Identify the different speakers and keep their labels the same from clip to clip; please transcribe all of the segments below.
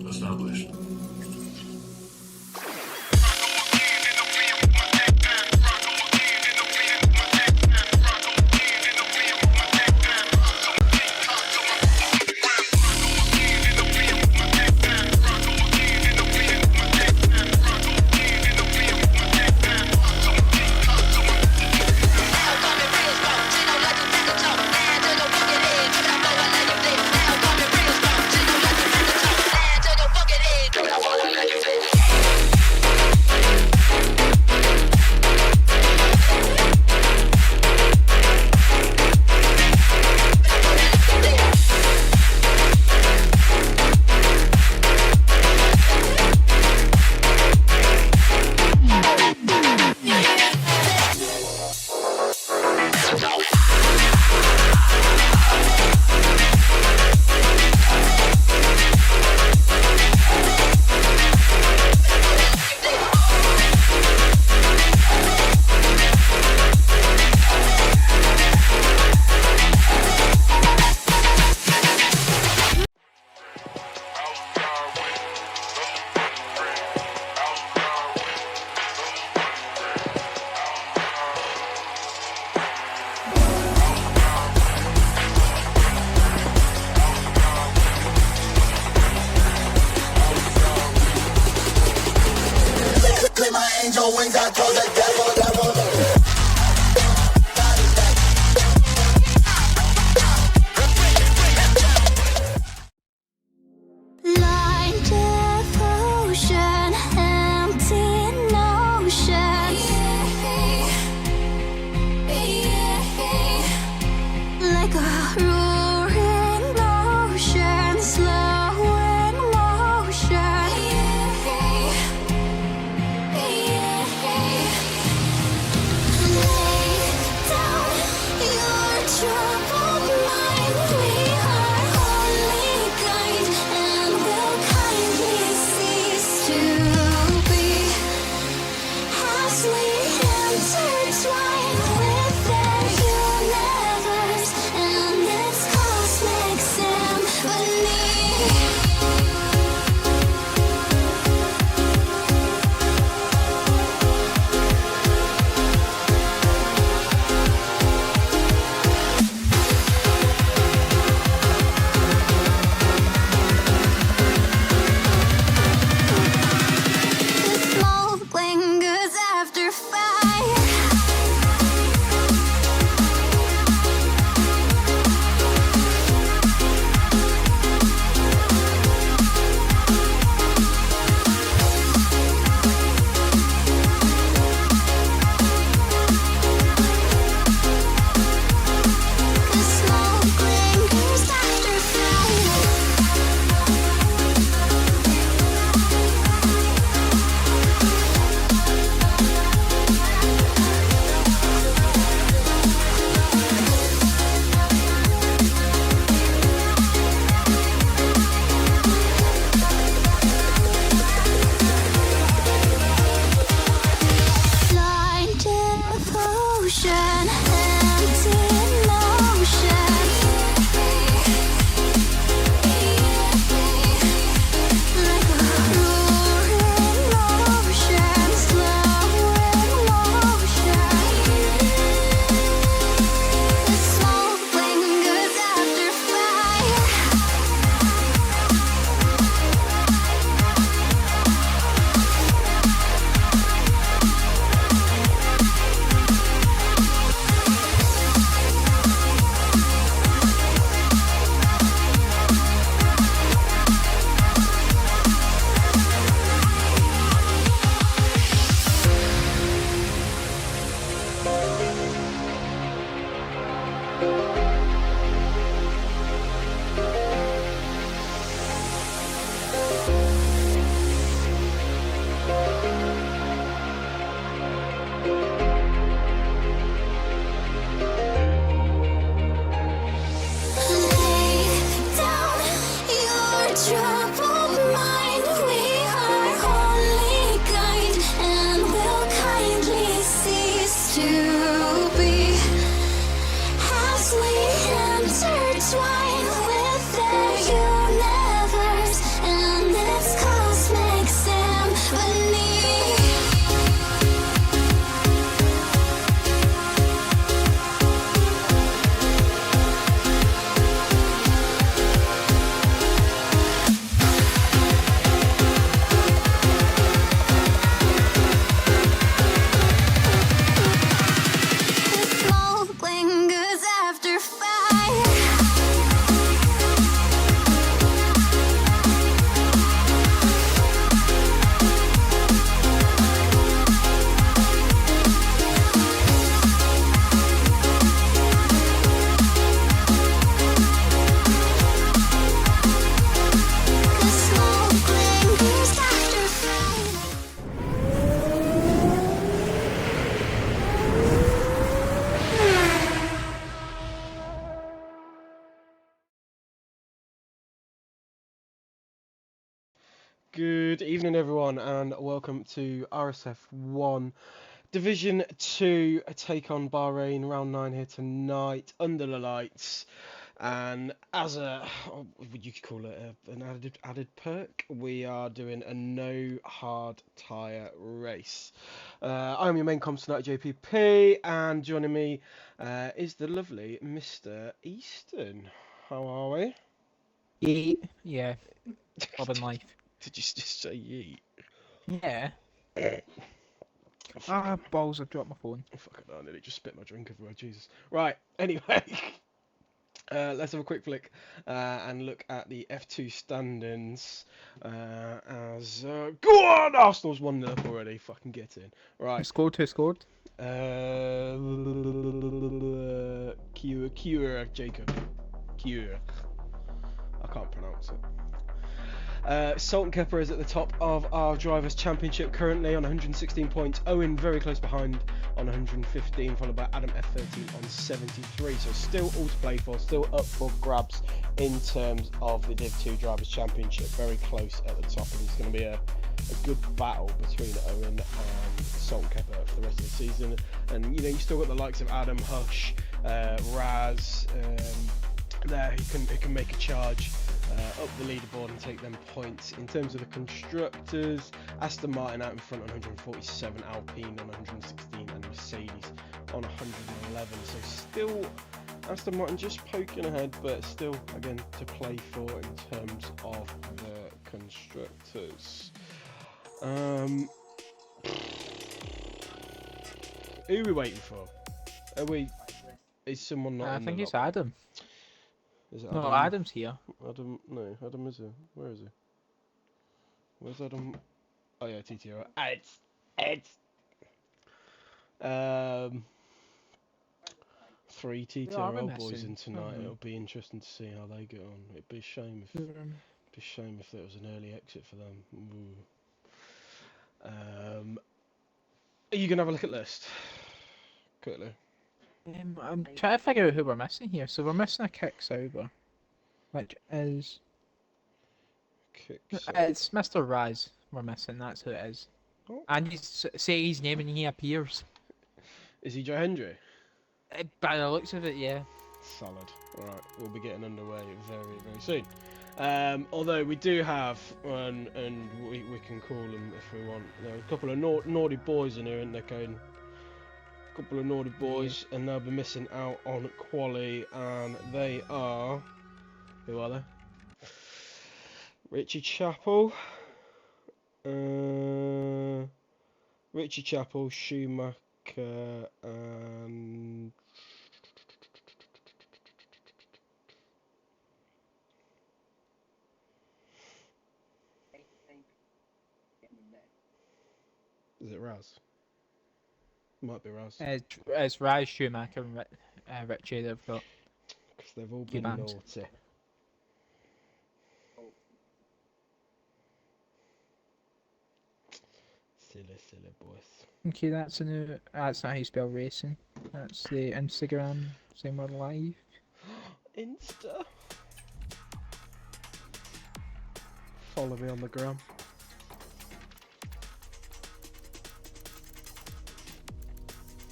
Speaker 1: established.
Speaker 2: Angel wings, I told the devil.
Speaker 3: Blind devotion, empty notion. Like a roaring ocean, slow in motion. Lay down your troubled mind. We are only kind and will kindly cease to be as we intertwine with their universe and its cosmic symphony. The smoke lingers after fire. The smoke lingers after fire. Blind devotion, empty notion. Like a roaring ocean, slow in motion. The smoke lingers after fire. Lay down your troubled mind. We are only kind and will kindly cease to be as we intertwine with their universe and
Speaker 1: Good evening, everyone, and welcome to RSF1 Division 2, a take on Bahrain, round 9 here tonight, under the lights. And as you could call it an added perk, we are doing a no hard tyre race. I'm your main comms tonight, JPP, and joining me is the lovely Mr. Easton. How are we?
Speaker 4: Yeet. Yeah. Loving life.
Speaker 1: Did you just say yeet?
Speaker 4: Yeah.
Speaker 1: Fuck
Speaker 4: Balls, I've dropped my phone.
Speaker 1: it, I nearly just spit my drink everywhere, Jesus. Right, anyway, let's have a quick flick and look at the F2 standings. Go on! Arsenal's 1-0 up already, fucking get in. Right.
Speaker 4: Who scored?
Speaker 1: Jacob. Kiura. I can't pronounce it. Sultan Kepper is at the top of our Drivers' Championship currently on 116 points. Owen very close behind on 115, followed by Adam F13 on 73. So still all to play for, still up for grabs in terms of the Div 2 Drivers' Championship. Very close at the top, and it's going to be a good battle between Owen and Sultan Kepper for the rest of the season. And you still got the likes of Adam, Hush, Raz there who can make a charge up the leaderboard and take them points. In terms of the constructors, Aston Martin out in front on 147, Alpine on 116, and Mercedes on 111. So still Aston Martin just poking ahead, but still again to play for in terms of the constructors. Who are we waiting for? Is someone not?
Speaker 4: I
Speaker 1: in
Speaker 4: think
Speaker 1: the
Speaker 4: it's
Speaker 1: lot?
Speaker 4: Adam.
Speaker 1: Is it
Speaker 4: No,
Speaker 1: Adam?
Speaker 4: Adam's here.
Speaker 1: Adam is here. Where is he? Where's Adam? Oh yeah, TTO. It's 3 TTRL boys in tonight. It'll be interesting to see how they get on. It'd be a shame if there was an early exit for them. Are you gonna have a look at list quickly?
Speaker 4: I'm trying to figure out who we're missing here. So we're missing a kick sober, which is it's Mr. Raz. We're missing. That's who it is.
Speaker 1: Oh.
Speaker 4: And you say his name and he appears.
Speaker 1: Is he Joe Hendry?
Speaker 4: By the looks of it, yeah.
Speaker 1: Solid. Alright, we'll be getting underway very, very soon. Although we do have, and we can call them if we want, there are a couple of naughty boys in here, isn't there, Caden? A couple of naughty boys, and they'll be missing out on quali, and they are... Who are they? Richie Chappell, Schumacher, and... Is it Raz? Might be Raz.
Speaker 4: It's Raz, Schumacher, and Richie. They've got.
Speaker 1: Because they've all been
Speaker 4: bands.
Speaker 1: naughty. Silly boys.
Speaker 4: Okay, that's not how you spell racing. That's the Instagram saying we're live.
Speaker 1: Insta. Follow me on the gram.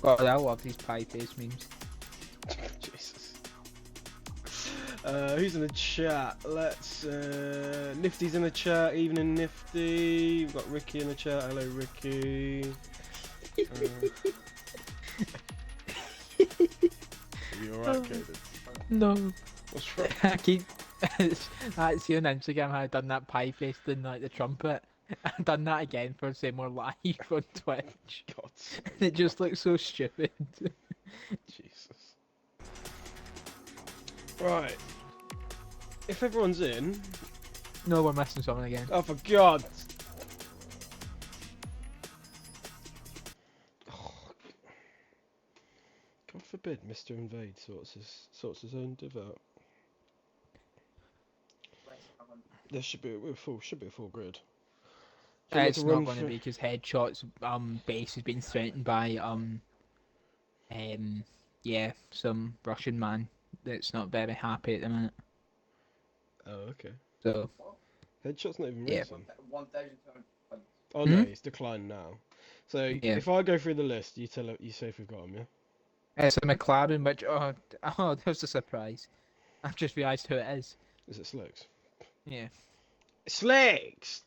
Speaker 4: God, I love these pie face memes.
Speaker 1: Jesus. Who's in the chat? Let's Nifty's in the chat. Evening Nifty. We've got Ricky in the chat. Hello Ricky. Are you alright, Caden?
Speaker 4: No.
Speaker 1: What's wrong?
Speaker 4: I keep. I see on Instagram how I done that pie face thing like the trumpet. I've done that again for say more live on Twitch.
Speaker 1: God.
Speaker 4: It just looks so stupid.
Speaker 1: Jesus. Right. If everyone's in.
Speaker 4: No, we're missing someone again.
Speaker 1: Oh, for God. Oh, God forbid Mr. Invade sorts his own div out. There should be a full grid.
Speaker 4: It's not going to be because Headshot's base has been threatened by some Russian man that's not very happy at the minute.
Speaker 1: Oh, okay.
Speaker 4: So
Speaker 1: Headshot's not even
Speaker 4: Yeah.
Speaker 1: risen.
Speaker 5: 1,200 points.
Speaker 1: Oh no,
Speaker 4: Hmm?
Speaker 1: it's declined now. So
Speaker 4: Yeah.
Speaker 1: if I go through the list, you say if we've got them, yeah.
Speaker 4: It's a McLaren, which oh, there's a surprise. I've just realised who it is.
Speaker 1: Is it Slicks?
Speaker 4: Yeah.
Speaker 1: Slicks.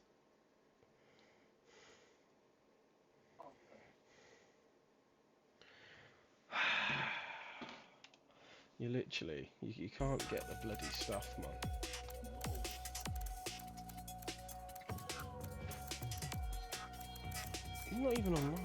Speaker 1: You literally, you can't get the bloody stuff, man. He's not even online.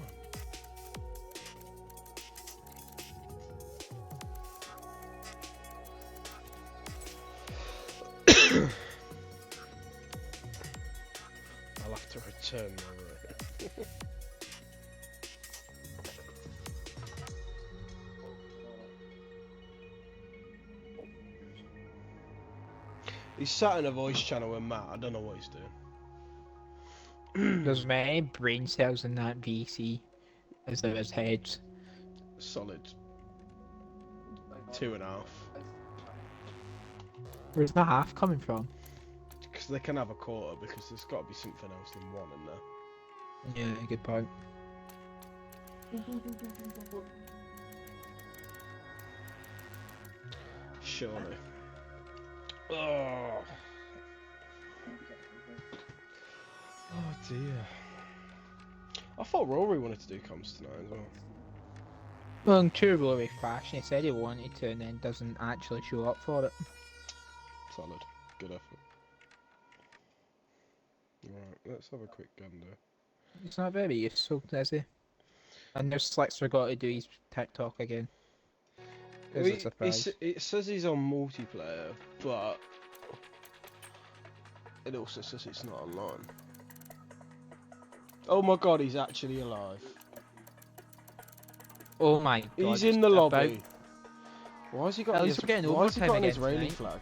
Speaker 1: I'll have to return my room. He's sat in a voice channel with Matt. I don't know what he's doing.
Speaker 4: There's many brain cells in that VC as there is heads.
Speaker 1: Solid 2.5.
Speaker 4: Where's the half coming from?
Speaker 1: Because they can have a quarter, because there's got to be something else than one in there.
Speaker 4: Yeah, good point.
Speaker 1: Surely. Oh. Oh dear. I thought Rory wanted to do comms tonight as well.
Speaker 4: Well, in true Rory fashion, he said he wanted to and then doesn't actually show up for it.
Speaker 1: Solid. Good effort. Right, let's have a quick gander.
Speaker 4: It's not very useful, is he? And there's Slick's forgot to do his TikTok again. It's a surprise.
Speaker 1: It says he's on multiplayer, but it also says it's not online. Oh my god, he's actually alive.
Speaker 4: Oh my god.
Speaker 1: He's in the lobby. Why has he got
Speaker 4: At least we're getting
Speaker 1: why has he got an
Speaker 4: overtime again
Speaker 1: Israeli
Speaker 4: tonight.
Speaker 1: flag?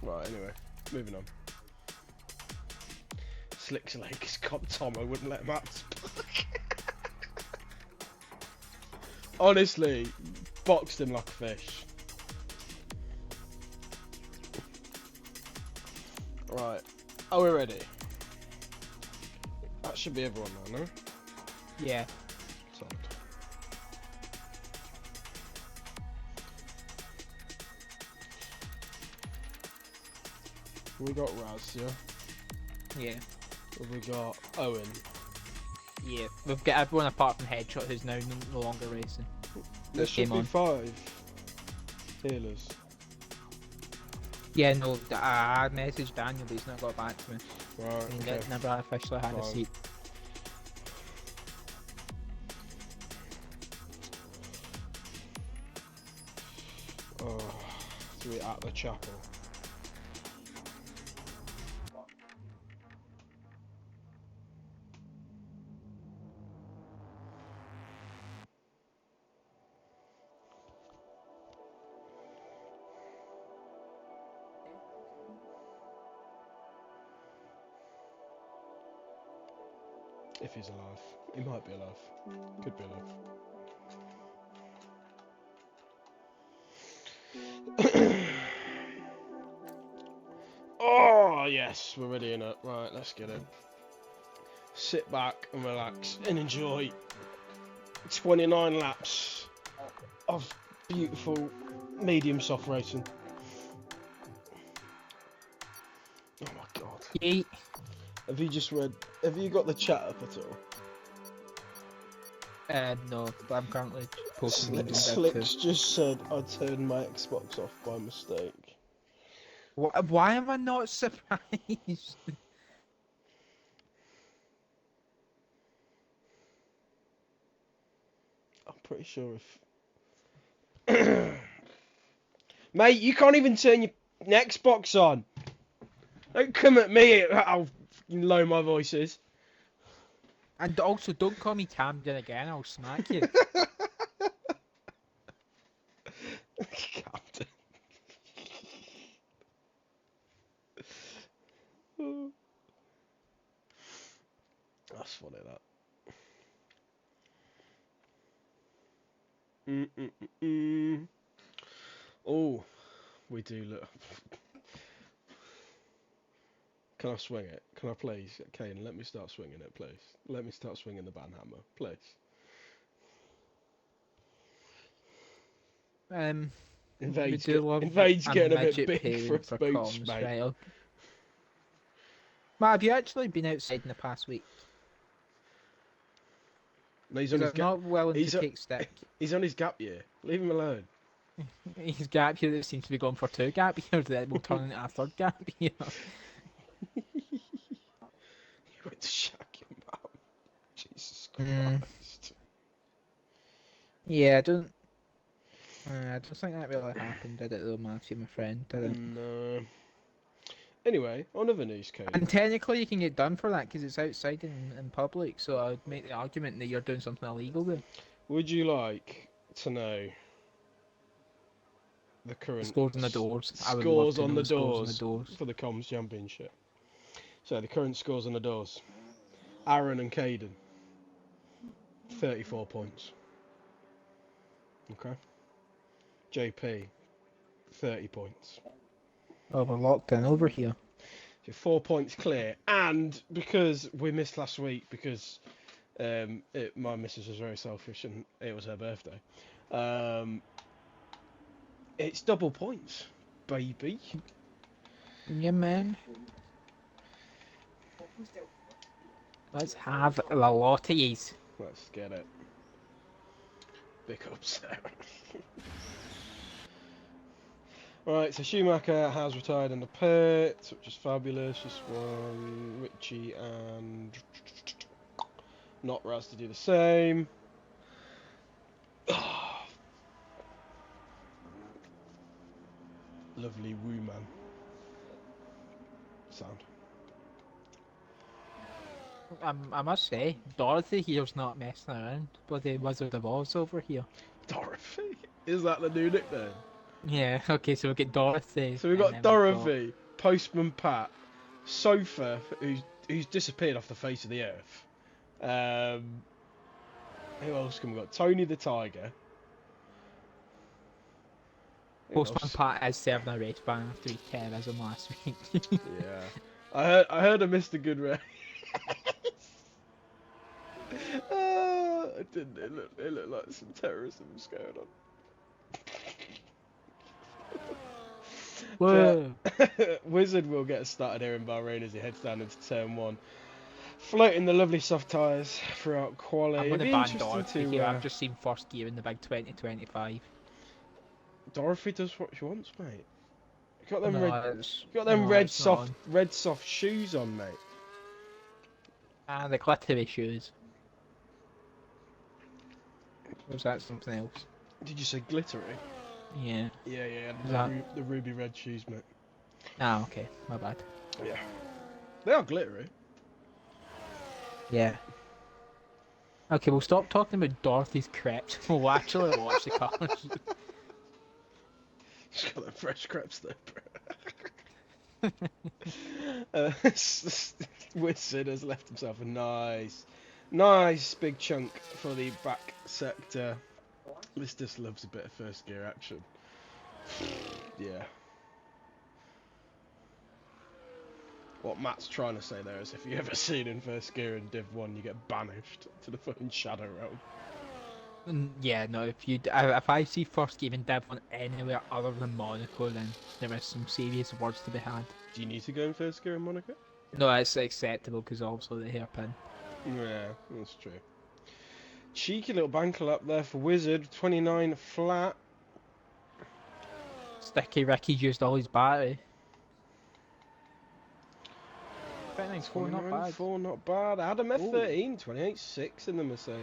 Speaker 1: Right, anyway, moving on. Slick's legs got Tom, I wouldn't let him out. Honestly, boxed him like a fish. Right, are we ready? That should be everyone now, no?
Speaker 4: Yeah.
Speaker 1: Solid. We got Raz, yeah?
Speaker 4: Yeah.
Speaker 1: We got Owen.
Speaker 4: Yeah. We've got everyone apart from Headshot who's now no longer racing.
Speaker 1: There should
Speaker 4: Game
Speaker 1: be
Speaker 4: on.
Speaker 1: 5 healers.
Speaker 4: Yeah, no, I messaged Daniel but he's not got back to me.
Speaker 1: Right,
Speaker 4: He
Speaker 1: okay.
Speaker 4: never officially had a
Speaker 1: Fine.
Speaker 4: seat.
Speaker 1: Oh, so we're at the chapel. If he's alive. He might be alive. Could be alive. Oh, yes, we're ready in it. Right, let's get it. Sit back and relax and enjoy 29 laps of beautiful medium soft racing. Oh my god.
Speaker 4: Yeet.
Speaker 1: Have you got the chat up at all?
Speaker 4: No, but I'm currently posting memes and
Speaker 1: Slicks just said I turned my Xbox off by mistake.
Speaker 4: Why am I not surprised?
Speaker 1: I'm pretty sure if... Mate, you can't even turn your Xbox on. Don't come at me at how low my voice is.
Speaker 4: And also, don't call me Camden again, I'll smack you.
Speaker 1: Captain. That's funny, that. Mm-mm-mm-mm. Oh, we do look. Can I swing it? Can I please? Kane, let me start swinging it, please. Let me start swinging the banhammer, please.
Speaker 4: We
Speaker 1: Invade's,
Speaker 4: do love
Speaker 1: Invade's
Speaker 4: a
Speaker 1: getting a bit
Speaker 4: midget
Speaker 1: big
Speaker 4: paying
Speaker 1: for its
Speaker 4: for
Speaker 1: boots,
Speaker 4: comms,
Speaker 1: mate.
Speaker 4: right? Okay. Matt, have you actually been outside in the past week?
Speaker 1: No, he's on his
Speaker 4: Because I'm not willing
Speaker 1: he's
Speaker 4: to
Speaker 1: o-
Speaker 4: take stick.
Speaker 1: He's on his gap year. Leave him alone.
Speaker 4: His gap year that seems to be going for 2 gap years that will turn into a 3rd gap year.
Speaker 1: He went to shag your mum. Jesus
Speaker 4: Mm.
Speaker 1: Christ.
Speaker 4: Yeah, I don't think that really happened, did it though, Matthew, my friend? Did it?
Speaker 1: No. Anyway, on other news, Kane.
Speaker 4: And technically you can get done for that because it's outside in public, so I would make the argument that you're doing something illegal there.
Speaker 1: Would you like to know the current
Speaker 4: Scores on the doors. I would love
Speaker 1: scores
Speaker 4: to
Speaker 1: on
Speaker 4: know
Speaker 1: the
Speaker 4: the scores on the
Speaker 1: doors
Speaker 4: doors.
Speaker 1: for the comms championship? So the current scores on the doors: Aaron and Caden, 34 points. Okay. JP, 30 points.
Speaker 4: Oh, we're locked in over here.
Speaker 1: So 4 points clear. And because we missed last week because my missus was very selfish and it was her birthday, it's double points, baby.
Speaker 4: Yeah, man. Let's have the lotties.
Speaker 1: Let's get it. Big upset. Right, so Schumacher has retired in the pit, which is fabulous. Just one, Richie and not Raz to do the same. Lovely woo man. Sound.
Speaker 4: I must say, Dorothy here's not messing around. Bloody Wizard of Oz over here.
Speaker 1: Dorothy? Is that the new nickname?
Speaker 4: Yeah, okay, so we get Dorothy.
Speaker 1: So we've
Speaker 4: and
Speaker 1: got
Speaker 4: then
Speaker 1: Dorothy, Postman Pat, Sofa, who's disappeared off the face of the earth. Who else can we got? Tony the Tiger. Who
Speaker 4: Postman
Speaker 1: else?
Speaker 4: Pat is serving a race ban after his terrorism last week.
Speaker 1: Yeah. I heard of Mr. Good Race. It didn't. It looked like some terrorism was going on.
Speaker 4: Whoa!
Speaker 1: Wizard will get us started here in Bahrain as he heads down into turn 1. Floating the lovely soft tyres throughout quali.
Speaker 4: I'm
Speaker 1: It'd
Speaker 4: gonna
Speaker 1: be
Speaker 4: ban
Speaker 1: interesting
Speaker 4: Dorothy
Speaker 1: to.
Speaker 4: here. I've just seen first gear in the big 2025.
Speaker 1: Dorothy does what she wants, mate. You got them
Speaker 4: No,
Speaker 1: red.
Speaker 4: it's
Speaker 1: You got them
Speaker 4: no,
Speaker 1: red
Speaker 4: it's not
Speaker 1: soft,
Speaker 4: on.
Speaker 1: red soft shoes on, mate.
Speaker 4: The glittery shoes. Or was that something else?
Speaker 1: Did you say glittery?
Speaker 4: Yeah.
Speaker 1: Yeah,
Speaker 4: Is that-
Speaker 1: the ruby red shoes, mate.
Speaker 4: Ah, okay. My bad.
Speaker 1: Yeah. They are glittery.
Speaker 4: Yeah. Okay, we'll stop talking about Dorothy's crepes. We'll actually watch the cars.
Speaker 1: She's got them fresh crepes there, bro. Wizard has left himself a nice big chunk for the back sector. This just loves a bit of first gear action. Yeah. What Matt's trying to say there is if you ever seen in first gear in Div 1, you get banished to the fucking Shadow Realm.
Speaker 4: Yeah, no, if I see first gear in Div 1 anywhere other than Monaco, then there is some serious words to be had.
Speaker 1: Do you need to go in first gear in Monaco?
Speaker 4: No, it's acceptable because obviously the hairpin.
Speaker 1: Yeah, that's true. Cheeky little banker up there for Wizard, 29 flat.
Speaker 4: Sticky Ricky's used all his battery. 29.4, not bad.
Speaker 1: 4, not bad. Adam F13, 28.6 in the Mercedes.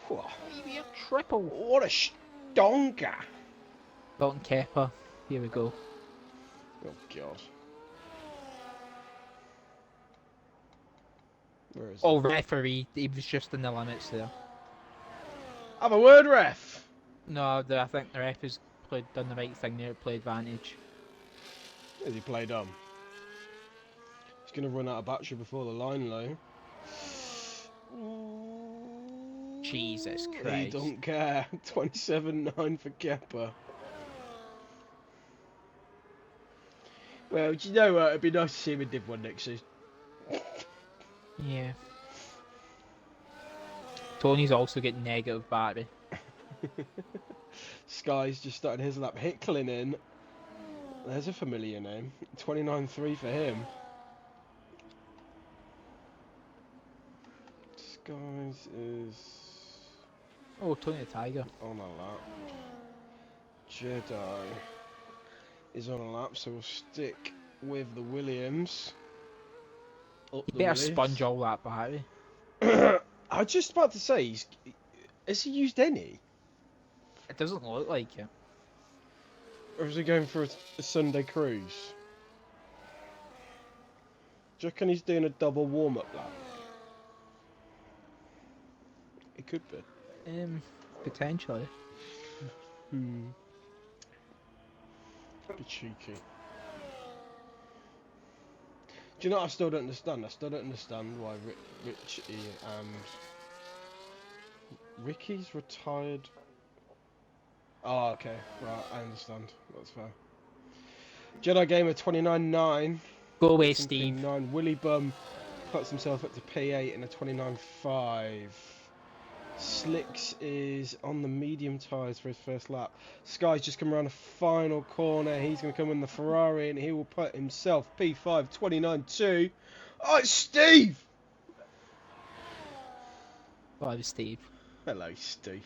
Speaker 1: Whew.
Speaker 4: Maybe a triple.
Speaker 1: What a stonker!
Speaker 4: Dalton Kepper, here we go.
Speaker 1: Oh, God. Where is
Speaker 4: Oh, referee, he was just in the limits there.
Speaker 1: Have a word, ref!
Speaker 4: No, I think the ref has done the right thing there, play advantage.
Speaker 1: Has he played dumb? He's going to run out of battery before the line low.
Speaker 4: Jesus
Speaker 1: He
Speaker 4: Christ.
Speaker 1: don't care. 27.9 for Kepper. Well, do you know what? It'd be nice to see him in Div 1 next season.
Speaker 4: Yeah. Tony's also getting negative battery.
Speaker 1: Sky's just starting his lap. Hickling in. There's a familiar name. 29.3 for him. Skies is
Speaker 4: Oh, Tony the Tiger.
Speaker 1: on a lap. Jedi is on a lap, so we'll stick with the Williams. Up
Speaker 4: He
Speaker 1: the
Speaker 4: better
Speaker 1: Williams.
Speaker 4: sponge all that battery.
Speaker 1: I was just about to say, has he used any?
Speaker 4: It doesn't look like it.
Speaker 1: Or is he going for a Sunday cruise? Do you reckon he's doing a double warm-up lap? It could be.
Speaker 4: Potentially.
Speaker 1: Be cheeky. Do you know what I still don't understand? I still don't understand why Richie and Ricky's retired. Oh, okay. Right, I understand. That's fair. Jedi Gamer 29.9.
Speaker 4: Go away, Steve.
Speaker 1: 9. Willy Bum puts himself up to P8 in a 29.5. Slicks is on the medium tyres for his first lap. Sky's just come around the final corner. He's going to come in the Ferrari and he will put himself P5 29.2. Oh, it's Steve!
Speaker 4: Well, it was Steve.
Speaker 1: Hello, Steve.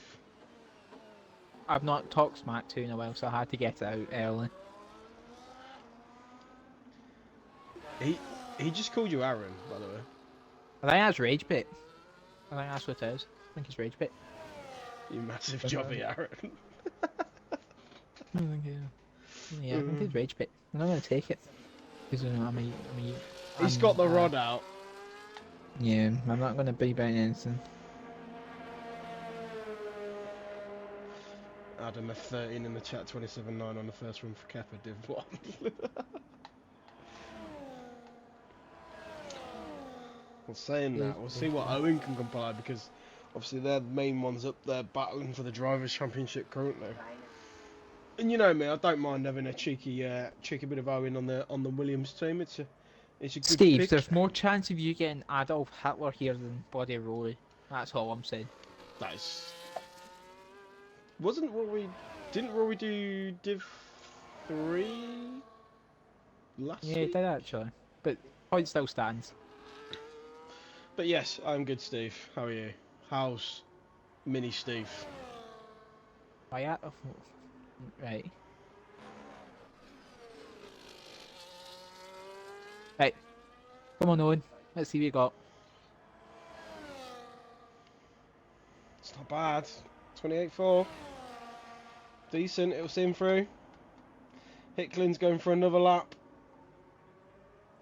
Speaker 4: I've not talked smack to you in a while, so I had to get it out early.
Speaker 1: He just called you Aaron, by the way.
Speaker 4: I think that's Rage Bit. I think that's what it is. I think it's Rage Bit.
Speaker 1: You massive jobby, Aaron.
Speaker 4: Yeah, I think it's Rage Bit. I'm not going to take it. Because
Speaker 1: He's got the rod out.
Speaker 4: Yeah, I'm not going to be buying anything.
Speaker 1: Adam F13 in the chat, 27.9 on the first run for Kepper, Div 1. Well, saying that, we'll see what Owen can compile, because obviously they're the main ones up there battling for the Drivers' Championship currently. And you know me, I don't mind having a cheeky bit of Owen on the Williams team. It's a good
Speaker 4: Steve,
Speaker 1: pick.
Speaker 4: there's more chance of you getting Adolf Hitler here than Buddy Rory. That's all I'm saying.
Speaker 1: That is... Wasn't Rory... Didn't Rory do Div 3 last
Speaker 4: Yeah, he
Speaker 1: week?
Speaker 4: did actually. But point still stands.
Speaker 1: But yes, I'm good, Steve. How are you? How's Mini Steve?
Speaker 4: Oh yeah? Right. Right. Come on, Owen. Let's see what you got.
Speaker 1: It's not bad. 28.4. Decent, it'll see him through. Hicklin's going for another lap.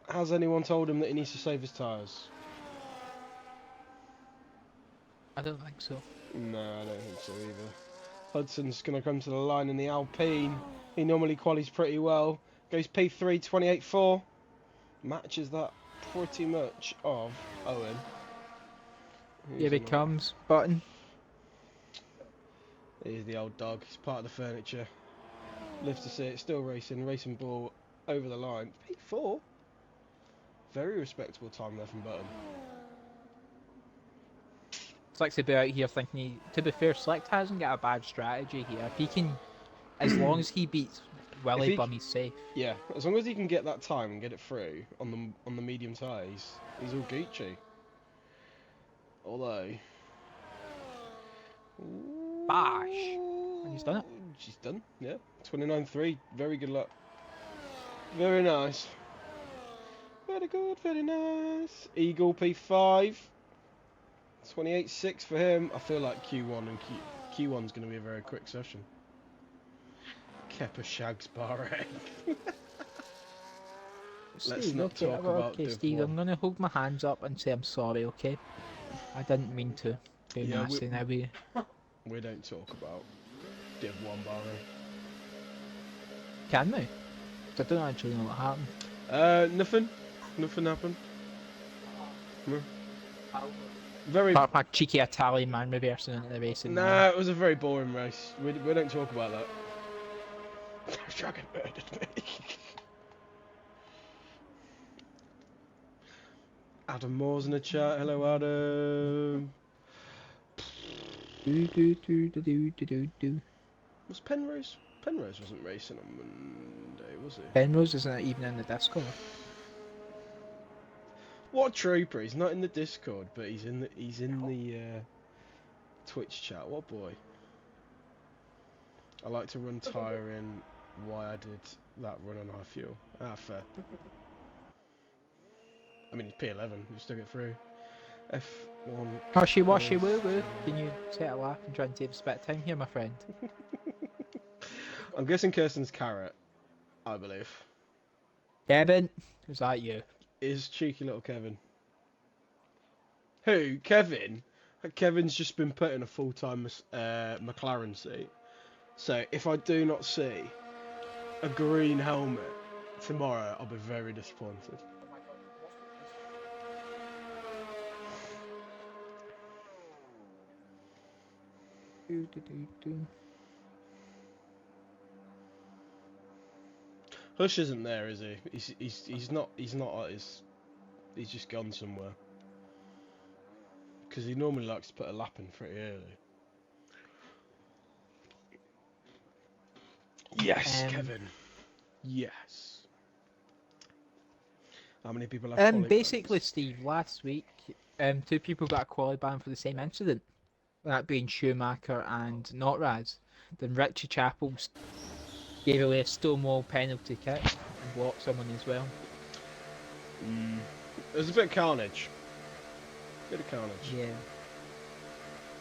Speaker 1: Has anyone told him that he needs to save his tyres?
Speaker 4: I don't think so.
Speaker 1: No, I don't think so either. Hudson's going to come to the line in the Alpine. He normally qualies pretty well. Goes P3, 28.4. Matches that pretty much of Owen.
Speaker 4: Here it comes. Button.
Speaker 1: Here's the old dog. He's part of the furniture. Live to see it. Still racing. Racing ball over the line. P4. Very respectable time there from Button.
Speaker 4: Slick's a bit out here thinking he... To be fair, Slick hasn't got a bad strategy here. If he can... As long as he beats Willy Bum, he's safe.
Speaker 1: Yeah, as long as he can get that time and get it through on the medium tyres, he's all Gucci. Although...
Speaker 4: Bash! And he's done it.
Speaker 1: She's done, yeah. 29.3, very good luck. Very nice. Very good, very nice. Eagle P5. 28.6 for him. I feel like Q1 and Q1's going to be a very quick session. Kepper shags Bahrain. Let's not talk about
Speaker 4: okay,
Speaker 1: Div
Speaker 4: Steve,
Speaker 1: 1.
Speaker 4: I'm going to hold my hands up and say I'm sorry, okay? I didn't mean to do nasty. Now we
Speaker 1: don't talk about Div 1 Bahrain.
Speaker 4: can we? I don't actually know what happened.
Speaker 1: Nothing happened. No. Very.
Speaker 4: Apart from a cheeky Italian man reversing into the racing.
Speaker 1: Nah, it was a very boring race. We don't talk about that. Dragon murdered me. Adam Moore's in the chat. Hello, Adam.
Speaker 4: Do.
Speaker 1: Was Penrose? Penrose wasn't racing on Monday, was he?
Speaker 4: Penrose isn't even in the Discord.
Speaker 1: What a trooper! He's not in the Discord, but he's in the Twitch chat. What a boy! I like to run tyre in why I did that run on high fuel. Ah, fair. I mean, he's P11. You still get through. F1.
Speaker 4: Hushy washy woo woo. Can you set a laugh and try and save a bit of time here, my friend?
Speaker 1: I'm guessing Kirsten's carrot. I believe.
Speaker 4: Kevin, is that you?
Speaker 1: Is cheeky little Kevin. Who? Kevin? Kevin's just been put in a full-time McLaren seat. So if I do not see a green helmet tomorrow, I'll be very disappointed. Hush isn't there, is he? He's not at his. He's just gone somewhere. Because he normally likes to put a lap in pretty early. Yes, Kevin. Yes. How many people have quality
Speaker 4: basically,
Speaker 1: bans?
Speaker 4: Steve, last week, 2 people got a quality ban for the same incident. That being Schumacher and Notraz. Then Richie Chappell's gave away a Stonewall penalty kick and blocked someone as well.
Speaker 1: There's a bit of carnage.
Speaker 4: Yeah.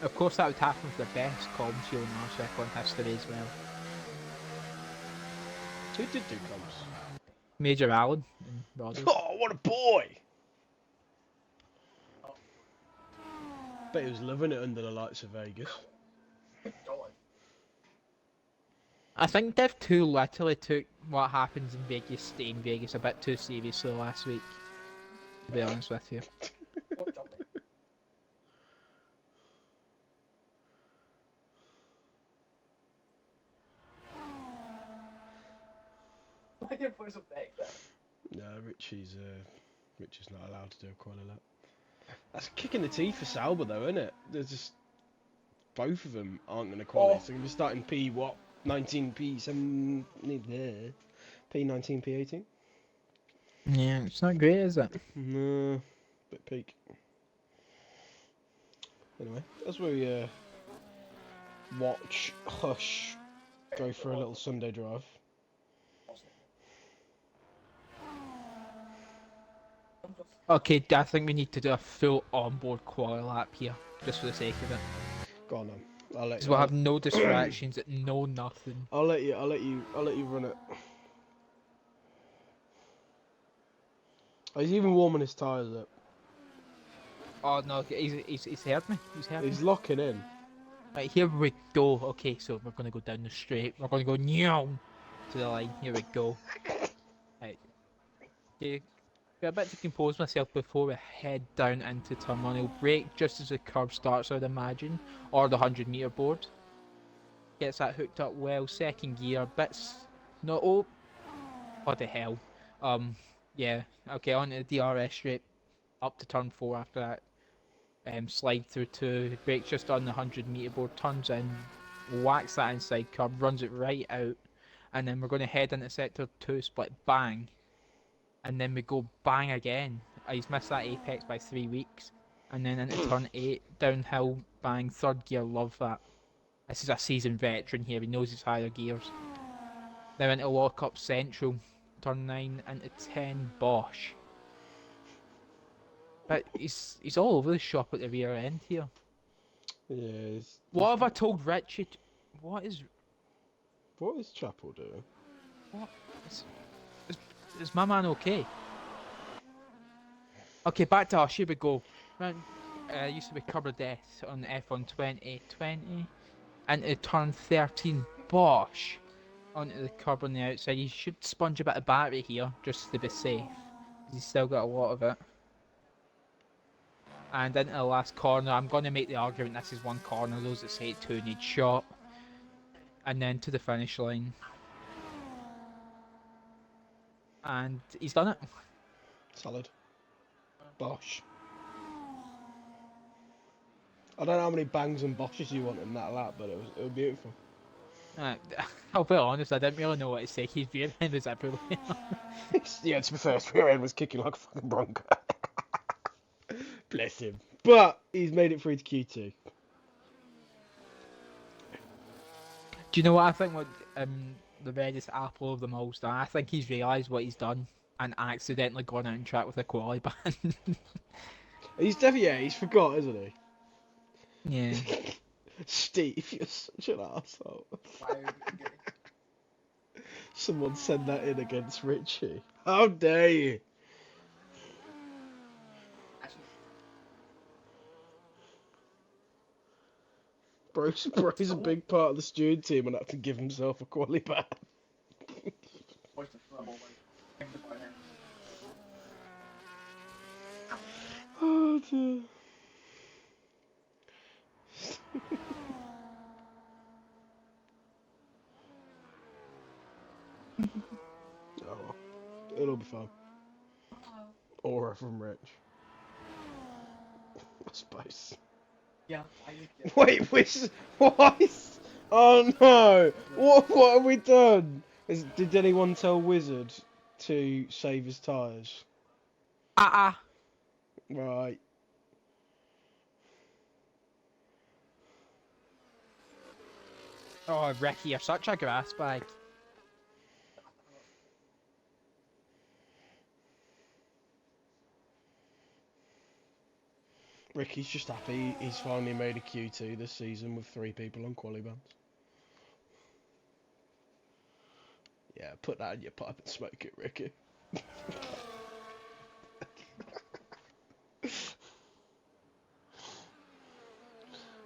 Speaker 4: Of course, that would happen for the best comms show in RSF1 history as well.
Speaker 1: Who did do comms?
Speaker 4: Major Allen and Rodders.
Speaker 1: Oh, what a boy! Bet he was loving it under the lights of Vegas.
Speaker 4: I think Div 2 literally took what happens in Vegas, stay in Vegas, a bit too seriously last week. To be honest with you.
Speaker 1: No, Richie's not allowed to do a quali lap. That's a kick in the teeth for Sauber though, isn't it? There's just both of them aren't going to quali, so they're going to be starting P what? 19 P7 there. P19 P18.
Speaker 4: Yeah, it's not great, is it?
Speaker 1: No, bit peak. Anyway, as we watch Hush go for a little Sunday drive.
Speaker 4: Okay, I think we need to do a full onboard quali lap here, just for the sake of it.
Speaker 1: Go on then. I'll let
Speaker 4: Because we'll have no distractions, no nothing.
Speaker 1: I'll let you run it. Oh, he's even warming his tyres up.
Speaker 4: Oh no, he's heard me.
Speaker 1: He's locking in.
Speaker 4: Right, here we go. Okay, so we're gonna go down the straight. We're gonna go nyaw to the line. Here we go. Right. Okay. Got a bit to compose myself before we head down into turn 1. He'll brake just as the curve starts, I'd imagine, or the 100-meter board. Gets that hooked up well. Second gear, bits. No, oh, what the hell? Yeah. Okay, on to the DRS straight, up to turn 4 after that. Slide through 2, brakes just on the 100-meter board, turns in, whacks that inside curb, runs it right out, and then we're going to head into sector 2, split bang. And then we go bang again. He's missed that apex by 3 weeks. And then into turn 8, downhill, bang, third gear, love that. This is a seasoned veteran here, he knows his higher gears. Now into lock up central, turn 9, into 10, Bosch. But he's all over the shop at the rear end here.
Speaker 1: Yeah.
Speaker 4: What have I told Richard? What is
Speaker 1: Chapel doing?
Speaker 4: What? Is my man okay? Okay, back to us. Here we go. Used to be cover death on F1 2020. Into turn 13, Bosch. Onto the curb on the outside. You should sponge a bit of battery here, just to be safe. He's still got a lot of it. And into the last corner, I'm going to make the argument this is one corner. Those that say 2 need shot. And then to the finish line. And he's done it.
Speaker 1: Solid. Bosh. I don't know how many bangs and boshes you want in that lap, but it was beautiful.
Speaker 4: I'll be honest, I didn't really know what to say. His rear end was everywhere.
Speaker 1: Yeah, to be fair, his rear end was kicking like a fucking bronco. Bless him. But he's made it through to Q2.
Speaker 4: Do you know what I think? What the reddest apple of them all done? I think he's realised what he's done and accidentally gone out and track with a quali ban.
Speaker 1: He's definitely, yeah, he's forgot, isn't he?
Speaker 4: Yeah.
Speaker 1: Steve, you're such an asshole. Someone send that in against Richie. How dare you? Bro's a big part of the steward team and had to give himself a quali ban. Oh dear. Oh well. It'll be fine. Aura from Rich. I suppose.
Speaker 4: Yeah.
Speaker 1: Wait, which... What? Oh no! What have we done? Did anyone tell Wizard to save his tyres? Right.
Speaker 4: Oh, Ricky, you're such a grass bag.
Speaker 1: Ricky's just happy he's finally made a Q2 this season with 3 people on quali bans. Yeah, put that in your pipe and smoke it, Ricky.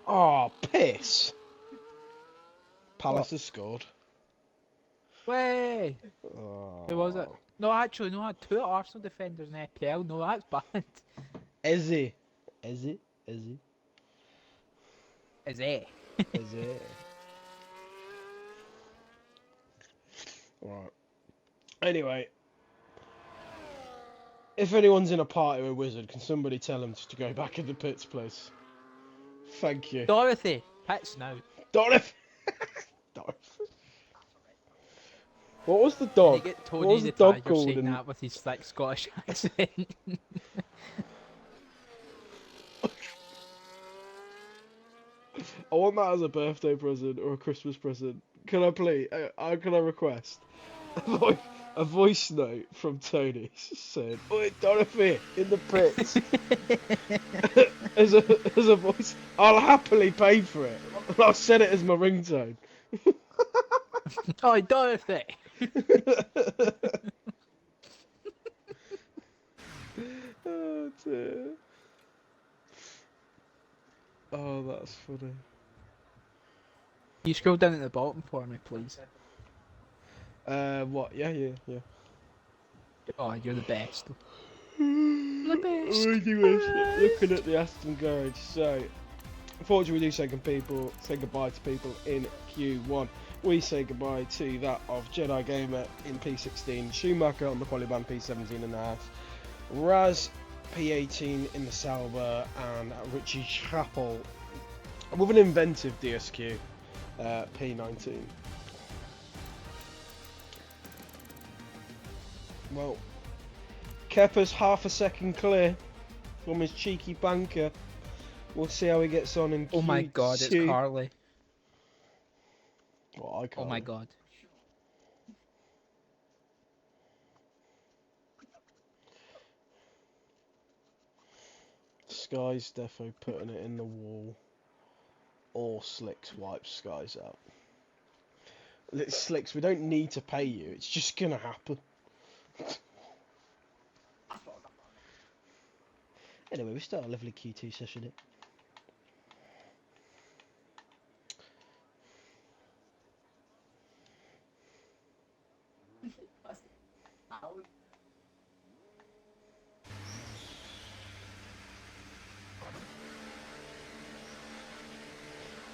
Speaker 1: Oh, piss! Palace has scored.
Speaker 4: Way.
Speaker 1: Oh.
Speaker 4: Who was it? No, actually, no, I had 2 Arsenal defenders in FPL. No, that's bad.
Speaker 1: Is he? Is he? Is he?
Speaker 4: Is it?
Speaker 1: Is it? Right. Anyway, if anyone's in a party with Wizard, can somebody tell him to go back in the pits, please? Thank you.
Speaker 4: Dorothy, pits now.
Speaker 1: Dorothy! Dorothy. What was the dog?
Speaker 4: Can you get
Speaker 1: What
Speaker 4: Tony
Speaker 1: was
Speaker 4: the
Speaker 1: the dog
Speaker 4: Tiger
Speaker 1: called?
Speaker 4: saying
Speaker 1: In...
Speaker 4: that with his thick Scottish accent?
Speaker 1: I want that as a birthday present or a Christmas present. Can I please? Can I request a voice note from Tony saying, "Oi, Dorothy, in the pits." as a voice, I'll happily pay for it. I'll set it as my ringtone.
Speaker 4: Oh, Dorothy!
Speaker 1: Oh dear. Oh, that's funny.
Speaker 4: You scroll down at the bottom for me, please.
Speaker 1: What? Yeah.
Speaker 4: Oh, you're the best.
Speaker 1: The
Speaker 4: best.
Speaker 1: Looking at the Aston guide, so unfortunately we do say goodbye to people in Q1. We say goodbye to that of Jedi Gamer in P16, Schumacher on the Qualiban P17.5, Raz P18 in the Sauber, and Richie Chappell with an inventive DSQ P19. Well, Kepper's half a second clear from his cheeky banker. We'll see how he gets on in Q2.
Speaker 4: Oh my god, it's Carly.
Speaker 1: Well, I can't.
Speaker 4: Oh my god.
Speaker 1: Sky's defo putting it in the wall. Or Slicks wipes Sky's out. Slicks, we don't need to pay you. It's just gonna happen. Anyway, we start a lovely Q2 session here.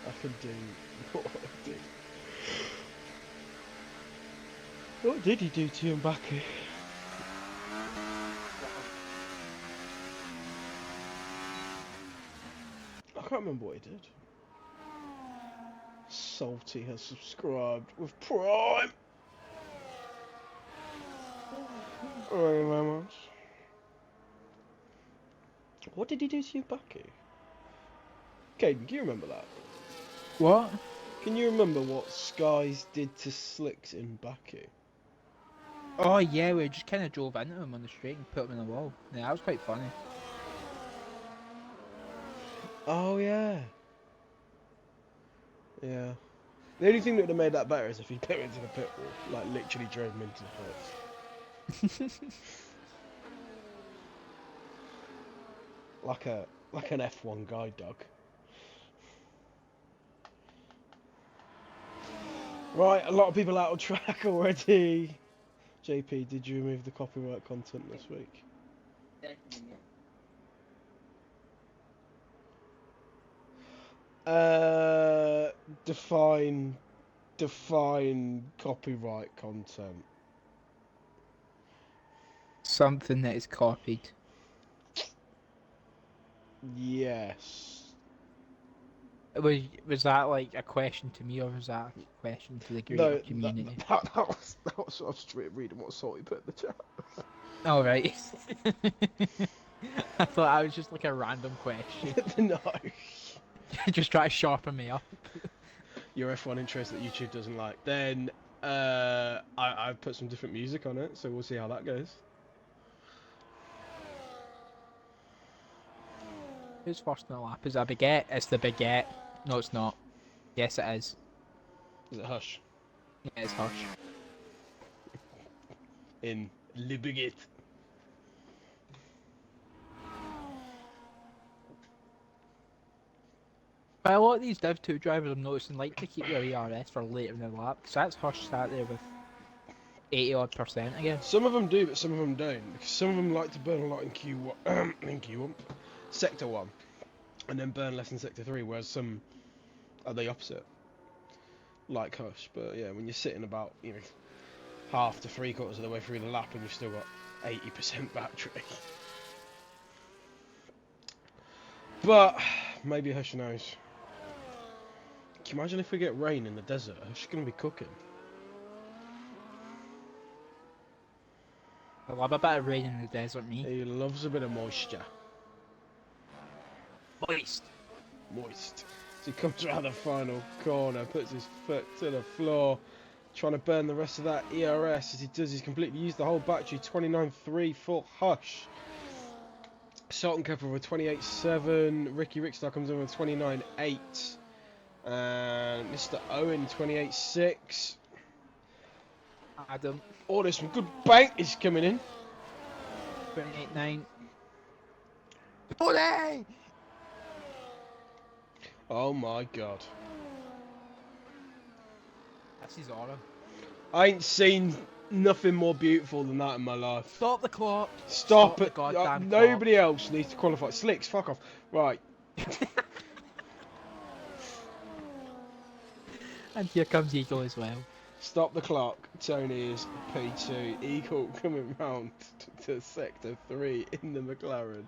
Speaker 1: I can do what I did. What did he do to Mbaku? can't remember what he did. Salty has subscribed with Prime. Thank you very much. What did he do to you, Bucky? Caden, can you remember that?
Speaker 4: What?
Speaker 1: Can you remember what Skies did to Slicks in Bucky?
Speaker 4: Oh yeah, we just kind of drove into him on the street and put him in the wall. Yeah, that was quite funny.
Speaker 1: Oh yeah. Yeah. The only thing that would have made that better is if he put him into the pit wall, like literally drove him into the pits. like an F1 guide dog. Right, a lot of people out of track already. JP, did you remove the copyright content this week? Define copyright content.
Speaker 4: Something that is copied.
Speaker 1: Yes.
Speaker 4: Was that like a question to me, or was that a question to the greater
Speaker 1: No,
Speaker 4: community?
Speaker 1: that was I was just reading what Salty put in the chat.
Speaker 4: Oh right. I thought I was just like a random question.
Speaker 1: No.
Speaker 4: Just try to sharpen me up.
Speaker 1: Your F1 interest that YouTube doesn't like. Then I've put some different music on it, so we'll see how that goes.
Speaker 4: Who's first in the lap? Is it a baguette? It's the baguette. No, it's not. Yes, it is.
Speaker 1: Is it Hush?
Speaker 4: Yeah, it's Hush.
Speaker 1: In Le Baguette.
Speaker 4: But a lot of these Div 2 drivers I'm noticing like to keep their ERS for later in the lap, because that's Hush sat there with 80% again.
Speaker 1: Some of them do, but some of them don't. Because some of them like to burn a lot in Q1, in Q1, Sector 1, and then burn less in Sector 3, whereas some are the opposite, like Hush. But yeah, when you're sitting about, you know, half to 3/4 of the way through the lap and you've still got 80% battery. But maybe Hush knows. Can you imagine if we get rain in the desert? Hush is going to be cooking.
Speaker 4: I love a bit of rain in the desert, me.
Speaker 1: He loves a bit of moisture.
Speaker 4: Moist.
Speaker 1: Moist. So he comes around the final corner, puts his foot to the floor, trying to burn the rest of that ERS. As he does, he's completely used the whole battery. 29.3 for Hush. Salt and Pepper with 28.7. Ricky Rickstar comes in with 29.8. And Mr. Owen 28.6.
Speaker 4: Adam.
Speaker 1: Oh, there's some good bank is coming in.
Speaker 4: 28.9. Olé!
Speaker 1: Oh my god.
Speaker 4: That's his aura.
Speaker 1: I ain't seen nothing more beautiful than that in my life.
Speaker 4: Stop the clock.
Speaker 1: Stop
Speaker 4: the
Speaker 1: it.
Speaker 4: goddamn
Speaker 1: Nobody else needs to qualify. Slicks, fuck off. Right.
Speaker 4: And here comes Eagle as well.
Speaker 1: Stop the clock. Tony is P2. Eagle coming round to Sector 3 in the McLaren.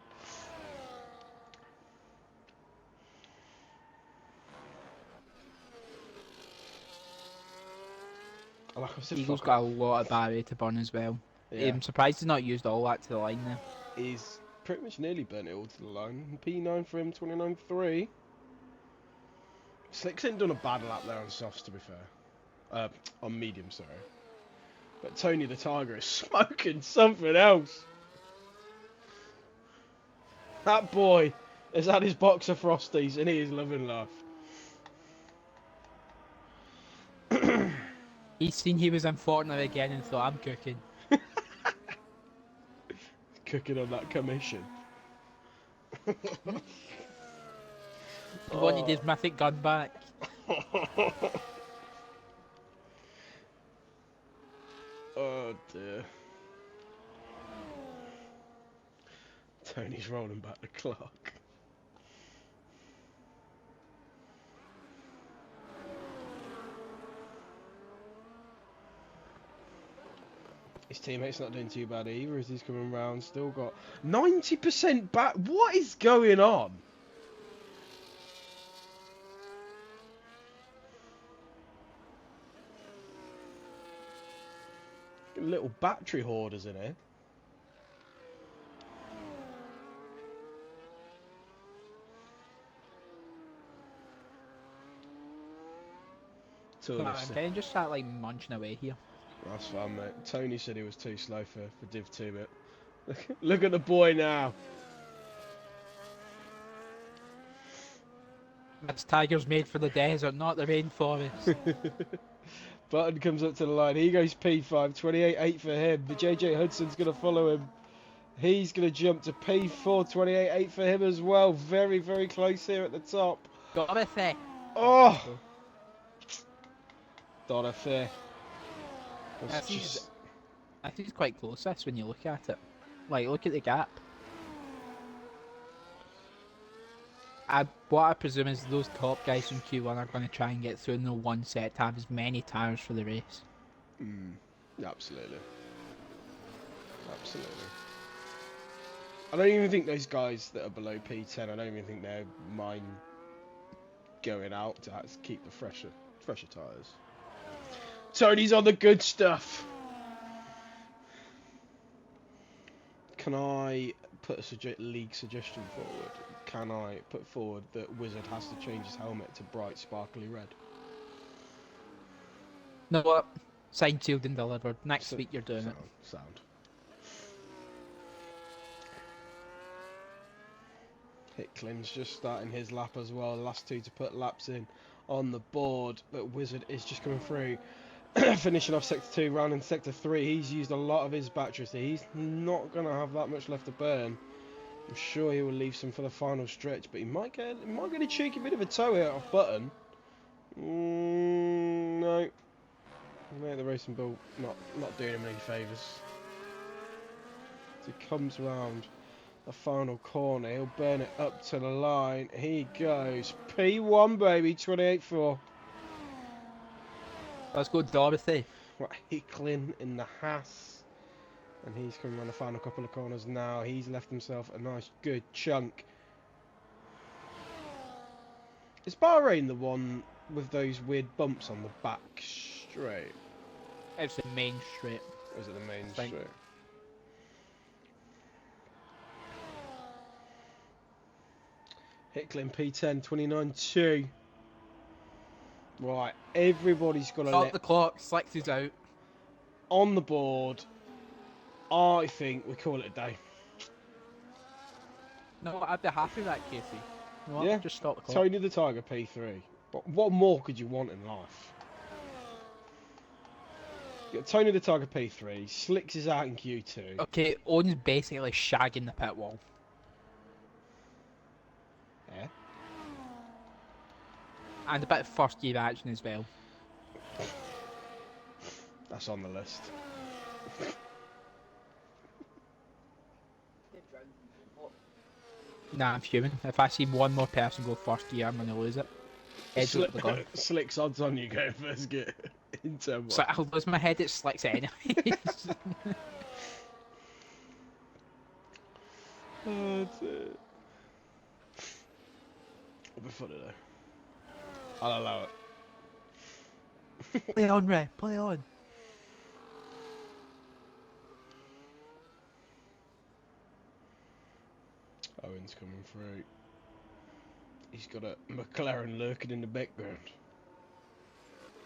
Speaker 1: Like I said,
Speaker 4: Eagle's got a lot of barrier to burn as well.
Speaker 1: Yeah.
Speaker 4: I'm surprised he's not used all that to the line there.
Speaker 1: He's pretty much nearly burnt it all to the line. P9 for him, 29.3. Slicks ain't done a bad lap there on softs, to be fair. On medium, sorry. But Tony the Tiger is smoking something else. That boy has had his box of Frosties and he is loving life.
Speaker 4: He's seen he was in Fortnite again and thought, I'm cooking.
Speaker 1: Cooking on that commission.
Speaker 4: He wanted his mythic gun back.
Speaker 1: Oh dear. Tony's rolling back the clock. His teammate's not doing too bad either as he's coming round. Still got 90% back. What is going on? Little battery hoarders in here.
Speaker 4: Come on, can you just start like munching away here?
Speaker 1: That's fine, mate. Tony said he was too slow for Div 2 bit. Look at the boy now.
Speaker 4: This tiger's made for the desert, not the rainforest.
Speaker 1: Button comes up to the line. He goes P5, 28.8 for him. The JJ Hudson's going to follow him. He's going to jump to P4, 28.8 for him as well. Very, very close here at the top.
Speaker 4: Dorothy.
Speaker 1: Oh! Dorothy.
Speaker 4: I think it's quite close, this, when you look at it. Like, look at the gap. What I presume is those top guys from Q1 are going to try and get through in the one set to have as many tyres for the race.
Speaker 1: Absolutely. Absolutely. I don't even think those guys that are below P10, I don't even think they mind going out to keep the fresher tyres. Tony's on the good stuff. Can I put a league suggestion forward? Can I put forward that Wizard has to change his helmet to bright sparkly red?
Speaker 4: No, what? Signed, sealed and delivered. Next week you're doing it.
Speaker 1: Sound. Hicklin's just starting his lap as well. Last two to put laps in on the board, but Wizard is just coming through. Finishing off Sector 2, round in Sector 3. He's used a lot of his batteries, so he's not going to have that much left to burn. I'm sure he will leave some for the final stretch, but he might get a cheeky bit of a toe here off Button. No. Mate, the Racing Bull not doing him any favours. As he comes round the final corner, he'll burn it up to the line. He goes. P1, baby, 28.4.
Speaker 4: Let's go Dorothy.
Speaker 1: Right, Hicklin in the Haas. And he's coming around the final couple of corners now. He's left himself a nice, good chunk. Is Bahrain the one with those weird bumps on the back straight?
Speaker 4: It's the main straight.
Speaker 1: Or is it the main straight? Hicklin P10, 29.2. Right, everybody's got to
Speaker 4: Stop the clock, Slicks is out.
Speaker 1: On the board. I think we call it a day.
Speaker 4: No, I'd be happy with that, Casey. You know what?
Speaker 1: Yeah,
Speaker 4: Just stop the clock.
Speaker 1: Tony the Tiger P3. What more could you want in life? You got Tony the Tiger P3. Slicks is out in Q2.
Speaker 4: Okay, Owen's basically shagging the pit wall.
Speaker 1: Yeah.
Speaker 4: And a bit of first gear action as well.
Speaker 1: That's on the list.
Speaker 4: Nah, I'm fuming. If I see one more person go first gear, I'm going to lose it. Edge up the gun.
Speaker 1: Slicks odds on you going first gear in turn 1.
Speaker 4: So I'll lose my head, it Slicks anyways.
Speaker 1: Oh, that's it. It'll be funny though. I'll allow it.
Speaker 4: Play on, Ray. Play on.
Speaker 1: Owen's coming through. He's got a McLaren lurking in the background.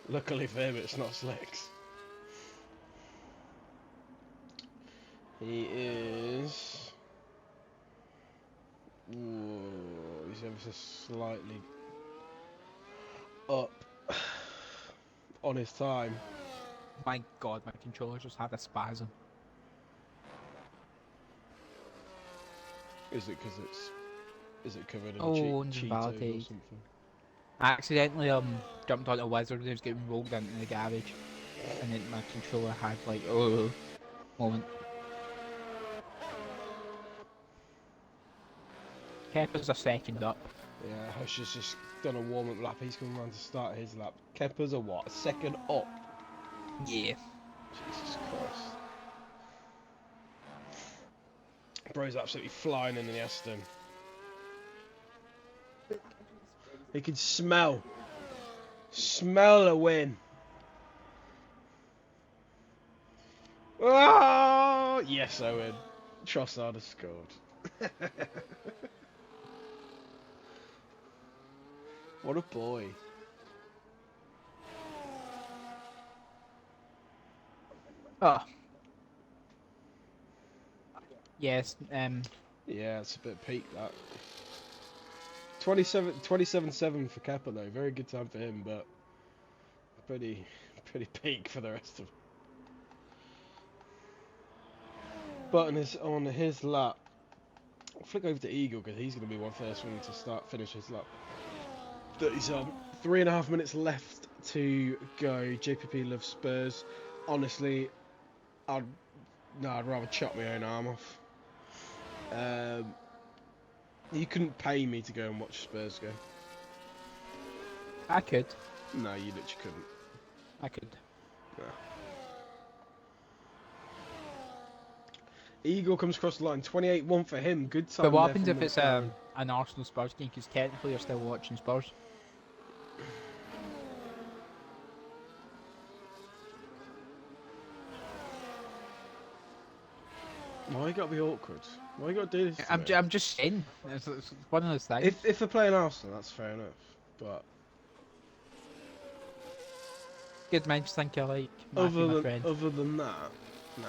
Speaker 1: Luckily for him, it's not Slicks. He is... Whoa, he's ever so slightly up on his time.
Speaker 4: My god, my controller just had a spasm.
Speaker 1: Is it because is it covered in
Speaker 4: Cheetos or
Speaker 1: something?
Speaker 4: I accidentally jumped on a wizard who was getting rolled into the garage, and then my controller had like moment. Kepper's a second up.
Speaker 1: Yeah, Hush has just done a warm-up lap. He's coming around to start his lap. Kepper's a what? A second up?
Speaker 4: Yeah.
Speaker 1: Jesus Christ. Bro's absolutely flying in the Aston. He can smell a win. Yes, Owen. Trossard has scored. What a boy.
Speaker 4: Oh. Yes,
Speaker 1: Yeah, it's a bit peak that. 27-7 for Kepa though. Very good time for him, but pretty peak for the rest of them. Button is on his lap. I'll flick over to Eagle because he's going to be first one to finish his lap. 3.5 minutes left to go. JPP loves Spurs. Honestly, I'd rather chop my own arm off. You couldn't pay me to go and watch Spurs go.
Speaker 4: I could.
Speaker 1: No, you literally couldn't.
Speaker 4: I could.
Speaker 1: No. Eagle comes across the line. 28-1 for him. Good time.
Speaker 4: But what
Speaker 1: there
Speaker 4: happens
Speaker 1: from
Speaker 4: if it's
Speaker 1: McLaren.
Speaker 4: an Arsenal Spurs game? Because technically you're still watching Spurs.
Speaker 1: Why you gotta be awkward? Why you gotta do this? To me?
Speaker 4: I'm just saying. It's one of those things.
Speaker 1: If they're playing Arsenal, that's fair enough. But
Speaker 4: Good minds think alike, Matthew, my friend.
Speaker 1: other than that, no.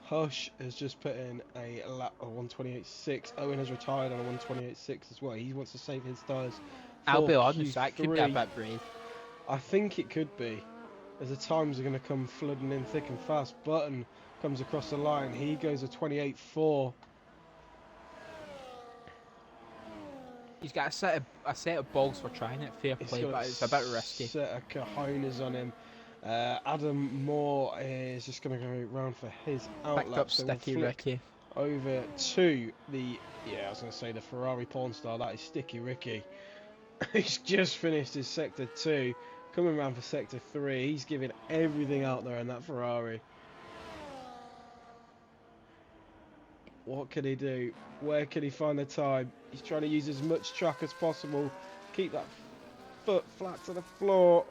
Speaker 1: Hush has just put in a lap of 128.6. Owen has retired on a 128.6 as well. He wants to save his tyres.
Speaker 4: I'll
Speaker 1: for
Speaker 4: be honest, that could be a
Speaker 1: Q3.
Speaker 4: bit brave.
Speaker 1: I think it could be, as the times are going to come flooding in thick and fast. Button comes across the line. He goes a 28.4.
Speaker 4: He's got a set of balls for trying it, fair
Speaker 1: He's
Speaker 4: play,
Speaker 1: got
Speaker 4: but it's a bit risky.
Speaker 1: Set of cojones on him. Adam Moore is just going to go round for his
Speaker 4: Picked
Speaker 1: outlap.
Speaker 4: up
Speaker 1: So we'll
Speaker 4: Sticky
Speaker 1: flick
Speaker 4: Ricky.
Speaker 1: over to the, I was going to say the Ferrari porn star. That is Sticky Ricky. He's just finished his sector 2, coming round for sector 3. He's giving everything out there in that Ferrari. What can he do? Where can he find the time? He's trying to use as much track as possible. Keep that foot flat to the floor.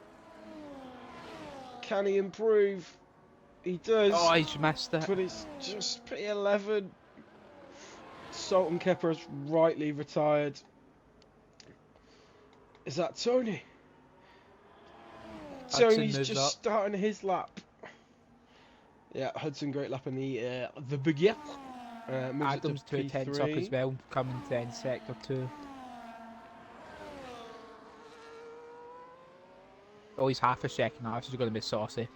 Speaker 1: Can he improve? He does.
Speaker 4: Oh, he's missed it.
Speaker 1: But it's just P11. Sultan Kepper has rightly retired. Is that Tony?
Speaker 4: Hudson
Speaker 1: Tony's
Speaker 4: moves
Speaker 1: just
Speaker 4: up.
Speaker 1: starting his lap. Yeah, Hudson great lap in the baguette. Moves it
Speaker 4: Adams
Speaker 1: to
Speaker 4: 2 tenths up
Speaker 1: P3.
Speaker 4: as well, coming to end sector 2. Oh, he's half a second now, this is going to be saucy.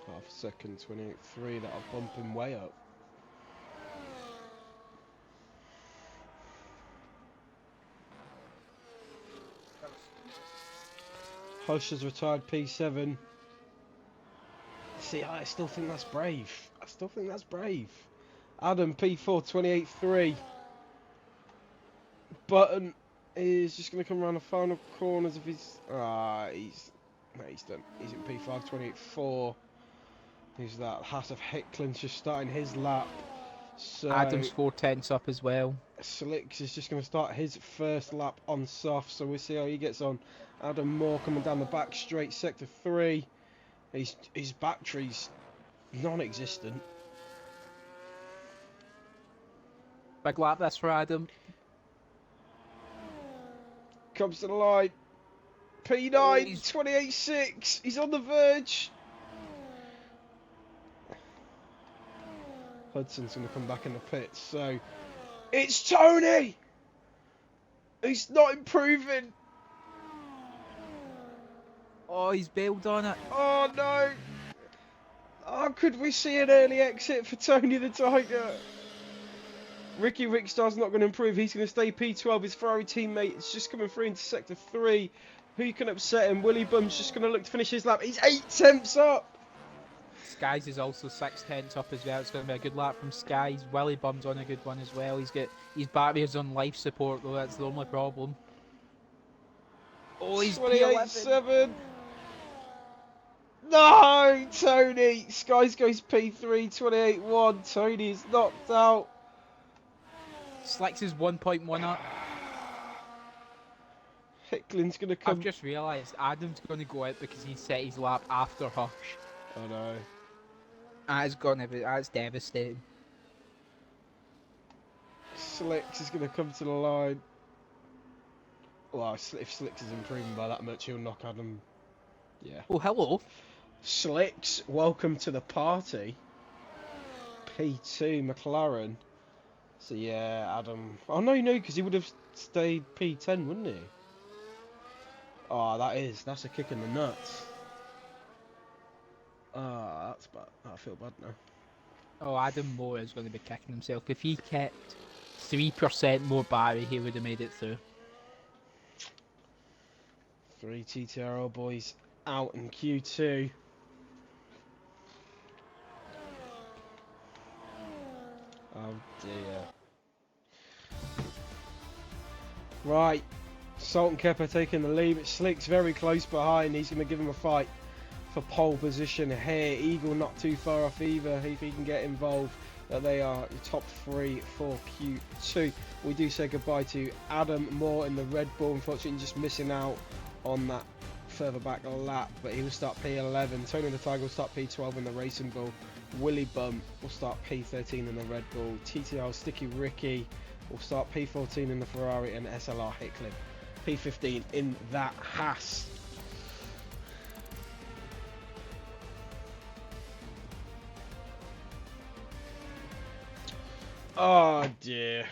Speaker 1: Half a second, 28.3. That'll bump him way up. Hush has retired P7. See, I still think that's brave. Adam P4, 28.3. Button is just going to come around the final corners if he's... he's done. He's in P5, 28.4. Who's that? Hat of Hicklin's just starting his lap. So
Speaker 4: Adams 4 tenths up as well.
Speaker 1: Slicks is just going to start his first lap on soft, so we'll see how he gets on. Adam Moore coming down the back straight, sector 3. His battery's non-existent.
Speaker 4: Big lap this for Adam.
Speaker 1: Comes to the line. P9,
Speaker 4: Oh, he's-
Speaker 1: 28.6. He's on the verge. Hudson's going to come back in the pits. So it's Tony. He's not improving.
Speaker 4: Oh, he's bailed on it.
Speaker 1: Oh no. Oh, could we see an early exit for Tony the Tiger? Ricky Rickstar's not going to improve. He's going to stay P12. His Ferrari teammate is just coming through into sector 3. Who can upset him? Willie Bum's just going to look to finish his lap. He's 8 tenths up.
Speaker 4: Skies is also 6 tenths up as well. It's going to be a good lap from Skies. Willie Bum's on a good one as well. His battery's on life support though. That's the only problem. Oh, he's P11.
Speaker 1: 28.7. No, Tony. Skies goes P3, 28.1. Tony is knocked out.
Speaker 4: Slicks is 1.1 up.
Speaker 1: Hicklin's going to come.
Speaker 4: I've just realised Adam's going to go out because he set his lap after Hush.
Speaker 1: I know.
Speaker 4: That's gonna be, that's devastating.
Speaker 1: Slicks is going to come to the line. Well, if Slicks is improving by that much, he'll knock Adam. Yeah.
Speaker 4: Oh, hello.
Speaker 1: Slicks, welcome to the party. P2 McLaren. So yeah, Adam. Oh no, because he would have stayed P10, wouldn't he? Oh, that's a kick in the nuts. Ah, that's bad. I feel bad now.
Speaker 4: Oh, Adam Moore is going to be kicking himself. If he kept 3% more battery, he would have made it through.
Speaker 1: 3 TTRL boys out in Q2. Oh dear. Right, Salt and Kepper taking the lead, but Slick's very close behind. He's going to give him a fight for pole position here. Eagle not too far off either if he can get involved. They are the top 3 for Q2. We do say goodbye to Adam Moore in the Red Bull, unfortunately just missing out on that further back lap, but he will start P11. Tony the Tiger will start P12 in the Racing Bull. Willie Bump will start P13 in the Red Bull. TTR Sticky Ricky will start P14 in the Ferrari, and SLR Hicklin P15 in that Haas. Oh dear.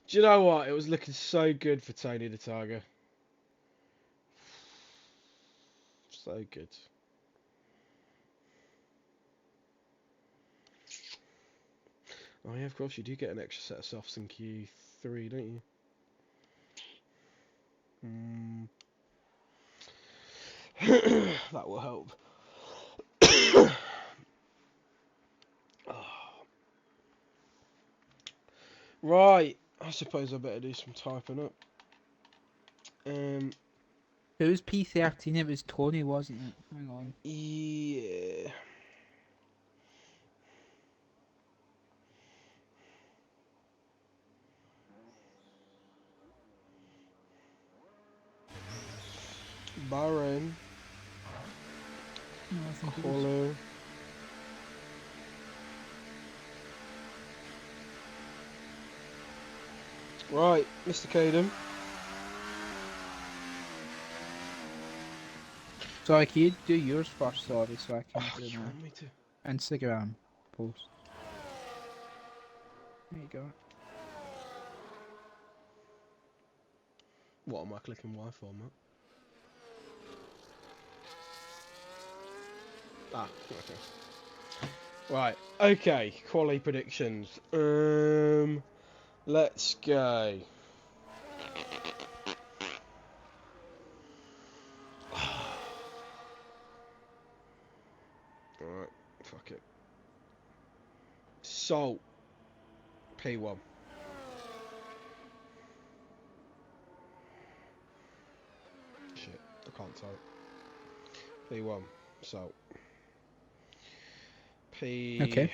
Speaker 1: Do you know what? It was looking so good for Tony the Tiger. So good. Oh yeah, of course you do get an extra set of softs in Q3, don't you? That will help. Right, I suppose I better do some typing up.
Speaker 4: It was P13, it was Tony, wasn't it? Hang on.
Speaker 1: Yeah. Bahrain.
Speaker 4: No, I think it was.
Speaker 1: Hollow. Right, Mr. Caden.
Speaker 4: Sorry, can you do yours first, sorry, so I can do
Speaker 1: You
Speaker 4: my
Speaker 1: want me to?
Speaker 4: Instagram post. There you go.
Speaker 1: What am I clicking Y for, Matt? Ah, okay. Right, okay, quality predictions. Let's go. Alright, fuck it. Salt. P1. Shit, I can't type. P1. Salt. P2.
Speaker 4: Okay.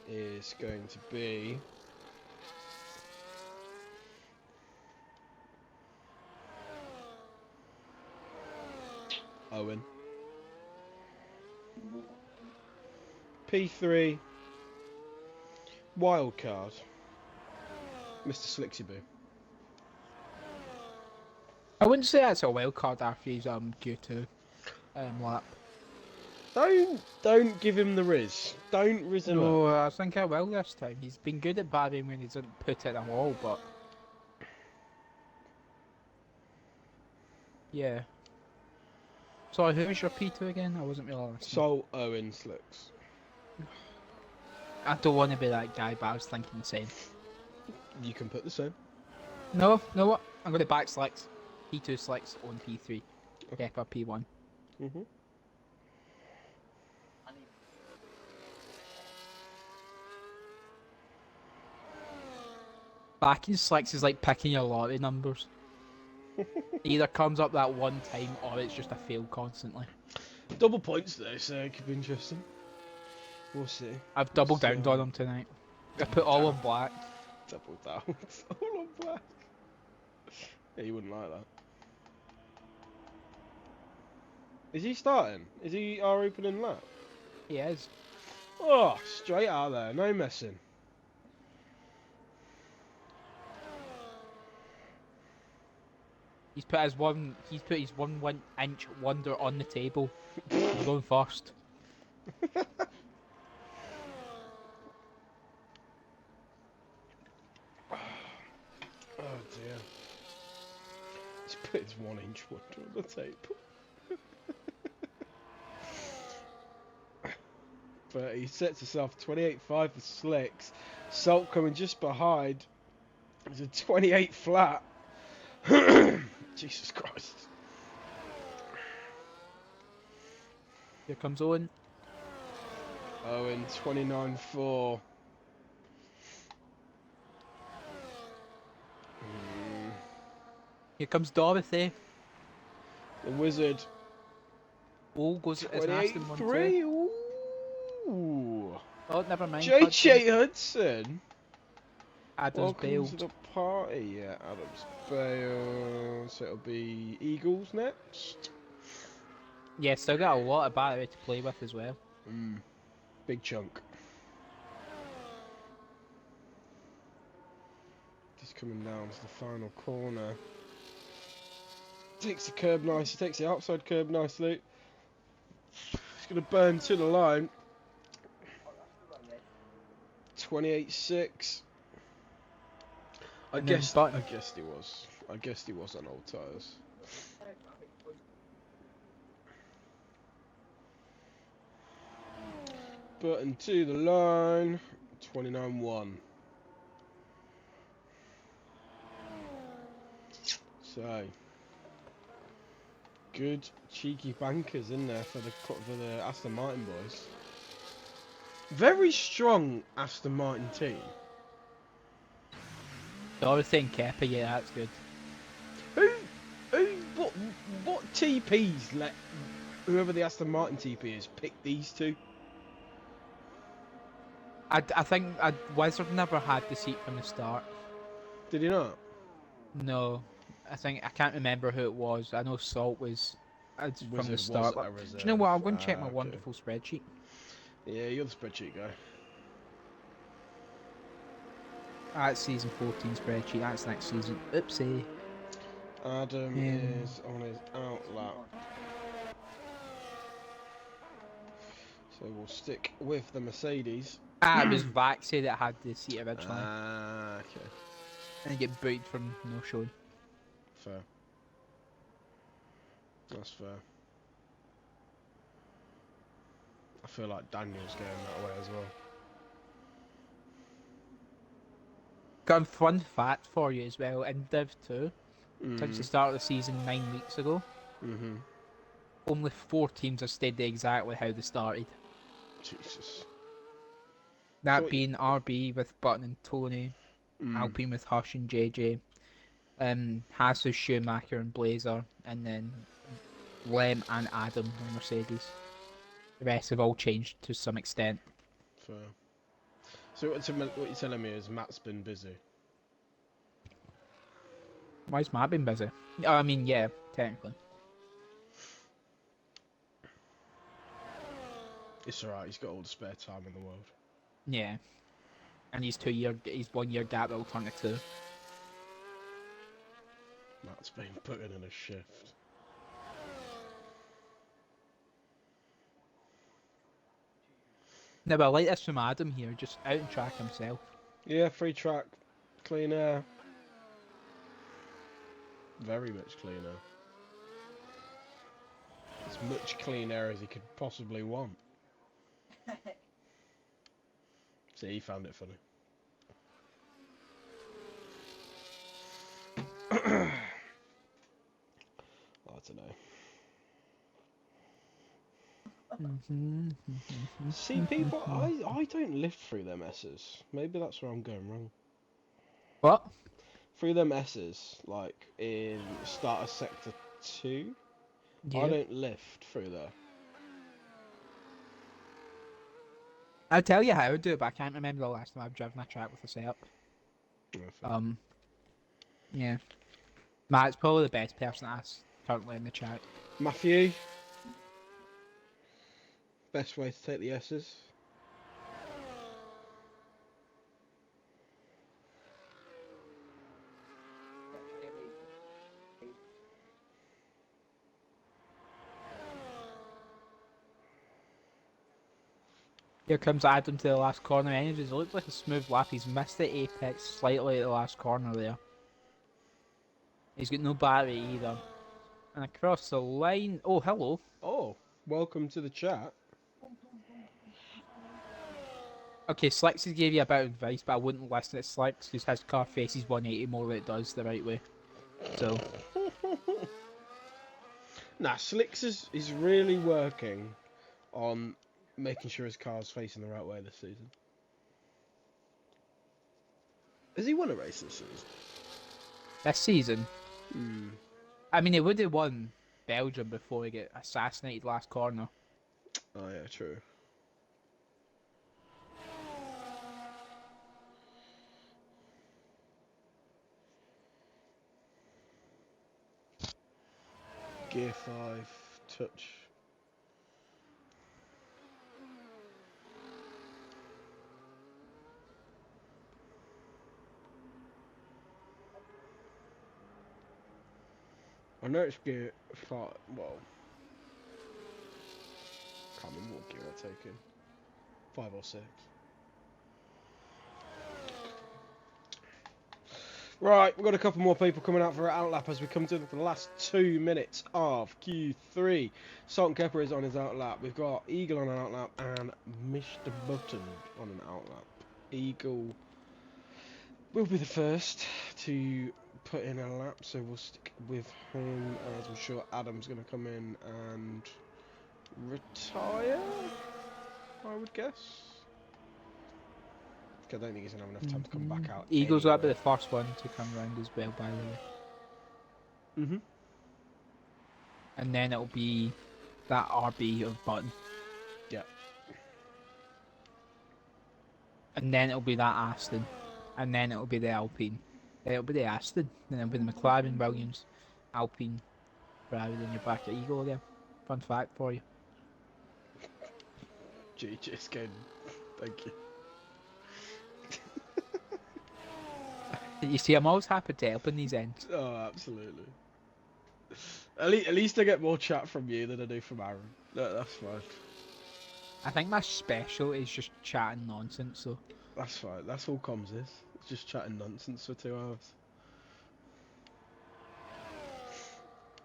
Speaker 1: Is going to be Owen. P3 wildcard Mr. Slixyboo.
Speaker 4: I wouldn't say that's a wild card after his Q2 lap.
Speaker 1: Don't give him the Riz. Don't Riz him up.
Speaker 4: No, I think I will this time. He's been good at batting when he doesn't put it at all, but yeah. Sorry, who was your P2 again? I wasn't really listening.
Speaker 1: Salt, Owen, Slicks.
Speaker 4: I don't want to be that guy, but I was thinking the same.
Speaker 1: You can put the same.
Speaker 4: No, know what? I'm going to back Slicks. P2 Slicks on P3.
Speaker 1: Okay.
Speaker 4: Kepper P1. Backing Slicks is like picking your lottery numbers. It either comes up that one time or it's just a fail constantly.
Speaker 1: Double points though, so it could be interesting. We'll see.
Speaker 4: I've doubled down on them tonight. I put all on black.
Speaker 1: Double down. All on black. Yeah, you wouldn't like that. Is he starting? Is he our opening lap?
Speaker 4: He is.
Speaker 1: Oh, straight out there, no messing.
Speaker 4: He's put his 1 inch wonder on the table. He's going first.
Speaker 1: Oh dear. He's put his 1 inch wonder on the table. But he sets himself 28.5 for slicks. Salt coming just behind. It's a 28 flat. Jesus Christ.
Speaker 4: Here comes Owen.
Speaker 1: Owen 29.4.
Speaker 4: Here comes Dorothy.
Speaker 1: The Wizard
Speaker 4: Oh, goes as an Aston one too.
Speaker 1: 28.3. Ooh.
Speaker 4: Oh, never mind.
Speaker 1: JJ Hudson.
Speaker 4: Adams
Speaker 1: Welcome
Speaker 4: bailed.
Speaker 1: to the party. Yeah, Adams bailed. So it'll be Eagles next.
Speaker 4: Yeah, still got a lot of battery to play with as well.
Speaker 1: Big chunk. Just coming down to the final corner. Takes the curb nice. He takes the outside curb nicely. He's going to burn to the line. 28.6. I guessed he was. I guessed he was on old tyres. Button to the line. 29.1. So good cheeky bankers in there for the Aston Martin boys. Very strong Aston Martin team.
Speaker 4: Dorothy and Kepper, yeah, that's good.
Speaker 1: What TPs let whoever the Aston Martin TP is pick these two?
Speaker 4: I think Wizard never had the seat from the start.
Speaker 1: Did he not?
Speaker 4: No, I can't remember who it was. I know Salt was from the
Speaker 1: Wizard
Speaker 4: start.
Speaker 1: was a
Speaker 4: Do
Speaker 1: reserve.
Speaker 4: you know what? I'm going to check my
Speaker 1: Okay.
Speaker 4: wonderful spreadsheet.
Speaker 1: Yeah, you're the spreadsheet guy.
Speaker 4: That's season 14 spreadsheet. That's next season. Oopsie.
Speaker 1: Adam is on his out lap. So we'll stick with the Mercedes.
Speaker 4: It was Vaxie that had the seat originally.
Speaker 1: Okay.
Speaker 4: And get booted from no showing.
Speaker 1: Fair. That's fair. I feel like Daniel's going that way as well.
Speaker 4: Got a fun fact for you as well. In Div 2, since the start of the season 9 weeks ago, only 4 teams have stayed exactly how they started.
Speaker 1: Jesus.
Speaker 4: That being RB with Button and Tony, Alpine with Hush and JJ, Haas with Schumacher and Blazer, and then Lem and Adam on Mercedes. The rest have all changed to some extent.
Speaker 1: Fair. So what you're telling me is Matt's been busy?
Speaker 4: Why's Matt been busy? Oh, I mean, yeah, technically.
Speaker 1: It's alright, he's got all the spare time in the world.
Speaker 4: Yeah. And he's 1 year gap that will turn to 2.
Speaker 1: Matt's been putting in a shift.
Speaker 4: No, but I like this from Adam here, just out and track himself.
Speaker 1: Yeah, free track, clean air. Very much clean air. As much clean air as he could possibly want. See, he found it funny. I don't know. See, people, I don't live through them S's. Maybe that's where I'm going wrong.
Speaker 4: What?
Speaker 1: Through them S's, like in start of sector 2,
Speaker 4: Yeah.
Speaker 1: I don't lift through there.
Speaker 4: I'll tell you how I do it, but I can't remember the last time I've driven a track with a setup. Yeah. Matt's probably the best person to ask currently in the chat.
Speaker 1: Matthew, Best way to take the S's.
Speaker 4: Here comes Adam to the last corner. Energies. It looks like a smooth lap. He's missed the apex slightly at the last corner there. He's got no battery either. And across the line. Oh, hello.
Speaker 1: Oh, welcome to the chat.
Speaker 4: Okay, Slicks gave you a bit of advice, but I wouldn't listen to Slicks because his car faces 180 more than it does the right way. So,
Speaker 1: Nah, Slicks is really working on making sure his car's facing the right way this season. Has he won a race this season?
Speaker 4: this season,
Speaker 1: Hmm.
Speaker 4: I mean, he would have won Belgium before he got assassinated last corner.
Speaker 1: Oh yeah, true. Gear 5, touch. I know it's gear 5, well, can't remember what gear I've taken. 5 or 6. Right, we've got a couple more people coming out for our outlap as we come to the last 2 minutes of Q3. Salt and Kepper is on his outlap. We've got Eagle on an outlap and Mr. Button on an outlap. Eagle will be the first to put in a lap, so we'll stick with him as I'm sure Adam's going to come in and retire, I would guess. I don't think he's going to have enough time to come back out.
Speaker 4: Eagles will be
Speaker 1: anyway.
Speaker 4: the first one to come round as well, by the way.
Speaker 1: Mhm.
Speaker 4: And then it'll be that RB of Button.
Speaker 1: Yeah.
Speaker 4: And then it'll be that Aston. And then it'll be the Alpine. It'll be the Aston. Then it'll be the McLaren, Williams, Alpine, Ferrari, then you're back at Eagle again. Fun fact for you.
Speaker 1: GG skin. Thank you.
Speaker 4: You see, I'm always happy to help in these ends.
Speaker 1: Oh, absolutely. At least I get more chat from you than I do from Aaron. No, that's fine.
Speaker 4: I think my special is just chatting nonsense, so.
Speaker 1: That's fine. That's all comms is. It's just chatting nonsense for 2 hours.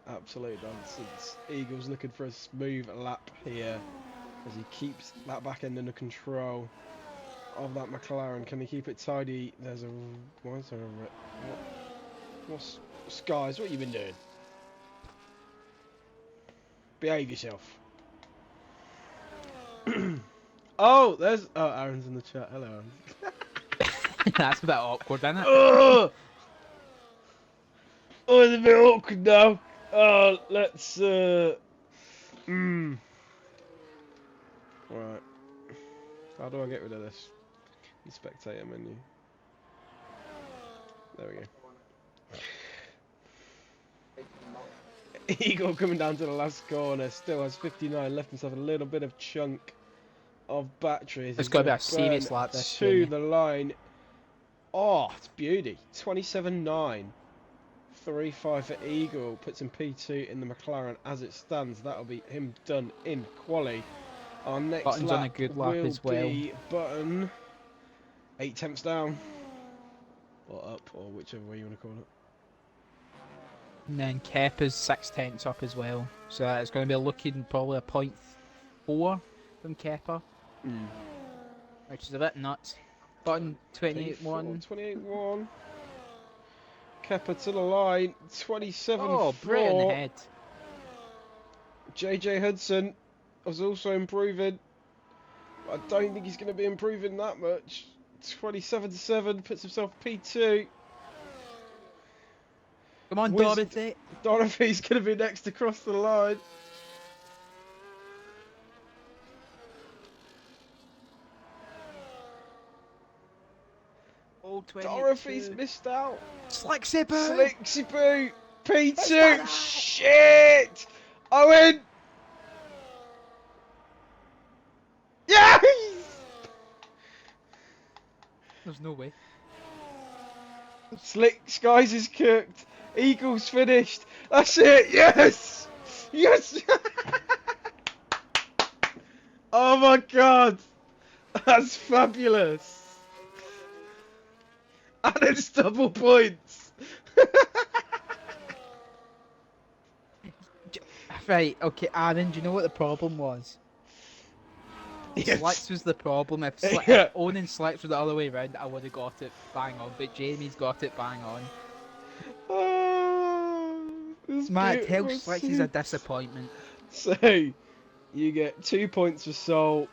Speaker 1: Absolute nonsense. Eagle's looking for a smooth lap here as he keeps that back end under control of that McLaren. Can he keep it tidy? There's a... Why is there a... What's... Skies, what you been doing? Behave yourself. Oh, there's... Oh, Aaron's in the chat. Hello, Aaron.
Speaker 4: That's a bit awkward, isn't it?
Speaker 1: Oh! Oh, it's a bit awkward now. Oh, let's... Right. How do I get rid of this? The spectator menu. There we go. Eagle coming down to the last corner. Still has 59. Left himself a little bit of chunk of batteries.
Speaker 4: It's got to be a serious lap this
Speaker 1: to
Speaker 4: year.
Speaker 1: the line. Oh, it's beauty. 27.9. 3.5 for Eagle. Puts him P2 in the McLaren as it stands. That'll be him done in quali. Our next
Speaker 4: Button's
Speaker 1: lap
Speaker 4: on a good lap
Speaker 1: will
Speaker 4: as well.
Speaker 1: be Button 8 tenths down, or up, or whichever way you want to call it.
Speaker 4: And then Keppa's 6 tenths up as well. So it's going to be looking probably a 0.4 from Keppa, which is a bit nuts. Button 28.1.
Speaker 1: 28.1. Kepper to the line. 27.4.
Speaker 4: Oh, brilliant head.
Speaker 1: JJ Hudson was also improving. I don't think he's going to be improving that much. 27.7 puts himself P2.
Speaker 4: Come on,
Speaker 1: Wiz-
Speaker 4: Dorothy.
Speaker 1: Dorothy's going to be next across the line.
Speaker 4: Oh, 22.
Speaker 1: Dorothy's missed out.
Speaker 4: Slicksy Boo.
Speaker 1: Slixy Boo. P2. Shit. Owen.
Speaker 4: There's no way.
Speaker 1: Slick Skies is cooked. Eagles finished. That's it. Yes. Yes. Oh my god. That's fabulous. And it's double points.
Speaker 4: Right, okay, Aaron, do you know what the problem was?
Speaker 1: Yes.
Speaker 4: Slicks was the problem. If
Speaker 1: Yeah.
Speaker 4: owning Slicks was the other way around, I would have got it bang on. But Jamie's got it bang on.
Speaker 1: Oh, it's
Speaker 4: Matt, tell
Speaker 1: beautiful.
Speaker 4: Slicks he's a disappointment.
Speaker 1: So, you get 2 points for Salt.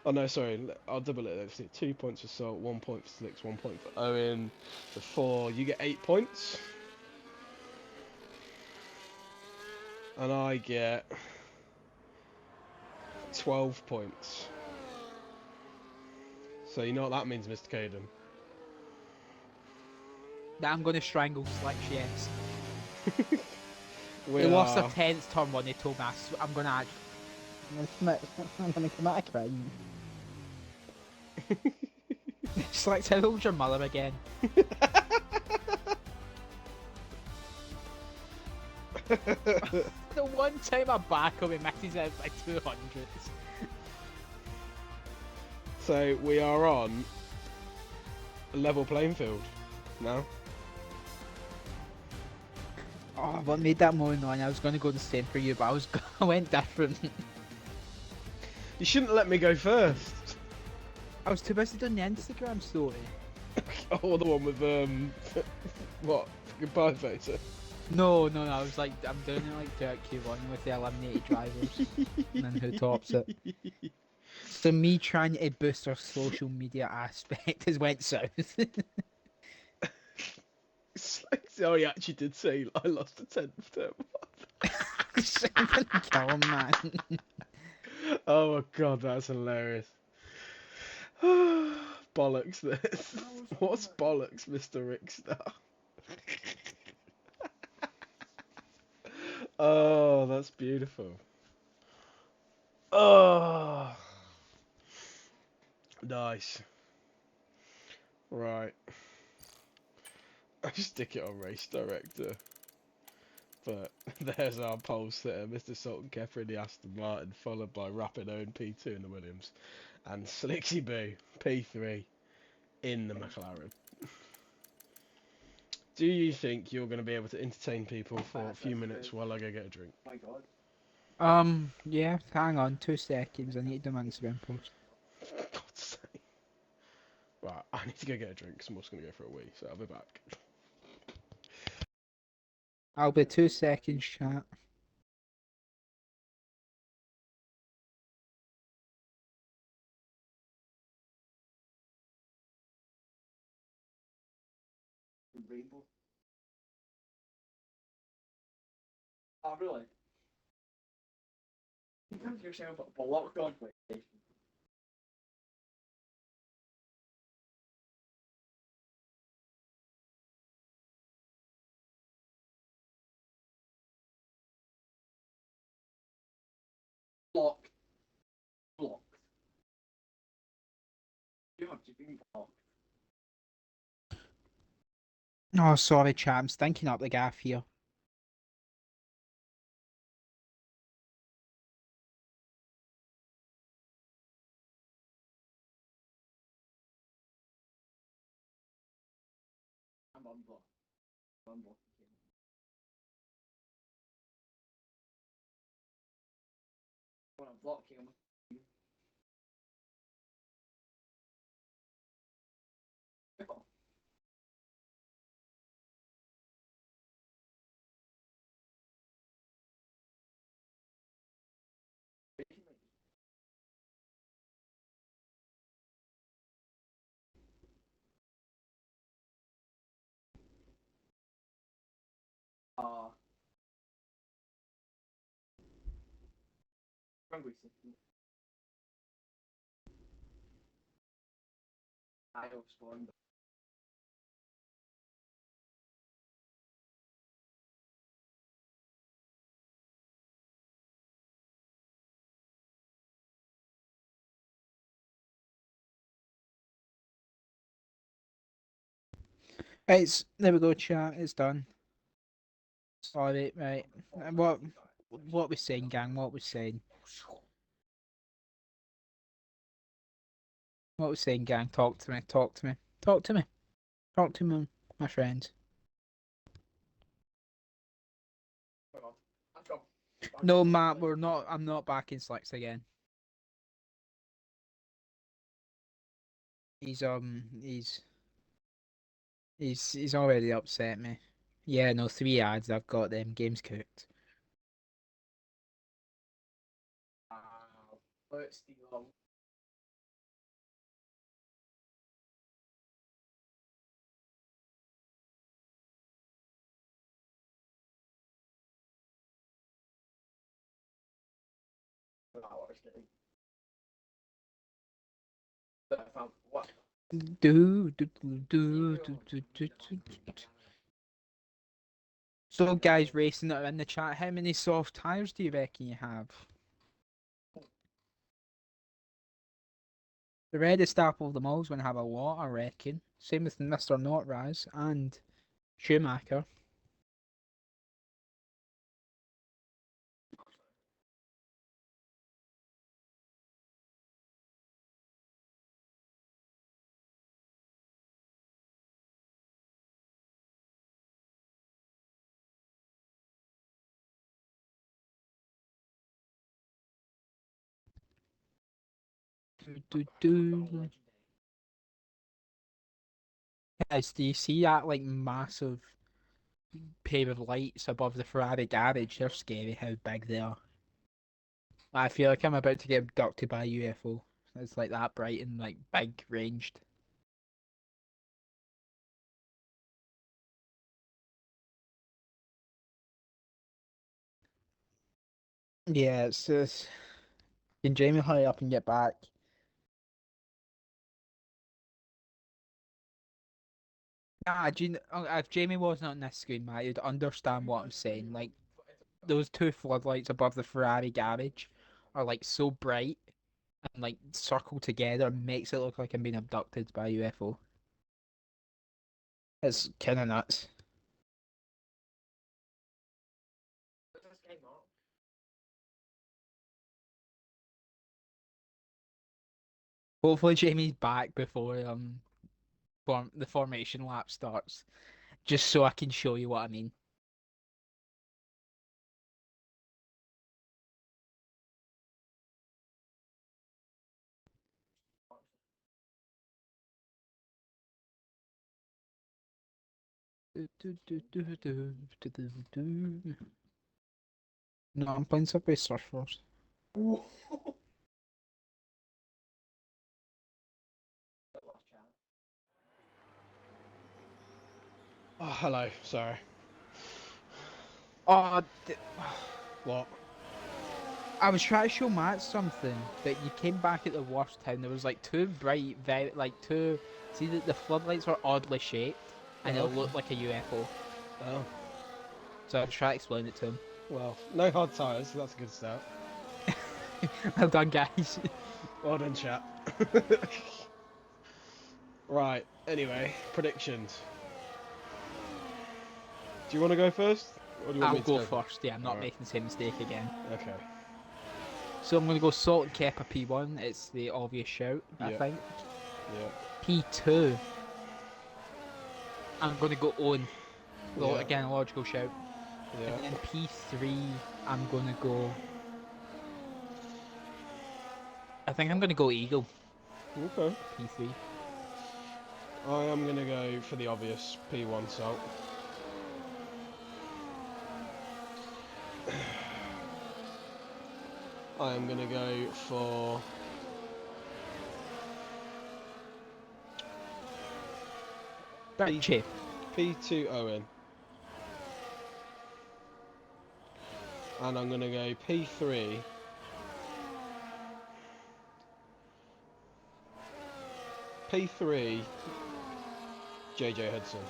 Speaker 1: Oh no, sorry, I'll double it. Let's see. 2 points for Salt, 1 point for Slicks, 1 point for Owen. For 4, you get 8 points. And I get 12 points. So you know what that means, Mr. Caden?
Speaker 4: That I'm going to strangle Slicks, yes.
Speaker 1: We
Speaker 4: They lost their
Speaker 1: are
Speaker 4: 10th turn when they told me I'm going to act.
Speaker 5: I'm gonna come out crying.
Speaker 4: Slicks, how old's your mother again? The one time I back him, he misses out by 200s.
Speaker 1: So we are on a level playing field now.
Speaker 4: Oh, what made that more annoying? I was going to go the same for you, but I went different.
Speaker 1: You shouldn't let me go first.
Speaker 4: I was too busy doing the Instagram story.
Speaker 1: Oh, the one with what? Goodbye facer.
Speaker 4: No, I was like, I'm doing it like Dirt Q1 with the eliminated drivers. And then who tops it? So me trying to boost our social media aspect has went south.
Speaker 1: It's like, oh, he actually did say I lost a 10th term.
Speaker 4: Kill him, man.
Speaker 1: Oh my god, that's hilarious. Bollocks this. What's bollocks, Mr. Rickstar? Oh, that's beautiful. Oh, nice. Right. I stick it on race director. But there's our pole sitter, Mr. Sultan Kepper in the Aston Martin, followed by Rapid Owen P2 in the Williams, and Slicksy Boo P3 in the McLaren. Do you think you're going to be able to entertain people for a few minutes while I go get a drink?
Speaker 4: Yeah, hang on 2 seconds. I need to do my Instagram post.
Speaker 1: For God's sake. Right, I need to go get a drink because I'm also going to go for a wee, so I'll be back.
Speaker 4: I'll be 2 seconds, chat.
Speaker 5: Oh, really? You come to yourself a locked on PlayStation. Blocked. Blocked. You have to be blocked.
Speaker 4: Oh, sorry, chat. I'm stinking up the gaff here.
Speaker 5: I'm unblocked. I'm unblocked. When I'm blocking him. Uh, I have spawned.
Speaker 4: Right, there we go, chat. It's done. Sorry, right. What we saying, gang? What we saying? What we saying, gang? Talk to me. Talk to me. Talk to me. Talk to me, my friends. No, Matt, we're not. I'm not back in Slacks again. He's he's already upset me. Yeah, no, 3 ads. I've got them. Game's cooked.
Speaker 5: Let's steal. What?
Speaker 4: Do. So, guys racing that are in the chat, how many soft tires do you reckon you have? The reddest apple of them all is going to have a lot, I reckon. Same with Mr. Notraz and Schumacher. Do. Guys, do you see that like massive pair of lights above the Ferrari garage? They're scary how big they are. I feel like I'm about to get abducted by a UFO. It's like that bright and like big ranged. Yeah, it's just. Can Jamie hurry up and get back? Nah, if Jamie wasn't on this screen, Matt, you'd understand what I'm saying. Like, those two floodlights above the Ferrari garage are like so bright and like circled together makes it look like I'm being abducted by a UFO. It's kind of nuts. Hopefully Jamie's back before the formation lap starts, just so I can show you what I mean. No, I'm playing Subway Surfers.
Speaker 1: Oh, hello. Sorry.
Speaker 4: Oh,
Speaker 1: What?
Speaker 4: I was trying to show Matt something, but you came back at the worst time. There was like two bright, very like two. See that the floodlights were oddly shaped, and it
Speaker 1: Oh.
Speaker 4: looked like a UFO.
Speaker 1: Oh.
Speaker 4: So I was trying to explain it to him.
Speaker 1: Well, no hard tires. So that's a good start.
Speaker 4: Well done, guys.
Speaker 1: Well done, chat. Right. Anyway, predictions. Do you want to go first? Or do you want
Speaker 4: I'll
Speaker 1: me to
Speaker 4: go
Speaker 1: go
Speaker 4: first. Yeah, I'm not
Speaker 1: Alright.
Speaker 4: making the same mistake again.
Speaker 1: Okay.
Speaker 4: So I'm going to go Salt and Kepper P1. It's the obvious shout, I
Speaker 1: Yeah.
Speaker 4: think.
Speaker 1: Yeah.
Speaker 4: P2. I'm going to go Owen. Well,
Speaker 1: Yeah.
Speaker 4: again, a logical shout.
Speaker 1: Yeah.
Speaker 4: And then P3, I'm going to go. I think I'm going to go Eagle.
Speaker 1: Okay.
Speaker 4: P3.
Speaker 1: I am gonna go for the obvious P1 salt. I am gonna go for
Speaker 4: Richie.
Speaker 1: P2 Owen. And I'm gonna go P3 P3 JJ Hudson.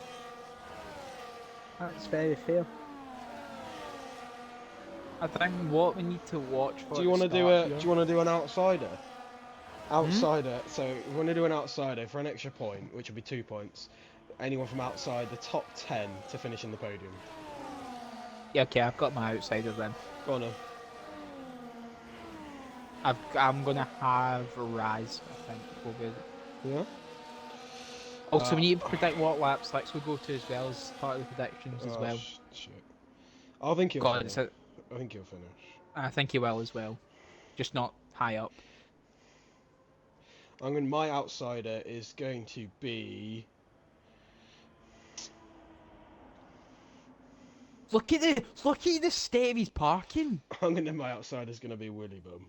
Speaker 4: That's very fair. I think what we need to watch for.
Speaker 1: Do you want to do a? Do you want to do an outsider? Outsider. So we want to do an outsider for an extra point, which would be 2 points. anyone from outside the top 10 to finish in the podium.
Speaker 4: Yeah, okay, I've got my outsider then.
Speaker 1: Go on then.
Speaker 4: I'm gonna have Raz, I think, will be.
Speaker 1: Yeah?
Speaker 4: Also, we need to predict what lap Slicks will go to as well as part of the predictions as
Speaker 1: Oh,
Speaker 4: well.
Speaker 1: shit. I think he'll
Speaker 4: God,
Speaker 1: finish. I think he'll finish.
Speaker 4: I think he will as well, just not high up.
Speaker 1: My outsider is going to be...
Speaker 4: Look at the state of his parking.
Speaker 1: My outsider is going to be Willy Bum.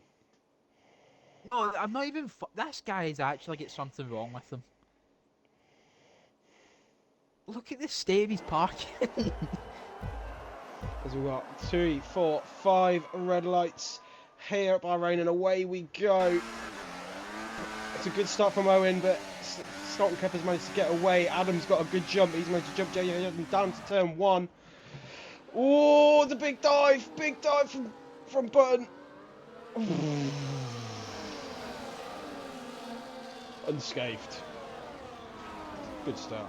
Speaker 4: No, I'm not even. This guy is actually get something wrong with him. Look at the state of his parking.
Speaker 1: As we've got 3, 4, 5 red lights here at Bahrain, and away we go. It's a good start from Owen, but Sultan Kepper's managed to get away. Adam's got a good jump. He's managed to jump JJ Hudson down to turn 1. Oh, the big dive from Button. Unscathed. Good start.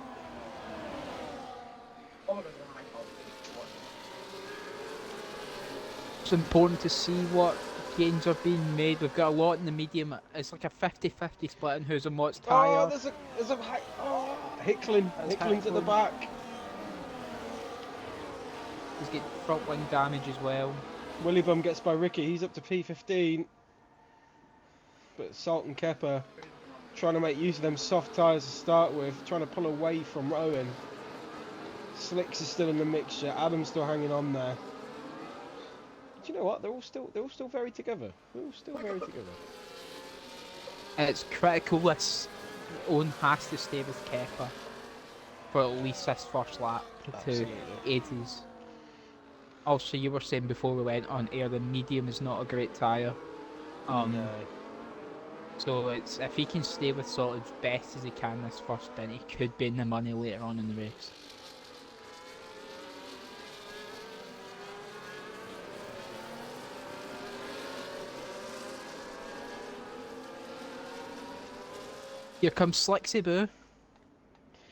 Speaker 4: It's important to see what gains are being made. We've got a lot in the medium. It's like a 50-50 split in who's on what's tyre.
Speaker 1: Oh, there's a Hicklin.
Speaker 4: That's
Speaker 1: Hicklin's at the
Speaker 4: Hicklin.
Speaker 1: back.
Speaker 4: He's getting front wing damage as well.
Speaker 1: Willy Bum gets by Ricky. He's up to P15. But Sultan Kepper trying to make use of them soft tyres to start with, trying to pull away from Owen. Slicks is still in the mixture. Adam's still hanging on there. Do you know what? They're all still very together. They're all still very together.
Speaker 4: It's critical this Owen has to stay with Kepper for at least this first lap
Speaker 1: Absolutely.
Speaker 4: to aid his. Also, you were saying before we went on air, the medium is not a great tyre.
Speaker 1: No.
Speaker 4: So it's if he can stay with sort of best as he can this first stint, he could be in the money later on in the race. Here comes Slixy Boo.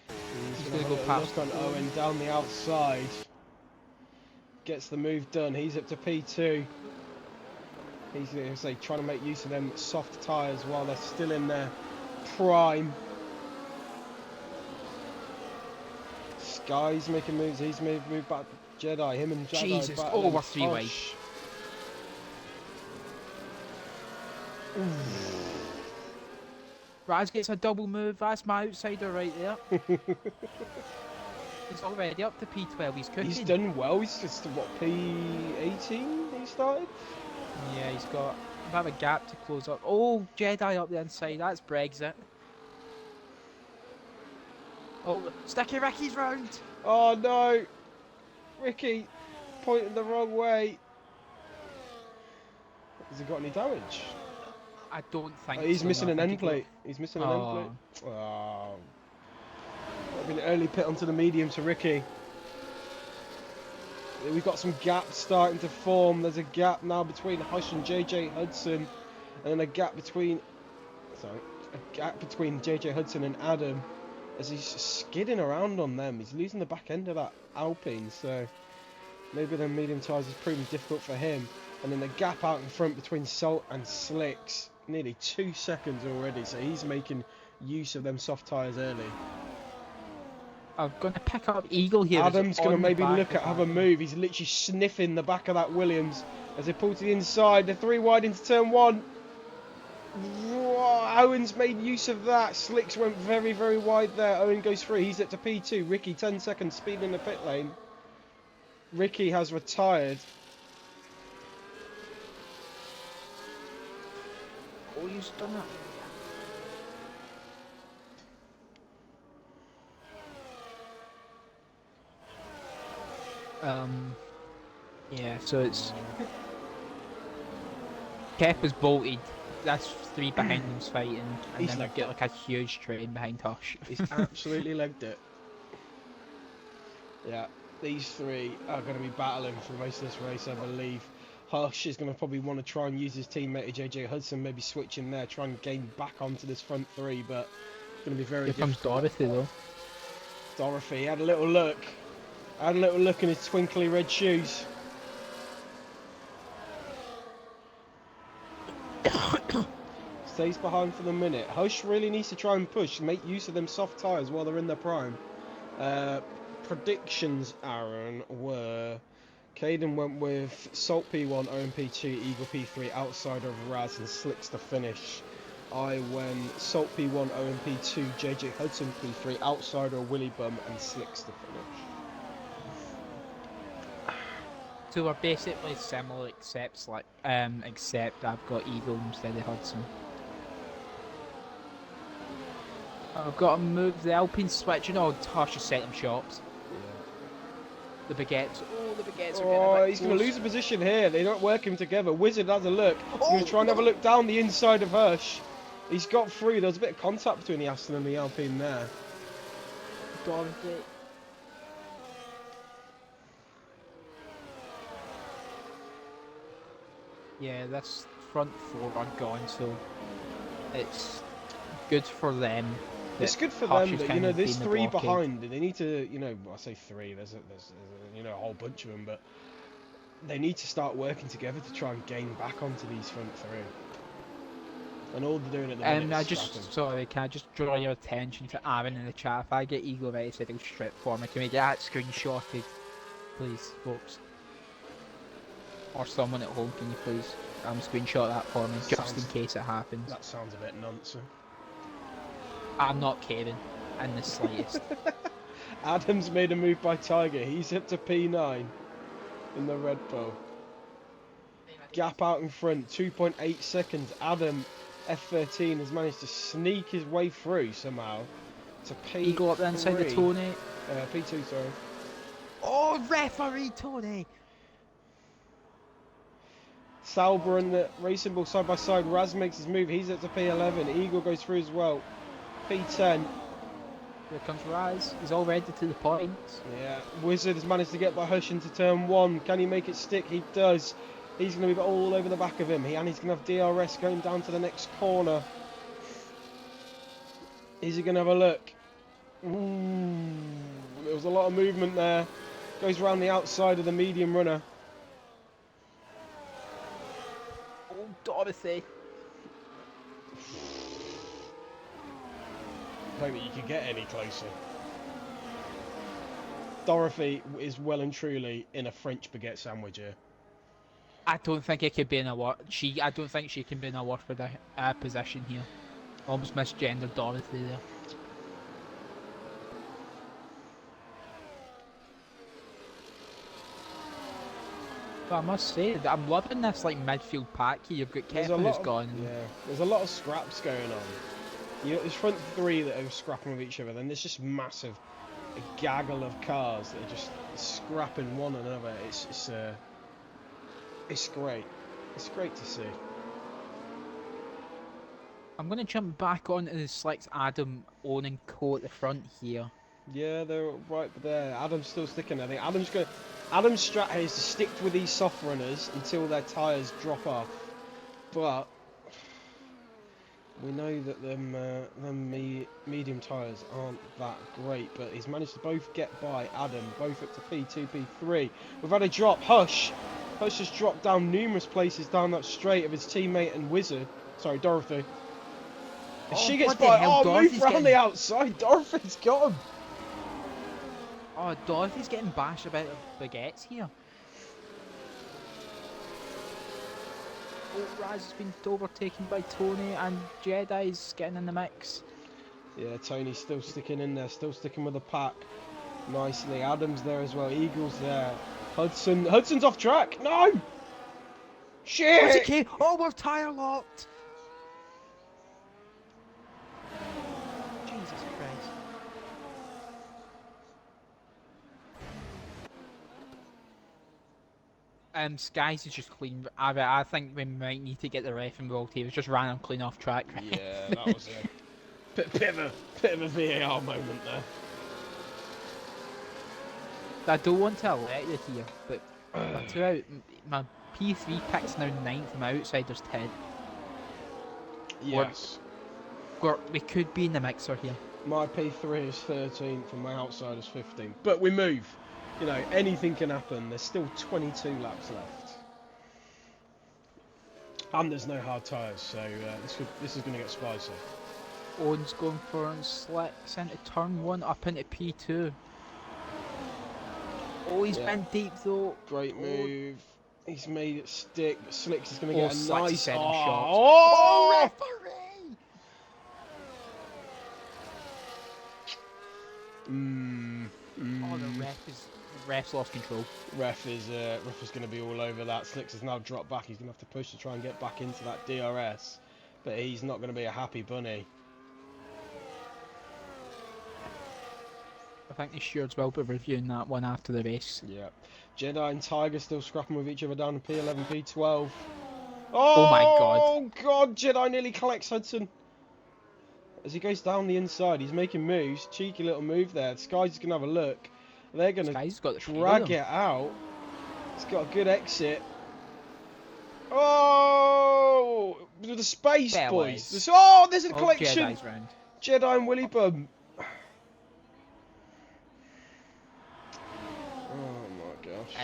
Speaker 1: He's
Speaker 4: gonna
Speaker 1: going
Speaker 4: go
Speaker 1: to
Speaker 4: past
Speaker 1: look on Owen down the outside. Gets the move done. He's up to P2. He's going to say trying to make use of them soft tyres while they're still in their prime. Sky's making moves. He's moved back. Jedi. Him and Jedi.
Speaker 4: Jesus.
Speaker 1: back
Speaker 4: Oh,
Speaker 1: and
Speaker 4: we're 3 wide.
Speaker 1: Tosh.
Speaker 4: Raz gets a double move. That's my outsider right there. He's already up to P12. He's cooking.
Speaker 1: He's done well. He's just what, P18 he started?
Speaker 4: Yeah, he's got a bit of a gap to close up. Oh, Jedi up the inside. That's Brexit. Oh, Sticky Ricky's round.
Speaker 1: Oh no! Ricky pointing the wrong way. Has he got any damage?
Speaker 4: I don't think
Speaker 1: Oh, he's
Speaker 4: so,
Speaker 1: missing
Speaker 4: no,
Speaker 1: an
Speaker 4: I think
Speaker 1: end
Speaker 4: he
Speaker 1: plate. He's missing an end
Speaker 4: Oh.
Speaker 1: plate. Oh. Might be an early pit onto the medium to Ricky. We've got some gaps starting to form. There's a gap now between Hush and JJ Hudson, and then a gap between JJ Hudson and Adam as he's skidding around on them. He's losing the back end of that Alpine, so maybe the medium tyres is proving difficult for him. And then the gap out in front between Salt and Slicks, nearly 2 seconds already, so he's making use of them soft tyres early.
Speaker 4: I'm going to pick up Eagle here.
Speaker 1: Adam's going to
Speaker 4: on the
Speaker 1: maybe
Speaker 4: back
Speaker 1: look at
Speaker 4: of
Speaker 1: have a
Speaker 4: that.
Speaker 1: move. He's literally sniffing the back of that Williams as they pull to the inside. They're 3 wide into turn 1. Whoa, Owen's made use of that. Slicks went very, very wide there. Owen goes free. He's up to P2. Ricky 10 seconds speed in the pit lane. Ricky has retired.
Speaker 4: Oh, he's done it. Yeah, so it's Kep is bolted. That's 3 behind them's fighting, and
Speaker 1: He's
Speaker 4: then
Speaker 1: like
Speaker 4: they've got like a huge train behind Hush.
Speaker 1: He's absolutely legged it. Yeah, these 3 are going to be battling for most of this race, I believe. Hush is going to probably want to try and use his teammate JJ Hudson, maybe switch in there, try and gain back onto this front 3, but it's going to be very
Speaker 4: Here comes
Speaker 1: difficult.
Speaker 4: Dorothy though.
Speaker 1: Dorothy had a little look. Had a little look in his twinkly red shoes. Stays behind for the minute. Hush really needs to try and push and make use of them soft tyres while they're in their prime. Predictions, Aaron, were Caden went with Salt P1, OMP2, Eagle P3, outside of Raz and Slicks to finish. I went Salt P1, OMP2, JJ Hudson P3, outsider Willy Bum and Slicks to finish.
Speaker 4: So we're basically similar, except I've got Eagle instead of Hudson. I've got to move the Alpine switching. Oh, Hush has set them shops. The baguettes. Oh, the baguettes are getting a bit
Speaker 1: he's going to
Speaker 4: close.
Speaker 1: lose a position here. They're not working together. Wizard has a look. He's going to try and have a look down the inside of Hush. He's got through. There was a bit of contact between the Aston and the Alpine there.
Speaker 4: Dorothy. Yeah, this front four are gone, so it's good for them.
Speaker 1: It's good for
Speaker 4: Hush
Speaker 1: them,
Speaker 4: is
Speaker 1: but
Speaker 4: kind of
Speaker 1: there's
Speaker 4: being the
Speaker 1: three
Speaker 4: blockade.
Speaker 1: behind. They need to, I say three. There's a whole bunch of them, but they need to start working together to try and gain back onto these front three. And all they're doing at the minute is scrapping.
Speaker 4: Sorry, can I just draw your attention to Aaron in the chat? If I get Eagle right, said he'll strip for me. Can we get that screenshotted, please, folks? Or someone at home, can you please screenshot that for me, just in case it happens?
Speaker 1: That sounds a bit nonsense.
Speaker 4: I'm not caring in the slightest.
Speaker 1: Adams made a move by Tiger. He's up to P9 in the Red Bull. Gap out in front, 2.8 seconds. Adam, F13, has managed to sneak his way through somehow to P3.
Speaker 4: Eagle up there inside the Tony.
Speaker 1: P2, sorry.
Speaker 4: Oh, referee Tony!
Speaker 1: Sauber and the Racing Bull side by side. Raz makes his move. He's up to P11. Eagle goes through as well. P10.
Speaker 4: Here comes Raz. He's already to the points.
Speaker 1: Yeah, Wizard has managed to get by Hush into turn one. Can he make it stick? He does. He's going to be all over the back of him. And he's going to have DRS going down to the next corner. Is he going to have a look? Ooh, there was a lot of movement there. Goes around the outside of the medium runner.
Speaker 4: Oh, Dorothy.
Speaker 1: I don't think you could get any closer. Dorothy is well and truly in a French baguette sandwich here.
Speaker 4: I don't think it could be in a war. I don't think she can be in a Watford position here. Almost misgendered Dorothy there. But I must say that I'm loving this midfield pack here. You've got Kepler who's gone.
Speaker 1: Yeah, there's a lot of scraps going on. There's front three that are scrapping with each other. Then there's just a gaggle of cars that are just scrapping one another. It's great. It's great to see.
Speaker 4: I'm going to jump back onto the Slicks Adam owning Co at the front here.
Speaker 1: Yeah, they're right there. Adam's still sticking there. I think Adam's strat here is to stick with these soft runners until their tyres drop off. But we know that them medium tyres aren't that great. But he's managed to both get by Adam, both up to P2, P3. We've had a drop. Hush has dropped down numerous places down that straight of his teammate and Wizard. Sorry, Dorothy. If she gets by, move around the outside. Dorothy's got him.
Speaker 4: Oh, Dorothy's getting bashed about the baguettes here. Oh, Raz has been overtaken by Tony and Jedi's getting in the mix.
Speaker 1: Yeah, Tony's still sticking in there, still sticking with the pack. Nicely. Adams there as well. Eagles there. Hudson's off track. No! Shit!
Speaker 4: Oh, we're tyre locked. Jesus Christ. Skies is just clean. I think we might need to get the ref involved here. He just ran and clean off track.
Speaker 1: Yeah, that was a bit of a VAR moment there.
Speaker 4: I don't want to alert you here, but my P3 pick's now 9th, my outsider's 10th.
Speaker 1: Yes.
Speaker 4: We could be in the mixer here.
Speaker 1: My P3 is 13th and my outside is 15th. But we move. You know, anything can happen. There's still 22 laps left. And there's no hard tyres, so this is going to get spicy.
Speaker 4: Owen's going for slicks into turn 1 up into P2. Oh, he's
Speaker 1: Yeah.
Speaker 4: been deep though.
Speaker 1: Great
Speaker 4: Oh.
Speaker 1: move. He's made it stick. Slicks is going to
Speaker 4: Oh,
Speaker 1: get a
Speaker 4: Slicks is
Speaker 1: nice...
Speaker 4: setting him shots.
Speaker 1: Oh!
Speaker 4: referee! Oh, the ref's lost control.
Speaker 1: Ref is going to be all over that. Slicks has now dropped back. He's going to have to push to try and get back into that DRS. But he's not going to be a happy bunny.
Speaker 4: I think the stewards will be reviewing that one after the race.
Speaker 1: Yeah. Jedi and Tiger still scrapping with each other down in P11, P12.
Speaker 4: Oh my god.
Speaker 1: Oh god, Jedi nearly collects Hudson. As he goes down the inside, he's making moves. Cheeky little move there. Sky's going to have a look. They're going to drag it out. It's got a good exit. Oh! The space, boys. Oh, there's a collection.
Speaker 4: Jedi's round.
Speaker 1: Jedi and Willy Bum. Oh my gosh.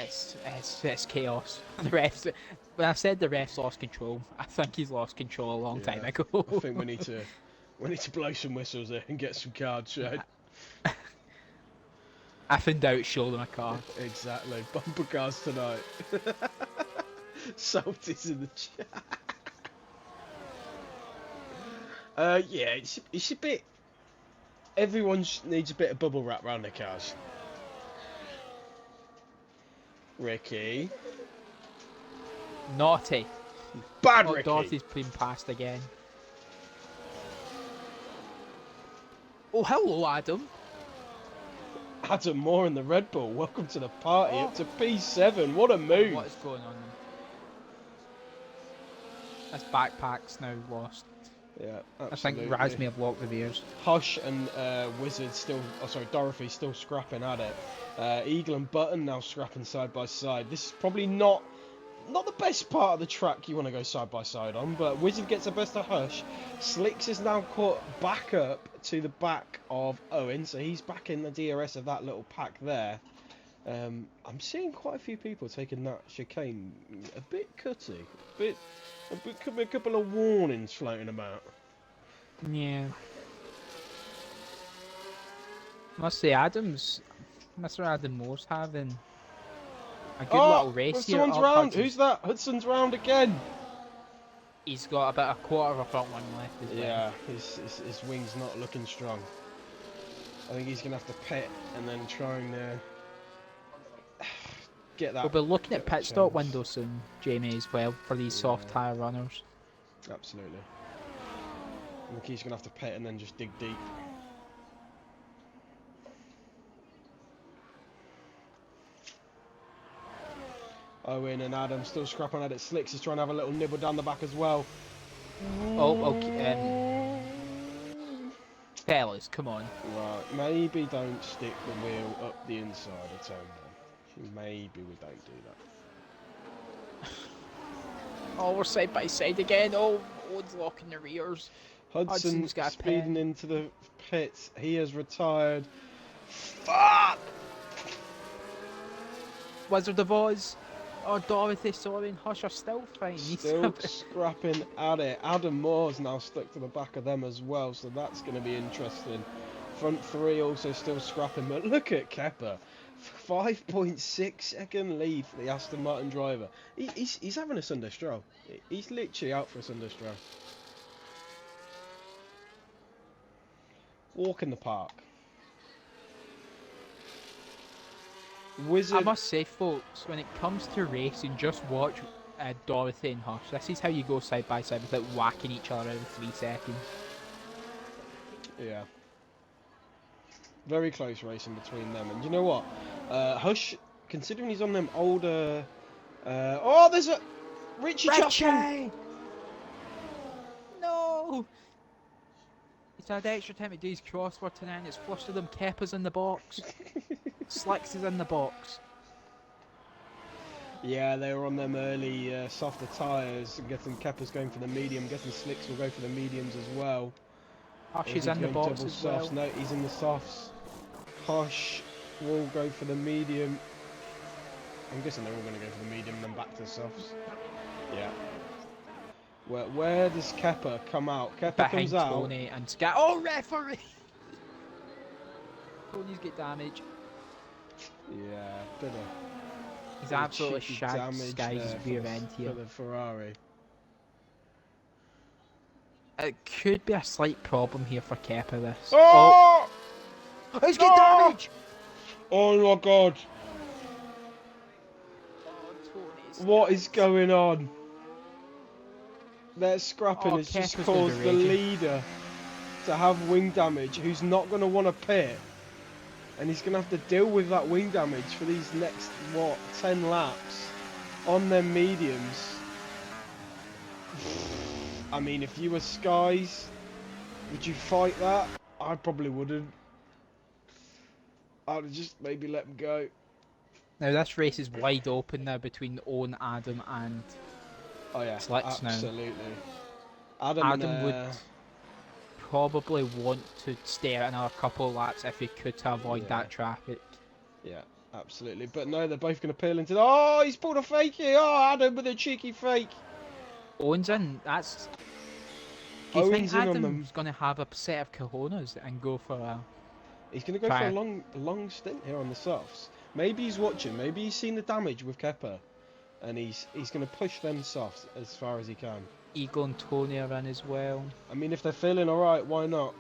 Speaker 4: It's chaos. The refs. When I said the refs lost control, I think he's lost control a long time ago.
Speaker 1: I think we need to blow some whistles there and get some cards shown.
Speaker 4: If in doubt, show them a card.
Speaker 1: Exactly. Bumper cars tonight. Salty's in the chat. Yeah, it's a bit... Everyone needs a bit of bubble wrap around their cars. Ricky.
Speaker 4: Naughty.
Speaker 1: Bad
Speaker 4: Oh,
Speaker 1: Ricky.
Speaker 4: Dorothy's been passed again. Oh, hello, Adam.
Speaker 1: Adam Moore in the Red Bull. Welcome to the party. Up to P7. What a move.
Speaker 4: What is going on? This backpack's now lost.
Speaker 1: Yeah, absolutely.
Speaker 4: I think Raz may have locked the ears.
Speaker 1: Hush and Wizard still... Oh, sorry, Dorothy still scrapping at it. Eagle and Button now scrapping side by side. This is probably not the best part of the track you want to go side by side on, but Wizard gets the best of Hush. Slicks is now caught back up to the back of Owen, so he's back in the DRS of that little pack there. I'm seeing quite a few people taking that chicane a bit cutty, could be a couple of warnings floating about.
Speaker 4: Yeah. Must say, Mr. Adam Moore's having a good little race here.
Speaker 1: Someone's round. Who's that? Hudson's round again.
Speaker 4: He's got about a quarter of a front one left as well.
Speaker 1: Yeah, his wing's not looking strong. I think he's gonna have to pit and then try and get that.
Speaker 4: We'll be looking at pit stop windows soon, Jamie, as well, for these soft tyre runners.
Speaker 1: Absolutely. I think he's gonna have to pit and then just dig deep. Owen and Adam still scrapping at it. Slicks is trying to have a little nibble down the back as well.
Speaker 4: Oh, okay. Fellas, come on.
Speaker 1: Right, maybe don't stick the wheel up the inside of turn one. Maybe we don't do that.
Speaker 4: Oh, we're side by side again. Oh, Owen's locking the rears.
Speaker 1: Hudson's
Speaker 4: got a
Speaker 1: speeding
Speaker 4: pen.
Speaker 1: into the pits. He has retired. Fuck!
Speaker 4: Wizard of Oz. Oh, Dorothy, sorry, and Hush are still fine.
Speaker 1: Still scrapping at it. Adam Moore's now stuck to the back of them as well, so that's going to be interesting. Front three also still scrapping, but look at Kepper. 5.6 second lead for the Aston Martin driver. He's having a Sunday stroll. He's literally out for a Sunday stroll. Walk in the park. Wizard.
Speaker 4: I must say, folks, when it comes to racing, just watch Dorothy and Hush. This is how you go side by side without whacking each other every 3 seconds.
Speaker 1: Yeah. Very close racing between them. And you know what? Hush, considering he's on them older... oh, there's a... Richie Chapman!
Speaker 4: No! He's had extra time to do his crossword tonight and it's flushed with them. Keppa's in the box. Slicks is in the box.
Speaker 1: Yeah, they were on them early softer tyres. I'm guessing Kepper's going for the medium. I'm guessing Slicks will go for the mediums as well.
Speaker 4: Hush
Speaker 1: Is
Speaker 4: is
Speaker 1: he
Speaker 4: in the
Speaker 1: going
Speaker 4: box
Speaker 1: double
Speaker 4: as well.
Speaker 1: softs? No, he's in the softs. Hush will go for the medium. I'm guessing they're all going to go for the medium and then back to the softs. Yeah. Where does Kepper come out? Kepper
Speaker 4: Behind
Speaker 1: comes out.
Speaker 4: Tony and Sky. Oh, referee! Tony's get damage.
Speaker 1: Yeah, bit of
Speaker 4: He's
Speaker 1: bit of
Speaker 4: absolutely
Speaker 1: cheeky
Speaker 4: shagged
Speaker 1: damage
Speaker 4: Sky's
Speaker 1: there
Speaker 4: rear end
Speaker 1: for
Speaker 4: here.
Speaker 1: the Ferrari.
Speaker 4: It could be a slight problem here for Kepper, this.
Speaker 1: Oh!
Speaker 4: He's get
Speaker 1: No!
Speaker 4: damage!
Speaker 1: Oh my god!
Speaker 4: Oh, Tony's
Speaker 1: What is
Speaker 4: dead.
Speaker 1: going on? That scrapping
Speaker 4: Oh,
Speaker 1: has just
Speaker 4: Kepper's gonna be
Speaker 1: caused the
Speaker 4: raging.
Speaker 1: leader to have wing damage, who's not going to want to pit. And he's going to have to deal with that wing damage for these next, 10 laps on them mediums. I mean, if you were Skies, would you fight that? I probably wouldn't. I'd just maybe let him go.
Speaker 4: Now this race is wide open now between Owen, Adam and
Speaker 1: Oh yeah,
Speaker 4: Slicks now.
Speaker 1: absolutely.
Speaker 4: Adam would probably want to stay out another couple of laps if he could to avoid
Speaker 1: Yeah.
Speaker 4: that traffic.
Speaker 1: Yeah, absolutely. But no, they're both going to peel into the... Oh, he's pulled a fakie. Oh, Adam with a cheeky fake.
Speaker 4: Owen's in. That's. Do you
Speaker 1: Owen's
Speaker 4: think
Speaker 1: in on them.
Speaker 4: Adam's going to have a set of cojones and go for a?
Speaker 1: He's going to go for a long stint here on the softs. Maybe he's watching. Maybe he's seen the damage with Kepper, and he's going to push them softs as far as he can.
Speaker 4: Eagle and Tony are in as well.
Speaker 1: I mean, if they're feeling all right, why not?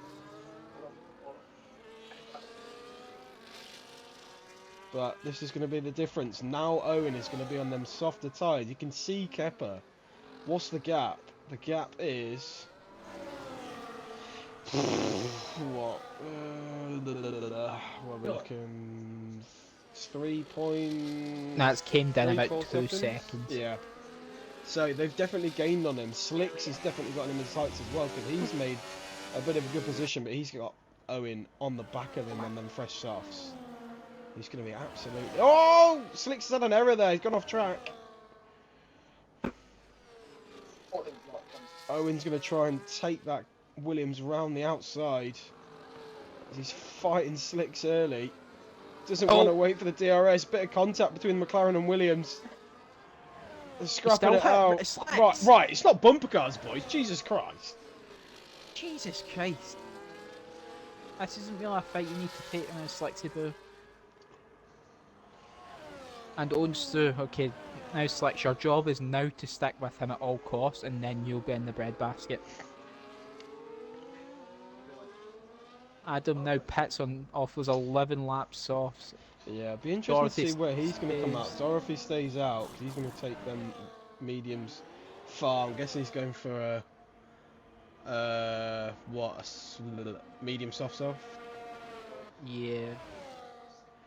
Speaker 1: But this is going to be the difference. Now Owen is going to be on them softer tyres. You can see Kepper. What's the gap? The gap is... what? What are we looking? 3 point...
Speaker 4: No, it's came down
Speaker 1: 3,
Speaker 4: about
Speaker 1: 4
Speaker 4: 2 seconds.
Speaker 1: Yeah. So they've definitely gained on him. Slicks has definitely got him in sights as well, because he's made a bit of a good position, but he's got Owen on the back of him on them fresh softs. He's going to be absolutely... Oh! Slicks has had an error there. He's gone off track. Owen's going to try and take that Williams round the outside. He's fighting Slicks early. Doesn't want to wait for the DRS. Bit of contact between McLaren and Williams. They're scrapping it out. Right. It's not bumper cars, boys. Jesus Christ.
Speaker 4: Jesus Christ. This isn't really a fight you need to take on a Slicks to do. And owns through. Okay, now Slicks, your job is now to stick with him at all costs, and then you'll be in the breadbasket. Adam now pits on off those 11 lap softs.
Speaker 1: Yeah, it'd be interesting to see where he's going to come out. Dorothy stays out, 'cause he's going to take them mediums far. I'm guessing he's going for a medium soft soft.
Speaker 4: Yeah.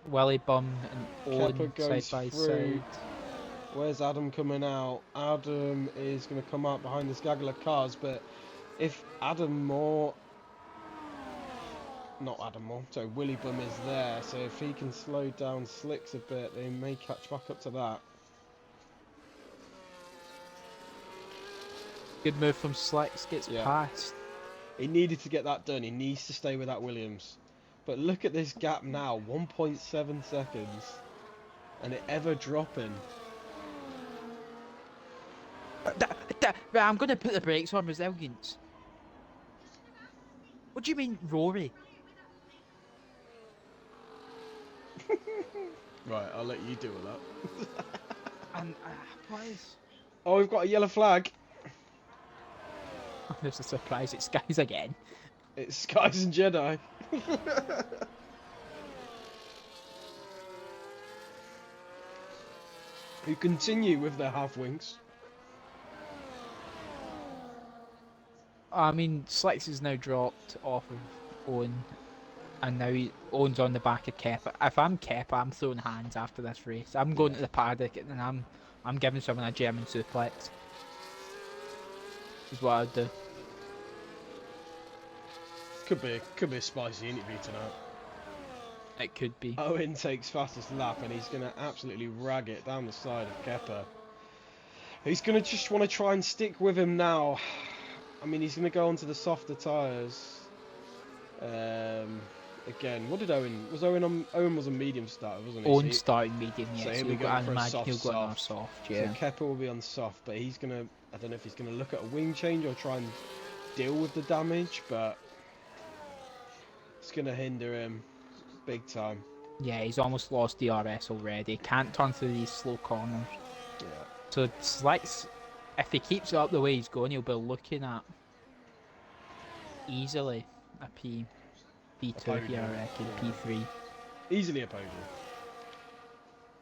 Speaker 4: Willy Bum and Owen
Speaker 1: Kepper goes
Speaker 4: side by
Speaker 1: through.
Speaker 4: side.
Speaker 1: Where's Adam coming out? Adam is going to come out behind this gaggle of cars, but if Adam Moore... Not Adam Moore, so Willy Bum is there, so if he can slow down Slicks a bit, they may catch back up to that.
Speaker 4: Good move from Slicks, gets
Speaker 1: Yeah.
Speaker 4: past.
Speaker 1: He needed to get that done, he needs to stay with that Williams. But look at this gap now, 1.7 seconds, and it ever dropping.
Speaker 4: Right, I'm going to put the brakes on resilience. What do you mean, Rory?
Speaker 1: Right, I'll let you do all that.
Speaker 4: And what is?
Speaker 1: Oh, we've got a yellow flag.
Speaker 4: There's a surprise. It's Skies again.
Speaker 1: It's Skies and Jedi. Who continue with their half wings.
Speaker 4: I mean, Slicks is now dropped off of Owen, and now Owen's on the back of Kepper. If I'm Kepper, I'm throwing hands after this race. I'm going to the paddock and I'm giving someone a German suplex. Is what I'd do.
Speaker 1: Could be a spicy interview tonight.
Speaker 4: It could be.
Speaker 1: Owen takes fastest lap and he's going to absolutely rag it down the side of Kepper. He's going to just want to try and stick with him now. I mean, he's going to go onto the softer tyres. Again, what did Owen? Was Owen on? Owen was a medium starter, wasn't he?
Speaker 4: Own starting medium,
Speaker 1: so
Speaker 4: yeah.
Speaker 1: he'll
Speaker 4: So
Speaker 1: be going
Speaker 4: I
Speaker 1: for a
Speaker 4: imagine he'll go on our
Speaker 1: soft.
Speaker 4: soft,
Speaker 1: So
Speaker 4: yeah.
Speaker 1: Kepa will be on soft, but he's gonna. I don't know if he's gonna look at a wing change or try and deal with the damage, but it's gonna hinder him big time.
Speaker 4: Yeah, he's almost lost DRS already. Can't turn through these slow corners.
Speaker 1: Yeah.
Speaker 4: So Slicks, if he keeps it up the way he's going, he'll be looking at easily a P2 here, I reckon, P3.
Speaker 1: Easily a podium.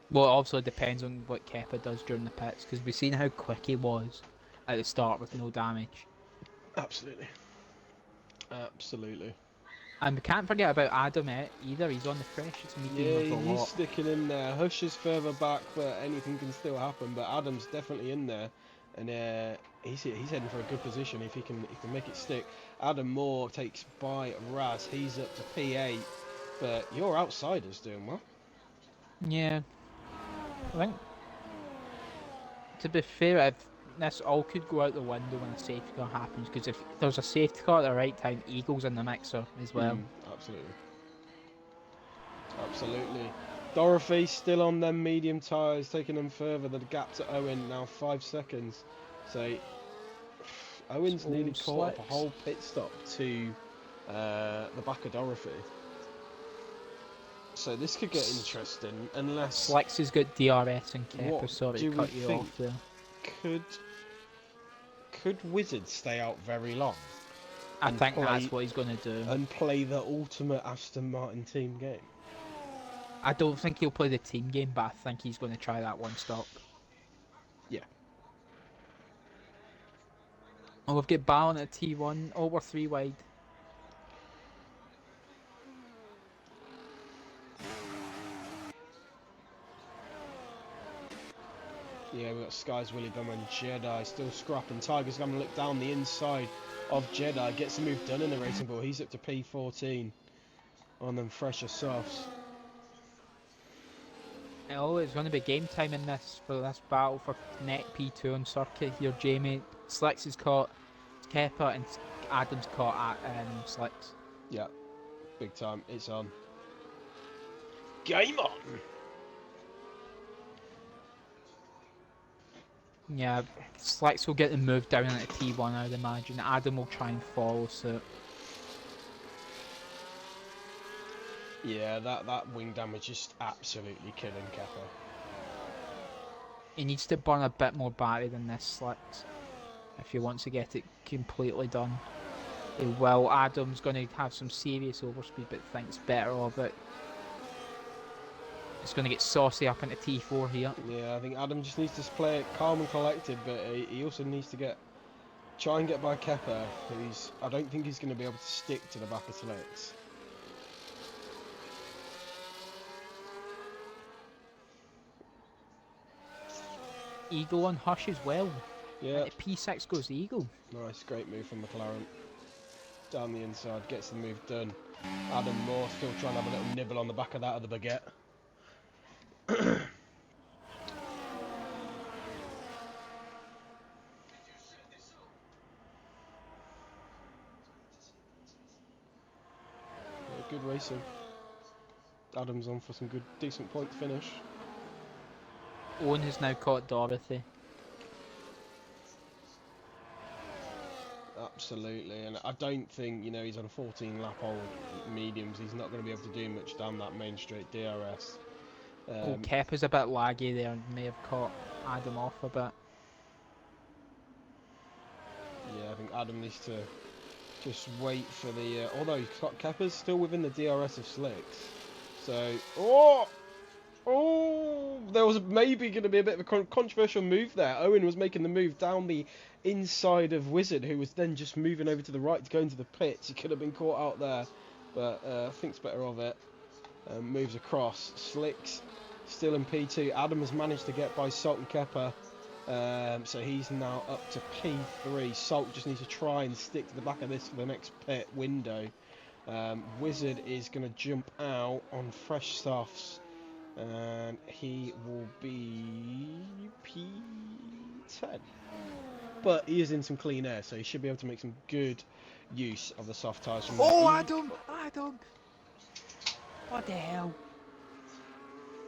Speaker 4: Well, it also depends on what Kepa does during the pits, because we've seen how quick he was at the start with no damage.
Speaker 1: Absolutely. Absolutely.
Speaker 4: And we can't forget about Adam either. He's on the freshest medium
Speaker 1: Yeah,
Speaker 4: of the
Speaker 1: he's
Speaker 4: lot.
Speaker 1: sticking in there. Hush is further back, but anything can still happen. But Adam's definitely in there, and he's heading for a good position if he can make it stick. Adam Moore takes by Raz. He's up to P8, but your outsider's doing well.
Speaker 4: Yeah, I think, to be fair, if this all could go out the window when a safety car happens, because if there's a safety car at the right time, Eagle's in the mixer as well.
Speaker 1: Absolutely. Absolutely. Dorothy still on them medium tyres, taking them further. The gap to Owen now 5 seconds. So Owen's nearly caught up a whole pit stop to the back of Dorothy. So this could get interesting unless...
Speaker 4: Slicks has got DRS and Kepa,
Speaker 1: What
Speaker 4: sorry
Speaker 1: do
Speaker 4: to
Speaker 1: we
Speaker 4: cut you
Speaker 1: think?
Speaker 4: off there.
Speaker 1: Could Wizard stay out very long?
Speaker 4: I
Speaker 1: and
Speaker 4: think
Speaker 1: play-
Speaker 4: that's what he's going to do.
Speaker 1: And play the ultimate Aston Martin team game?
Speaker 4: I don't think he'll play the team game, but I think he's going to try that one stop.
Speaker 1: Yeah.
Speaker 4: Oh, we've got Ballon at T1. Oh, we're 3 wide.
Speaker 1: Yeah, we've got Skies, Willy Bum and Jedi still scrapping. Tiger's going to look down the inside of Jedi. Gets the move done in the racing ball. He's up to P14 on them fresher softs.
Speaker 4: Oh, it's going to be game time in this for this battle for net P2 on circuit here, Jamie. Slicks has caught Kepa and Adam's caught at Slicks.
Speaker 1: Yeah, big time. It's on. Game on!
Speaker 4: Yeah, Slicks will get the move down into T1, I'd imagine. Adam will try and follow suit.
Speaker 1: Yeah, that wing damage is absolutely killing Kepa.
Speaker 4: He needs to burn a bit more battery than this Slicks if he wants to get it completely done. He will. Adam's going to have some serious overspeed, but thinks better of it. It's going to get saucy up into T4 here.
Speaker 1: Yeah, I think Adam just needs to play it calm and collected, but he also needs to try and get by Kepa, who's... I don't think he's going to be able to stick to the back of Slicks.
Speaker 4: Eagle on Hush as well.
Speaker 1: Yeah,
Speaker 4: P6 goes the Eagle.
Speaker 1: nice, great move from McLaren. Down the inside, gets the move done. Adam Moore still trying to have a little nibble on the back of that other baguette. Yeah, good racing. Adam's on for some good, decent point finish.
Speaker 4: Owen has now caught Dorothy.
Speaker 1: Absolutely, and I don't think, he's on a 14 lap old mediums. He's not going to be able to do much down that main straight DRS.
Speaker 4: Kepa's a bit laggy there and may have caught Adam off a bit.
Speaker 1: Yeah, I think Adam needs to just wait for the... although Kepa's still within the DRS of Slicks. So... Oh! There was maybe going to be a bit of a controversial move there. Owen was making the move down the inside of Wizard, who was then just moving over to the right to go into the pits. He could have been caught out there, but thinks better of it. Moves across. Slicks still in P2. Adam has managed to get by Salt and Kepa. So he's now up to P3. Salt just needs to try and stick to the back of this for the next pit window. Wizard is going to jump out on fresh softs, and he will be P10. but he is in some clean air, so he should be able to make some good use of the soft tyres from there.
Speaker 4: Oh, Adam! What the hell?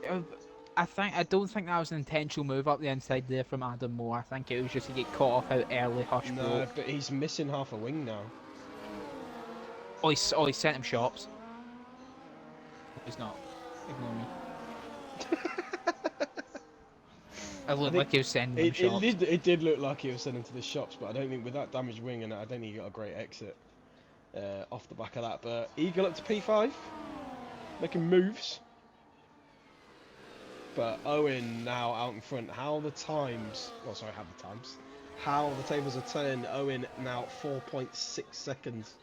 Speaker 4: Uh, I don't think that was an intentional move up the inside there from Adam Moore. I think it was just to get caught off how early Hush
Speaker 1: No,
Speaker 4: broke.
Speaker 1: but he's missing half a wing now.
Speaker 4: He sent him shops. He's not. Ignore me. It looked like he was sending him shops.
Speaker 1: It did look like he was sending to the shops, but I don't think with that damaged wing, and I don't think he got a great exit off the back of that. But Eagle up to P5, making moves. But Owen now out in front. How the times? Well, sorry, how the tables are turning. Owen now 4.6 seconds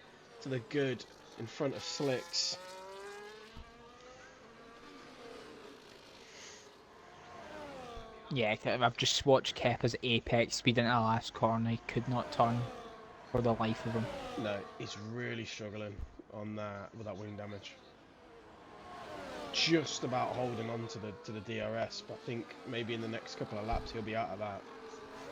Speaker 1: to the good in front of Slicks.
Speaker 4: Yeah, I've just watched Kepa's apex speed into the last corner. He could not turn for the life of him.
Speaker 1: No, he's really struggling on that with that wing damage. Just about holding on to the DRS, but I think maybe in the next couple of laps he'll be out of that.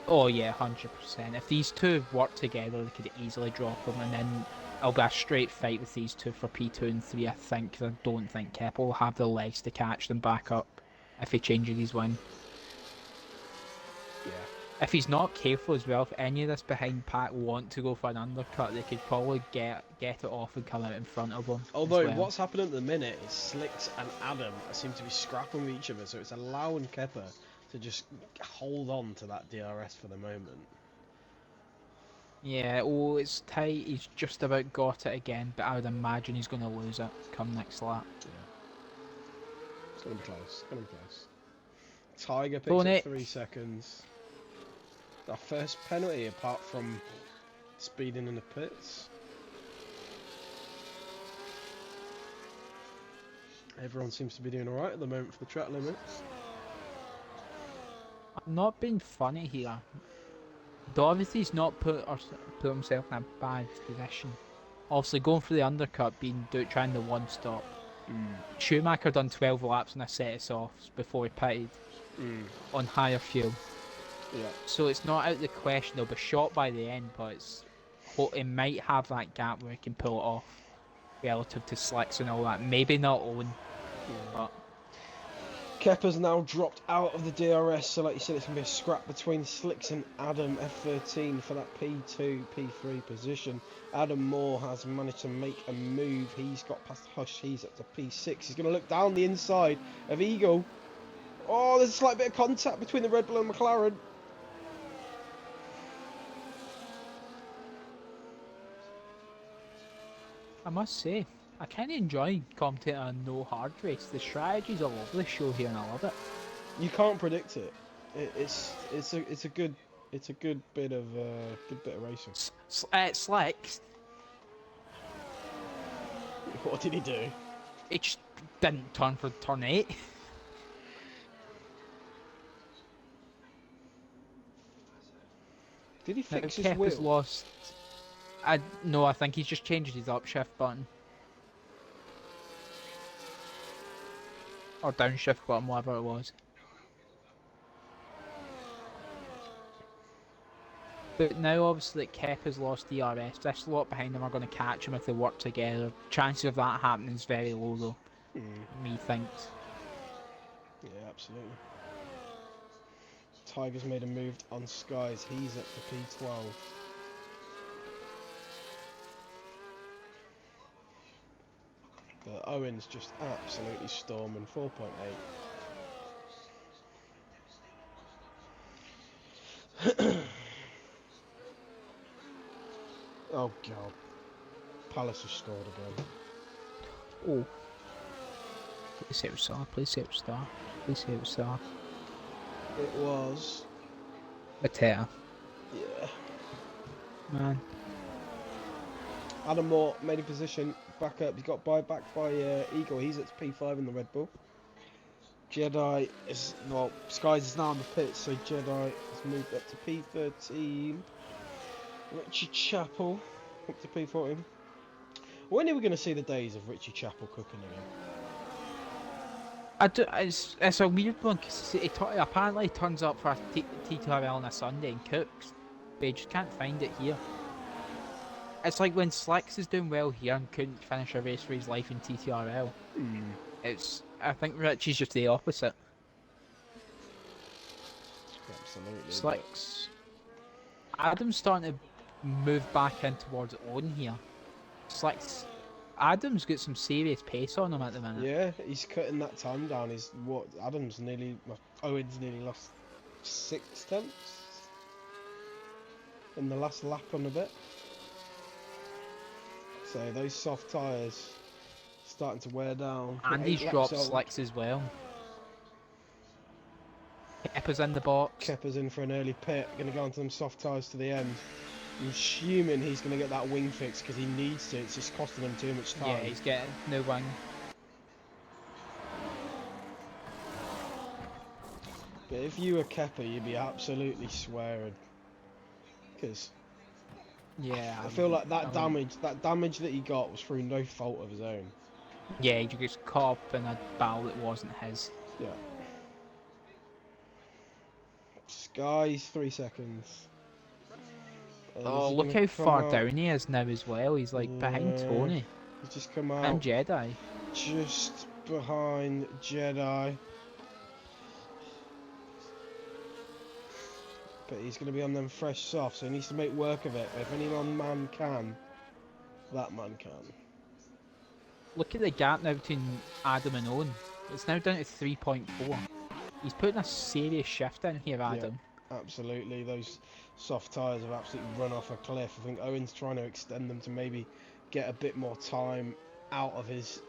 Speaker 4: Oh yeah, 100%. If these two work together, they could easily drop him, and then it'll be a straight fight with these two for P2 and 3, I think, 'cause I don't think Kepa will have the legs to catch them back up if he changes his wing.
Speaker 1: Yeah.
Speaker 4: If he's not careful as well, if any of this behind pack want to go for an undercut, they could probably get it off and come out in front of him.
Speaker 1: Although what's happening at the minute is Slicks and Adam seem to be scrapping with each other, so it's allowing Kepa to just hold on to that DRS for the moment.
Speaker 4: Yeah, oh, it's tight. He's just about got it again, but I would imagine he's going to lose it come next lap.
Speaker 1: Yeah. It's going to be close. It's going to be close. Tiger picks
Speaker 4: Go
Speaker 1: up
Speaker 4: on
Speaker 1: 3 seconds. Our first penalty apart from speeding in the pits. Everyone seems to be doing alright at the moment for the track limits.
Speaker 4: I'm not being funny here. Though obviously he's not put himself in a bad position. Obviously going for the undercut, trying the one stop. Schumacher done 12 laps on a set of softs before he pitted on higher fuel.
Speaker 1: Yeah.
Speaker 4: So it's not out of the question he'll be shot by the end, but it might have that gap where he can pull it off relative to Slicks and all that. Maybe not Owen, but
Speaker 1: Kepa's now dropped out of the DRS, so like you said, it's going to be a scrap between Slicks and Adam, F13 for that P2, P3 position. Adam Moore has managed to make a move. He's got past Hush, he's up to P6. He's going to look down the inside of Eagle. Oh, there's a slight bit of contact between the Red Bull and McLaren.
Speaker 4: I must say, I kind of enjoy commentating a no hard race. The strategy's all over the show here, and I love it.
Speaker 1: You can't predict it. It's a good bit of racing.
Speaker 4: Slicks,
Speaker 1: What did he do?
Speaker 4: it just didn't turn for turn 8.
Speaker 1: Did he fix his
Speaker 4: Kepa's
Speaker 1: wheel?
Speaker 4: lost. No, I think he's just changed his upshift button. Or downshift button, whatever it was. But now obviously that Kepa's lost DRS, this lot behind him are going to catch him if they work together. Chances of that happening is very low though, methinks.
Speaker 1: Yeah, absolutely. Tiger's made a move on Skies. He's up to P12. But Owen's just absolutely storming. 4.8. Oh god. Palace has scored again.
Speaker 4: Oh. Please say it was Star, please say it was Star, please say it was Star.
Speaker 1: It was.
Speaker 4: Mateta.
Speaker 1: Yeah.
Speaker 4: Man.
Speaker 1: Adam Moore made a position back up. He got back by Eagle. He's at P5 in the Red Bull. Jedi is Skies is now on the pit, so Jedi has moved up to P13. Richie Chappell up to P14. When are we going to see the days of Richie Chappell cooking again?
Speaker 4: It's a weird one because he apparently turns up for a T2RL on a Sunday and cooks. But he just can't find it here. It's like when Slicks is doing well here and couldn't finish a race for his life in TTRL. I think Richie's just the opposite.
Speaker 1: Absolutely.
Speaker 4: Slicks. Adam's starting to move back in towards Owen here. Slicks. Adam's got some serious pace on him at the minute.
Speaker 1: Yeah, he's cutting that time down. Owen's nearly lost 6 tenths in the last lap on a bit. So those soft tyres starting to wear down.
Speaker 4: And he's dropped Slicks as well. Kepper's in the box.
Speaker 1: Kepper's in for an early pit. Going to go onto them soft tyres to the end. I'm assuming he's going to get that wing fix because he needs to. It's just costing him too much time.
Speaker 4: Yeah, he's getting no wing.
Speaker 1: But if you were Kepper, you'd be absolutely swearing. Because
Speaker 4: Yeah,
Speaker 1: I feel like that damage that he got was through no fault of his own.
Speaker 4: Yeah, he just caught up in a battle that wasn't his.
Speaker 1: Yeah. Sky's 3 seconds.
Speaker 4: Oh, look how far down he is now as well. He's like behind Tony.
Speaker 1: He's just come out.
Speaker 4: And Jedi.
Speaker 1: Just behind Jedi. But he's going to be on them fresh softs, so he needs to make work of it. If any one man can, that man can.
Speaker 4: Look at the gap now between Adam and Owen. It's now down to 3.4. He's putting a serious shift in here, Adam.
Speaker 1: Yeah, absolutely. Those soft tyres have absolutely run off a cliff. I think Owen's trying to extend them to maybe get a bit more time out of his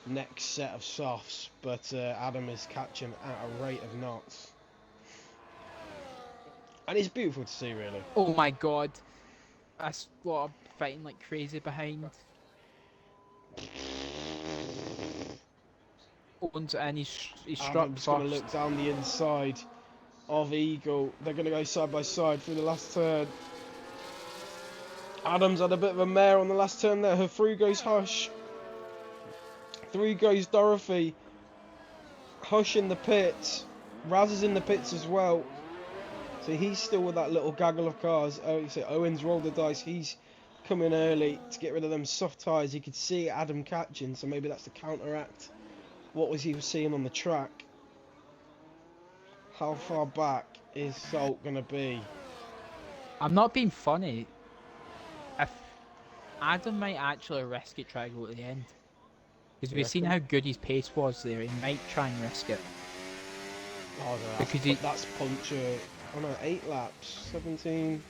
Speaker 1: next set of softs, but Adam is catching at a rate of knots. And it's beautiful to see, really.
Speaker 4: Oh my god. That's what I'm fighting like crazy behind. Owens and he's struck
Speaker 1: Adam's going to
Speaker 4: first.
Speaker 1: look down the inside of Eagle. They're going to go side by side through the last turn. Adam's had a bit of a mare on the last turn there. Her through goes Hush. Through goes Dorothy. Hush in the pits. Raz is in the pits as well. So he's still with that little gaggle of cars. Oh, you say Owen's rolled the dice. He's coming early to get rid of them soft tyres. You could see Adam catching, so maybe that's to counteract what was he seeing on the track. How far back is Salt going to be?
Speaker 4: I'm not being funny. If Adam might actually risk it, try to go to the end. Because we've seen how good his pace was there. He might try and risk it.
Speaker 1: Oh, no,
Speaker 4: Because
Speaker 1: that's puncture. Oh no, 8 laps, 17.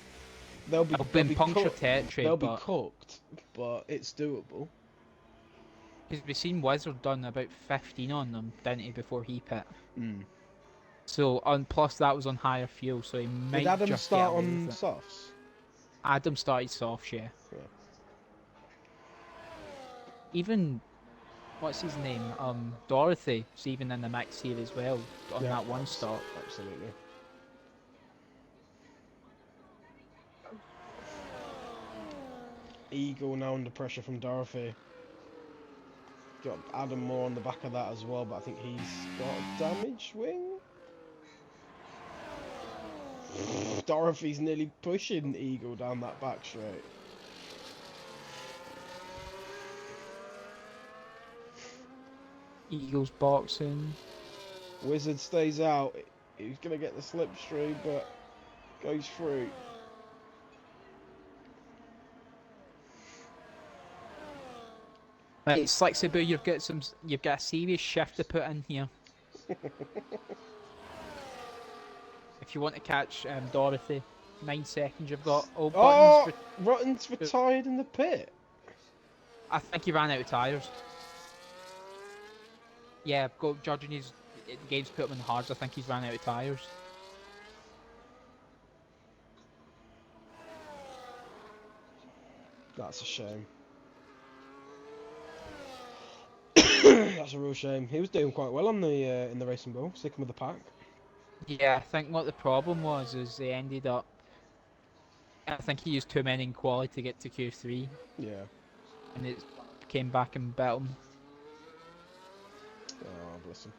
Speaker 1: They'll be
Speaker 4: puncture
Speaker 1: cooked.
Speaker 4: territory.
Speaker 1: They'll be cooked, but it's doable.
Speaker 4: Because we've seen Wizard done about 15 on them, didn't he, before he pit. So, plus that was on higher fuel, so he might
Speaker 1: Did Adam
Speaker 4: just
Speaker 1: start
Speaker 4: get away
Speaker 1: on
Speaker 4: with it.
Speaker 1: softs?
Speaker 4: Adam started soft, yeah. Even, what's his name? Dorothy was even in the mix here as well, on that one stop.
Speaker 1: Absolutely. Eagle now under pressure from Dorothy. Got Adam more on the back of that as well, but I think he's got a damaged wing. Dorothy's nearly pushing Eagle down that back straight.
Speaker 4: Eagles boxing.
Speaker 1: Wizard stays out. He's going to get the slipstream, but goes through.
Speaker 4: Right, it's like Cebu, you've got a serious shift to put in here. If you want to catch Dorothy, 9 seconds you've got. Oh, buttons
Speaker 1: Rutten's retired in the pit.
Speaker 4: I think he ran out of tyres. Yeah, judging his games put him in the hards, I think he's ran out of tyres.
Speaker 1: That's a shame. That's a real shame. He was doing quite well on the in the racing ball, sticking with the pack.
Speaker 4: Yeah, I think what the problem was is they ended up. I think he used too many in quality to get to Q3.
Speaker 1: Yeah.
Speaker 4: And it came back and bit him.
Speaker 1: Oh, bless him.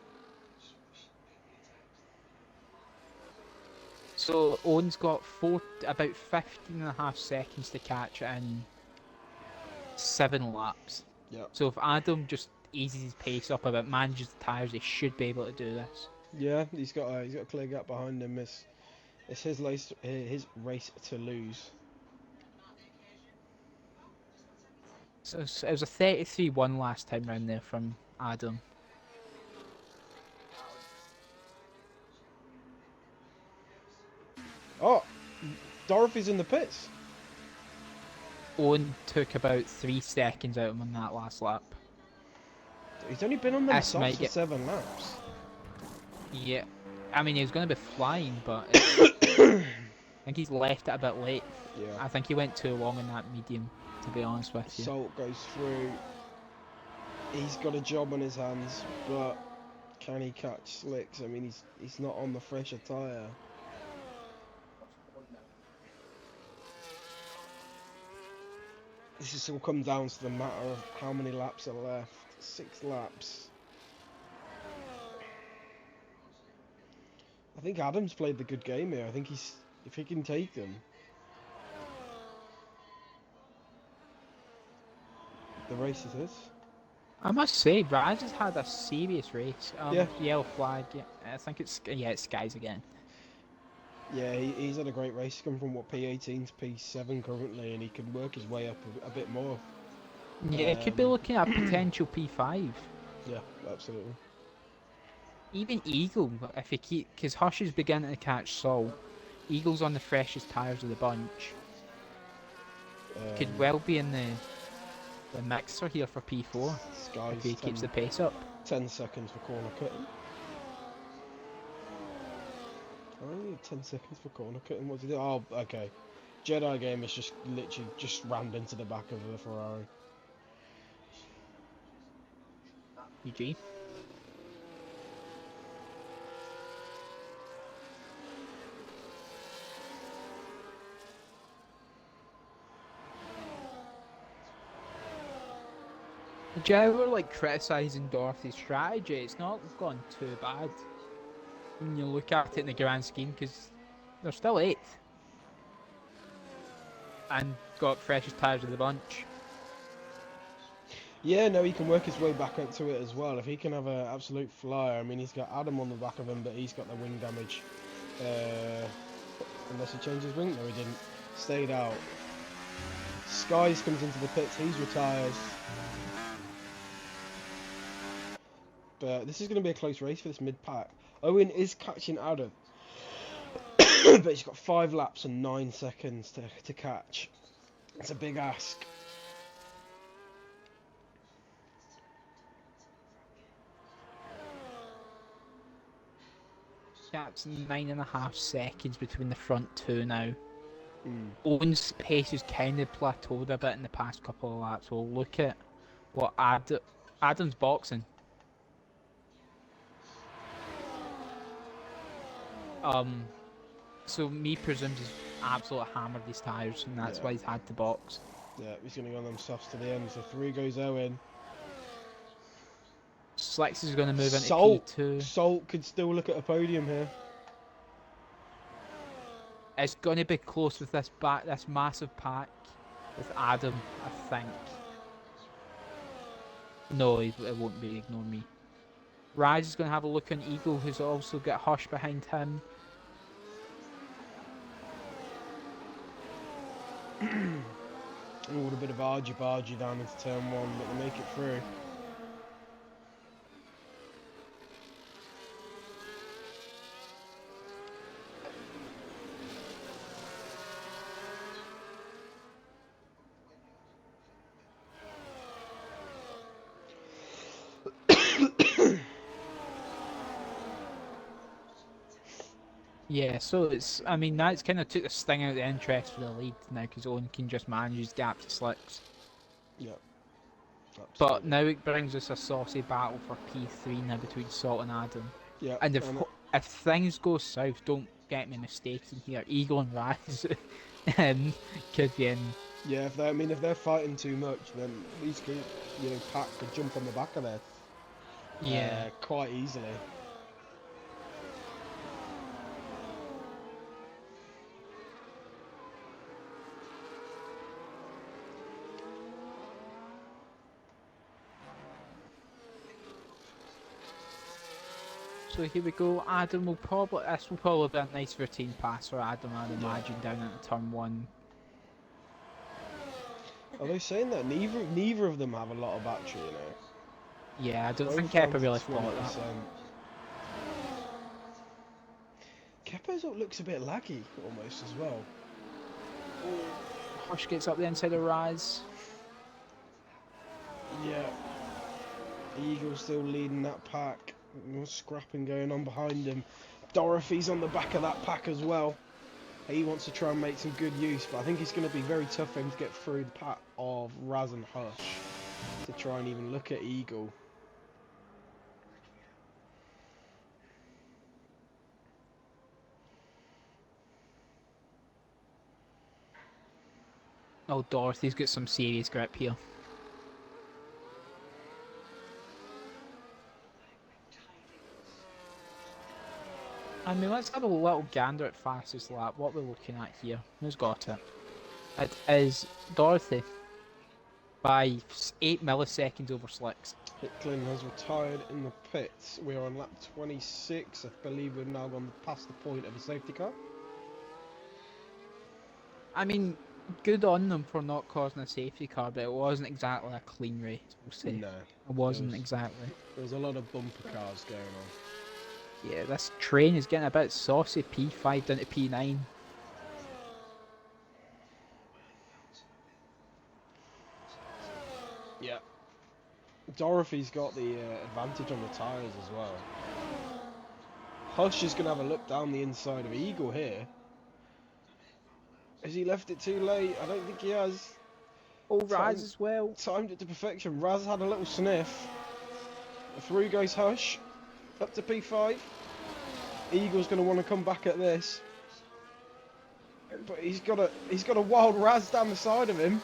Speaker 4: So Owen's got about 15.5 seconds to catch in 7 laps.
Speaker 1: Yep.
Speaker 4: So if Adam just eases his pace up a bit, manages the tyres, he should be able to do this.
Speaker 1: Yeah, he's got a clear gap behind him. It's his race to lose.
Speaker 4: So it was a 33-1 last time round there from Adam.
Speaker 1: Oh, Dorothy's in the pits.
Speaker 4: Owen took about 3 seconds out of him on that last lap.
Speaker 1: He's only been on them
Speaker 4: This might
Speaker 1: softs for
Speaker 4: get-
Speaker 1: 7 laps.
Speaker 4: Yeah, I mean he was going to be flying, but I think he's left it a bit late.
Speaker 1: Yeah.
Speaker 4: I think he went too long in that medium, to be honest with you.
Speaker 1: Salt goes through. He's got a job on his hands, but can he catch slicks? I mean, he's not on the fresher tyre. This just all comes down to the matter of how many laps are left. 6 laps. I think Adam's played the good game here. I think if he can take them. The race is his.
Speaker 4: I must say, Raz has had a serious race.
Speaker 1: Yeah.
Speaker 4: Yellow flag. Yeah, I think it's Skies again.
Speaker 1: Yeah, he's had a great race. He's come from what P18 to P7 currently, and he can work his way up a bit more.
Speaker 4: Yeah, it could be looking at a potential P5.
Speaker 1: Yeah, absolutely.
Speaker 4: Even Eagle, if he because Hush is beginning to catch Sol. Eagle's on the freshest tyres of the bunch. Could well be in the mixer here for P4
Speaker 1: Sky's
Speaker 4: if he keeps the pace up.
Speaker 1: 10 seconds for corner cutting. Only 10 seconds for corner cutting. What's he do? Oh, okay. Jedi game is just literally just rammed into the back of the Ferrari.
Speaker 4: EG. Would you ever like criticising Dorothy's strategy? It's not gone too bad when you look at it in the grand scheme, because they're still 8th and got freshest tyres of the bunch.
Speaker 1: Yeah, no, he can work his way back into it as well. If he can have an absolute flyer, I mean, he's got Adam on the back of him, but he's got the wing damage. Unless he changed his wing, no, he didn't. Stayed out. Skies comes into the pits. He's retires. But this is going to be a close race for this mid-pack. Owen is catching Adam. But he's got 5 laps and 9 seconds to catch. It's a big ask.
Speaker 4: That's 9.5 seconds between the front 2 now.
Speaker 1: Mm.
Speaker 4: Owen's pace has kind of plateaued a bit in the past couple of laps. We'll look at what Adam's boxing. So me presumes he's absolutely hammered these tyres, and that's why he's had to box.
Speaker 1: Yeah, he's going to go on them softs to the end. So 3 goes Owen.
Speaker 4: Slicks is going to move into
Speaker 1: Salt.
Speaker 4: P2.
Speaker 1: Salt could still look at a podium here.
Speaker 4: It's going to be close with this massive pack with Adam, I think. No, it won't be. Ignore me. Raz is going to have a look on Eagle, who's also got Hush behind him.
Speaker 1: Ooh, a bit of argy-bargy down into turn 1, but they make it through.
Speaker 4: Yeah, so it's. I mean, that's kind of took the sting out of the interest for the lead now, because Owen can just manage his gap to Slicks.
Speaker 1: Yeah.
Speaker 4: But
Speaker 1: Absolutely.
Speaker 4: now it brings us a saucy battle for P3 now between Salt and Adam.
Speaker 1: Yeah.
Speaker 4: And if things go south, don't get me mistaken here. Eagle and Raz could be in.
Speaker 1: Yeah, if they're fighting too much, then these could, Pack could jump on the back of there.
Speaker 4: Yeah.
Speaker 1: Quite easily.
Speaker 4: So here we go. Adam will probably. This will probably be a nice routine pass for Adam, I'd imagine, down into turn 1.
Speaker 1: Are they saying that neither of them have a lot of battery, you know?
Speaker 4: Yeah, I don't
Speaker 1: Both
Speaker 4: think
Speaker 1: down
Speaker 4: Kepper
Speaker 1: to
Speaker 4: really thought that.
Speaker 1: 20%. Kepper's looks a bit laggy almost as well.
Speaker 4: Hush gets up the inside of Raz.
Speaker 1: Yeah. Eagle's still leading that pack. More scrapping going on behind him. Dorothy's on the back of that pack as well. He wants to try and make some good use, but I think it's going to be very tough for him to get through the pack of Raz and Hush to try and even look at Eagle.
Speaker 4: Oh, Dorothy's got some serious grip here. I mean, let's have a little gander at fastest lap. What we're looking at here. Who's got it? It is Dorothy. By 8 milliseconds over Slicks.
Speaker 1: Hicklin has retired in the pits. We're on lap 26. I believe we've now gone past the point of a safety car.
Speaker 4: I mean, good on them for not causing a safety car, but it wasn't exactly a clean race, we'll say.
Speaker 1: No.
Speaker 4: It wasn't exactly.
Speaker 1: There was a lot of bumper cars going on.
Speaker 4: Yeah, this train is getting a bit saucy. P5 down to P9.
Speaker 1: Yeah. Dorothy's got the advantage on the tyres as well. Hush is going to have a look down the inside of Eagle here. Has he left it too late? I don't think he has.
Speaker 4: Oh, Raz as well.
Speaker 1: Timed it to perfection. Raz had a little sniff. Through goes Hush. Up to P5. Eagle's going to want to come back at this. But he's got a wild Raz down the side of him.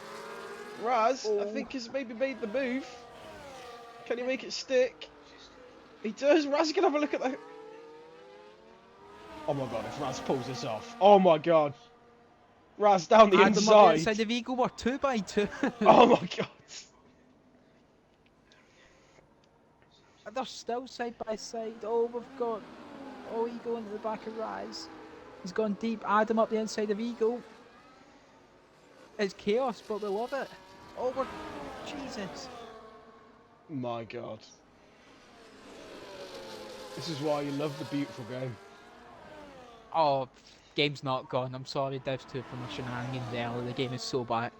Speaker 1: Raz, I think, has maybe made the move. Can he make it stick? He does. Raz can have a look at that. Oh my god, if Raz pulls this off. Oh my god. Raz down the
Speaker 4: Adam
Speaker 1: inside.
Speaker 4: up the inside of Eagle were 2x2.
Speaker 1: Oh my god.
Speaker 4: They're still side by side. Oh, we've got Eagle into the back of Raz. He's gone deep. Adam up the inside of Eagle. It's chaos, but we love it. Oh, we're... Jesus.
Speaker 1: My god. This is why you love the beautiful game.
Speaker 4: Oh, game's not gone. I'm sorry, Devs 2 for my shenanigans earlier. The game is so back.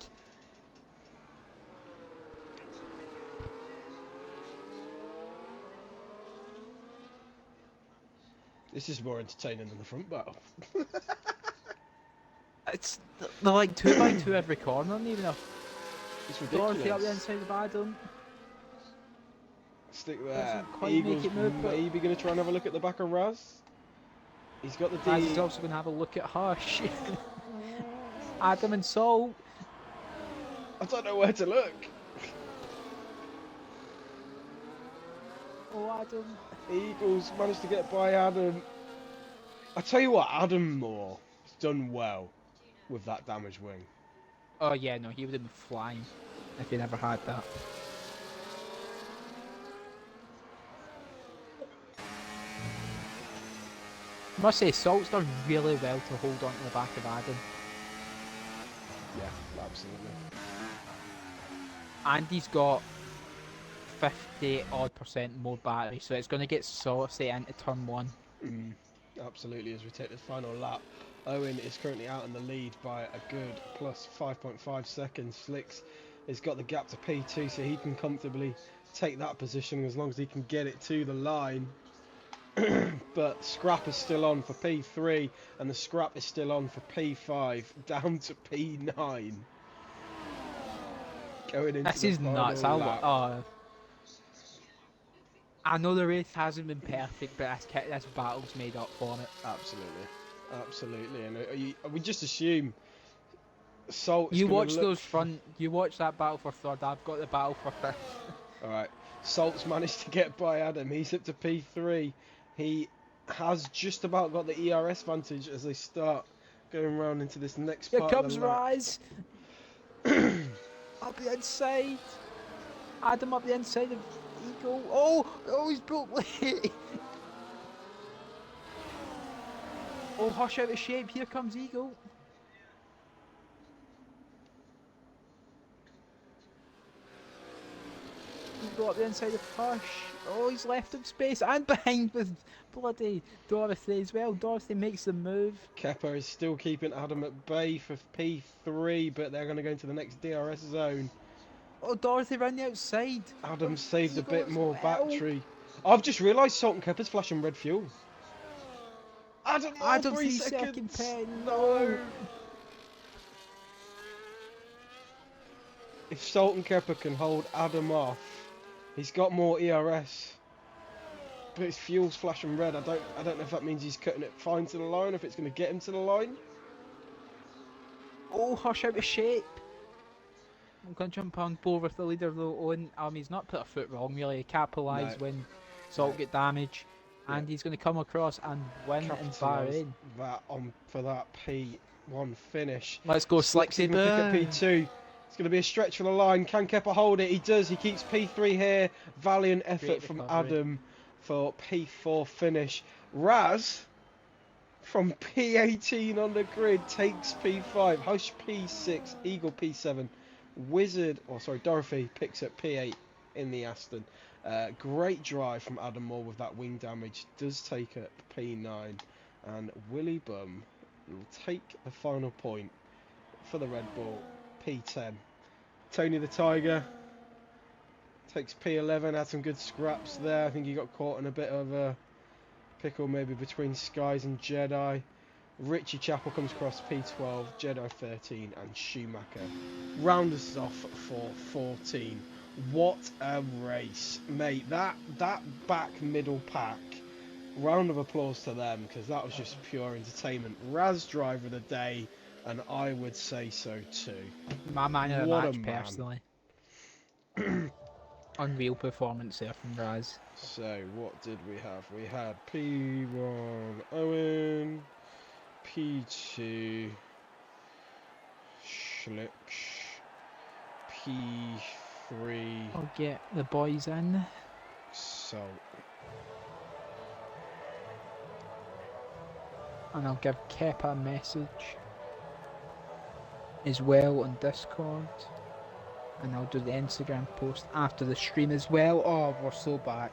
Speaker 1: This is more entertaining than the front battle.
Speaker 4: It's they're like 2x2 every corner, and even if
Speaker 1: It's ridiculous.
Speaker 4: Dorothy up the inside of Adam.
Speaker 1: Stick there.
Speaker 4: Doesn't quite make
Speaker 1: Eagles
Speaker 4: it move, but-
Speaker 1: maybe going to try and have a look at the back of Raz. He's got the D.
Speaker 4: Raz is also going to have a look at Hush. Adam and Salt.
Speaker 1: I don't know where to look.
Speaker 4: Oh, Adam.
Speaker 1: Eagles managed to get by Adam. I tell you what, Adam Moore has done well with that damaged wing.
Speaker 4: Oh yeah, no, he would have been flying if he never had that. I must say, Salt's done really well to hold on to the back of Adam.
Speaker 1: Yeah, absolutely.
Speaker 4: And he's got 50% more battery, so it's going to get saucy into turn 1.
Speaker 1: Absolutely, as we take the final lap. Owen is currently out in the lead by a good plus 5.5 seconds. Slicks has got the gap to P2, so he can comfortably take that position as long as he can get it to the line. But scrap is still on for P3, and the scrap is still on for P5, down to P9. Going into
Speaker 4: This
Speaker 1: the
Speaker 4: is
Speaker 1: final
Speaker 4: nuts.
Speaker 1: lap.
Speaker 4: I know the race hasn't been perfect, but this battle's made up for it.
Speaker 1: Absolutely, absolutely. And we just assume Salt's
Speaker 4: You
Speaker 1: gonna
Speaker 4: watch
Speaker 1: look...
Speaker 4: those front. You watch that battle for third. I've got the battle for fifth.
Speaker 1: All right, Salt's managed to get by Adam. He's up to P3. He has just about got the ERS vantage as they start going round into this next
Speaker 4: Here
Speaker 1: part
Speaker 4: comes
Speaker 1: of the lap.
Speaker 4: Rise. Up the inside. Adam up the inside of Eagle. Oh, he's built late. Oh, Hush out of shape. Here comes Eagle. Eagle up the inside of Hush. Oh, he's left him space and behind with bloody Dorothy as well. Dorothy makes the move.
Speaker 1: Kepper is still keeping Adam at bay for P3, but they're going to go into the next DRS zone.
Speaker 4: Oh, Dorothy round the outside.
Speaker 1: Adam saved a
Speaker 4: Eagle
Speaker 1: bit
Speaker 4: as
Speaker 1: more
Speaker 4: well.
Speaker 1: battery. I've just realised Salt and Kepper's flashing red fuel. Adam,
Speaker 4: Adam
Speaker 1: 3
Speaker 4: 3-second
Speaker 1: seconds.
Speaker 4: pen.
Speaker 1: No. If Salt and Kepper can hold Adam off, he's got more ERS. But his fuel's flashing red. I don't know if that means he's cutting it fine to the line, if it's going to get him to the line.
Speaker 4: Oh, Hush out of shape. I'm going to jump on board with the leader though, Owen. He's not put a foot wrong really. He capitalised
Speaker 1: No.
Speaker 4: when Salt get damage.
Speaker 1: Yeah.
Speaker 4: And he's going to come across and win in
Speaker 1: Capitalise
Speaker 4: Bahrain.
Speaker 1: that on for that P1 finish.
Speaker 4: Let's go,
Speaker 1: Slicksy
Speaker 4: Slicksy.
Speaker 1: can pick up
Speaker 4: Boom.
Speaker 1: P2. It's going to be a stretch for the line. Can Kepper hold it? He does. He keeps P3 here. Valiant effort
Speaker 4: Great
Speaker 1: from
Speaker 4: recovery.
Speaker 1: Adam for P4 finish. Raz from P18 on the grid takes P5. Hush P6. Eagle P7. Dorothy picks up P8 in the Aston. Great drive from Adam Moore with that wing damage. Does take up P9. And Willy Bum will take the final point for the Red Bull. P10. Tony the Tiger takes P11. Had some good scraps there. I think he got caught in a bit of a pickle maybe between Skies and Jedi. Richie Chappell comes across P12, Jedi 13 and Schumacher round us off for 14. What a race, mate. That back middle pack, round of applause to them, because that was just pure entertainment. Raz driver of the day, and I would say so too.
Speaker 4: My man of the
Speaker 1: What a
Speaker 4: match,
Speaker 1: man.
Speaker 4: personally. Unreal performance there from Raz.
Speaker 1: So what did we have? We had P1 Owen, P2 Schlick, P3
Speaker 4: I'll get the boys in.
Speaker 1: Salt.
Speaker 4: And I'll give Kepa a message as well on Discord. And I'll do the Instagram post after the stream as well. Oh, we're so back.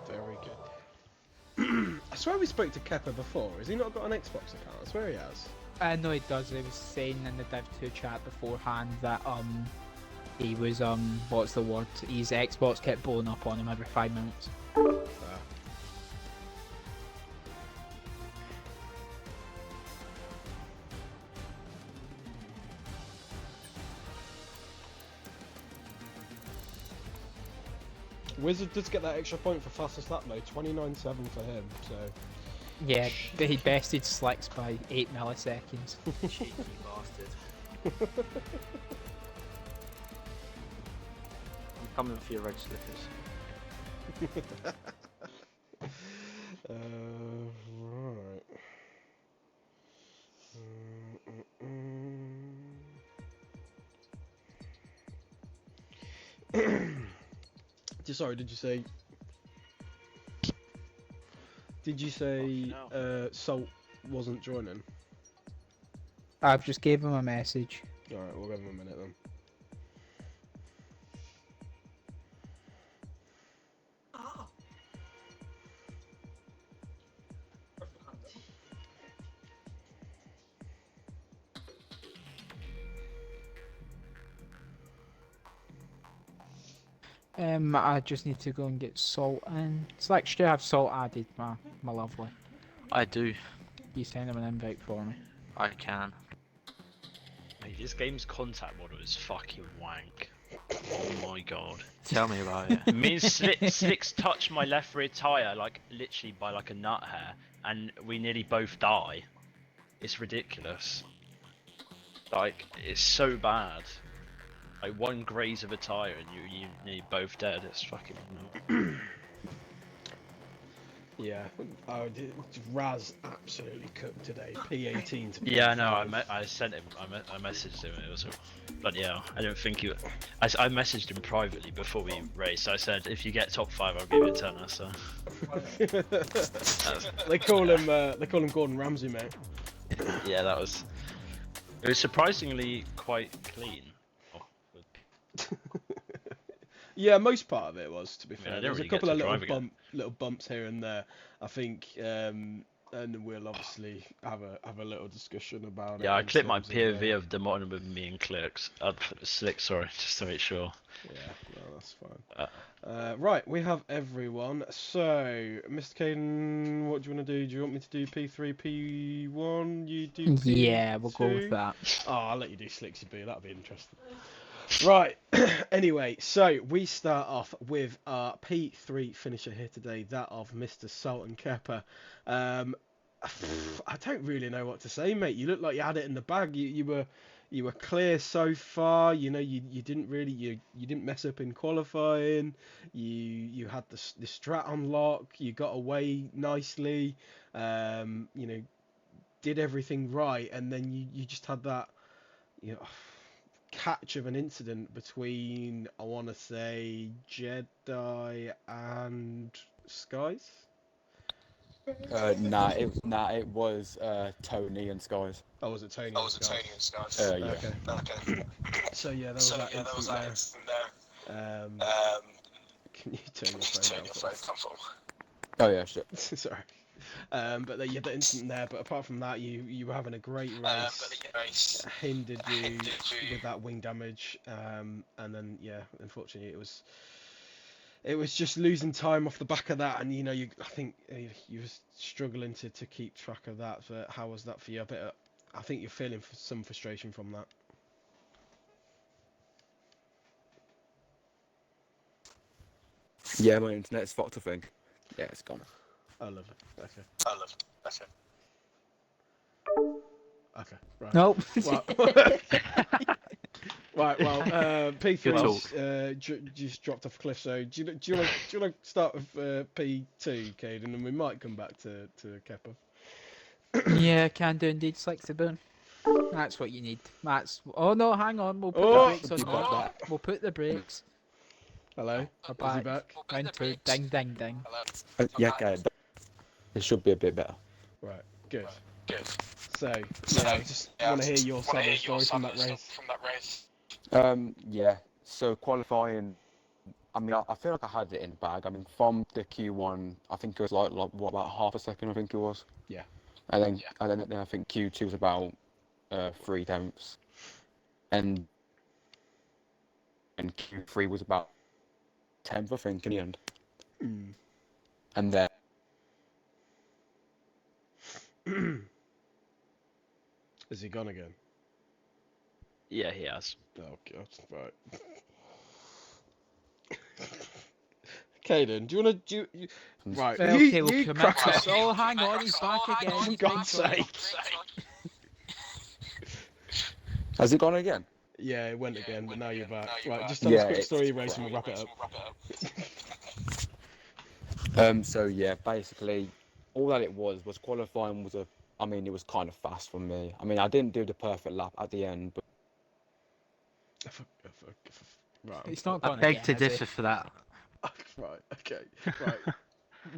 Speaker 1: Very good. I swear we spoke to Kepper before. Has he not got an Xbox account? I swear he has.
Speaker 4: No, he does. He was saying in the Div2 chat beforehand that he was what's the word? His Xbox kept blowing up on him every 5 minutes.
Speaker 1: Wizard does get that extra point for fastest lap though, 29.7 for him, so...
Speaker 4: Yeah, he bested Slicks by 8 milliseconds.
Speaker 5: Cheeky bastard. I'm coming for your red slippers.
Speaker 1: Right. Sorry, did you say... Did you say Salt wasn't joining?
Speaker 4: I've just gave him a message.
Speaker 1: Alright, we'll give him a minute then.
Speaker 4: I just need to go and get Salt in. Slicks, do you have Salt added, my lovely?
Speaker 5: I do.
Speaker 4: You send him an invite for me.
Speaker 5: I can.
Speaker 6: Mate, this game's contact model is fucking wank. Oh my god.
Speaker 5: Tell me about it.
Speaker 6: Me and Slicks touched my left rear tyre like literally by like a nut hair, and we nearly both die. It's ridiculous. Like, it's so bad. Like one graze of a tyre and you nearly both dead. It's fucking
Speaker 1: Yeah, Raz absolutely cooked today. P18 to P5.
Speaker 6: Yeah, no, I sent him. I messaged him. It was bloody hell. I don't think he. I messaged him privately before we raced. I said, if you get top 5, I'll give you a tenner. So.
Speaker 1: They call him Gordon Ramsay, mate.
Speaker 6: Yeah, that was. It was surprisingly quite clean. Oh,
Speaker 1: Yeah, most part of it was, to be
Speaker 6: I mean,
Speaker 1: fair.
Speaker 6: I
Speaker 1: There's
Speaker 6: didn't
Speaker 1: a
Speaker 6: really get
Speaker 1: couple
Speaker 6: to
Speaker 1: of
Speaker 6: drive again.
Speaker 1: little bumps here and there. I think, and we'll obviously have a little discussion about it.
Speaker 6: Yeah, I
Speaker 1: in
Speaker 6: clipped my
Speaker 1: terms
Speaker 6: POV of the modern with me and Clicks. Slick, sorry, just to make sure.
Speaker 1: Yeah, no, that's fine.
Speaker 6: Uh,
Speaker 1: Right, we have everyone. So, Mr. Caden, what do you want to do? Do you want me to do P3, P1? You do P2?
Speaker 4: Yeah, we'll go with that.
Speaker 1: Oh, I'll let you do Slicksy B. That'll be interesting. Right. Anyway, so we start off with our P3 finisher here today, that of Mr. Sultan Kepper. I don't really know what to say, mate. You look like you had it in the bag. You were clear so far. You know, you didn't really you didn't mess up in qualifying. You had the strat on lock. You got away nicely. You know, did everything right, and then you just had that, you know, catch of an incident between, I want to say, Jedi and Skies.
Speaker 7: It was Tony and Skies.
Speaker 1: Oh, was it Tony and Skies?
Speaker 7: Yeah.
Speaker 1: Okay. So yeah, there was that incident there. Can you turn your phone down?
Speaker 7: Oh yeah, shit.
Speaker 1: Sorry. But you had that incident there. But apart from that, you were having a great race. Hindered you with that wing damage. And then yeah, unfortunately, it was just losing time off the back of that. And you know, I think you were struggling to keep track of that. But how was that for you? I think you're feeling some frustration from that.
Speaker 7: Yeah, my internet's fucked, I think. Yeah, it's gone.
Speaker 1: I love it. Okay. Right.
Speaker 4: Nope.
Speaker 1: Well, right. Well, P3's just dropped off a cliff. So do you want to start with P2, Caden, and we might come back to Kepper.
Speaker 4: Yeah, can do indeed, Slicksyboon. That's what you need. Oh no, hang on. We'll put
Speaker 1: Oh!
Speaker 4: the brakes on that. We'll put the brakes.
Speaker 1: Hello.
Speaker 4: We're
Speaker 1: Is he
Speaker 4: back.
Speaker 1: back?
Speaker 4: Round two. Ding, ding, ding.
Speaker 7: Yeah, okay. It should be a bit better.
Speaker 1: Right. Good. So yeah, I just want to hear your side of the story from that race.
Speaker 7: Yeah. So qualifying, I mean, I feel like I had it in the bag. I mean, from the Q1, I think it was like what, about half a second, I think it was.
Speaker 1: Yeah.
Speaker 7: And then I think Q2 was about 3/10, and Q3 was about 10th, I think, in the end. And then
Speaker 1: Is he gone again?
Speaker 6: yeah, he has.
Speaker 1: Oh god. Right. Caden, do you want to do? Right.
Speaker 4: Well, okay, we'll commit
Speaker 1: crack
Speaker 4: to
Speaker 1: on.
Speaker 4: it. Oh, hang on, he's back again.
Speaker 1: For
Speaker 4: He's
Speaker 1: God's
Speaker 4: back.
Speaker 1: sake.
Speaker 7: has it gone again?
Speaker 1: Yeah, it went again, but now you're back. Right, just tell us a quick story of your race and we'll wrap it up.
Speaker 7: So yeah, basically, all that it was qualifying was it was kind of fast for me. I mean, I didn't do the perfect lap at the end, but
Speaker 1: Right.
Speaker 4: It's not
Speaker 5: I
Speaker 4: gone
Speaker 5: beg
Speaker 4: again,
Speaker 5: to
Speaker 4: is it?
Speaker 5: differ for that.
Speaker 1: Right. Okay. Right.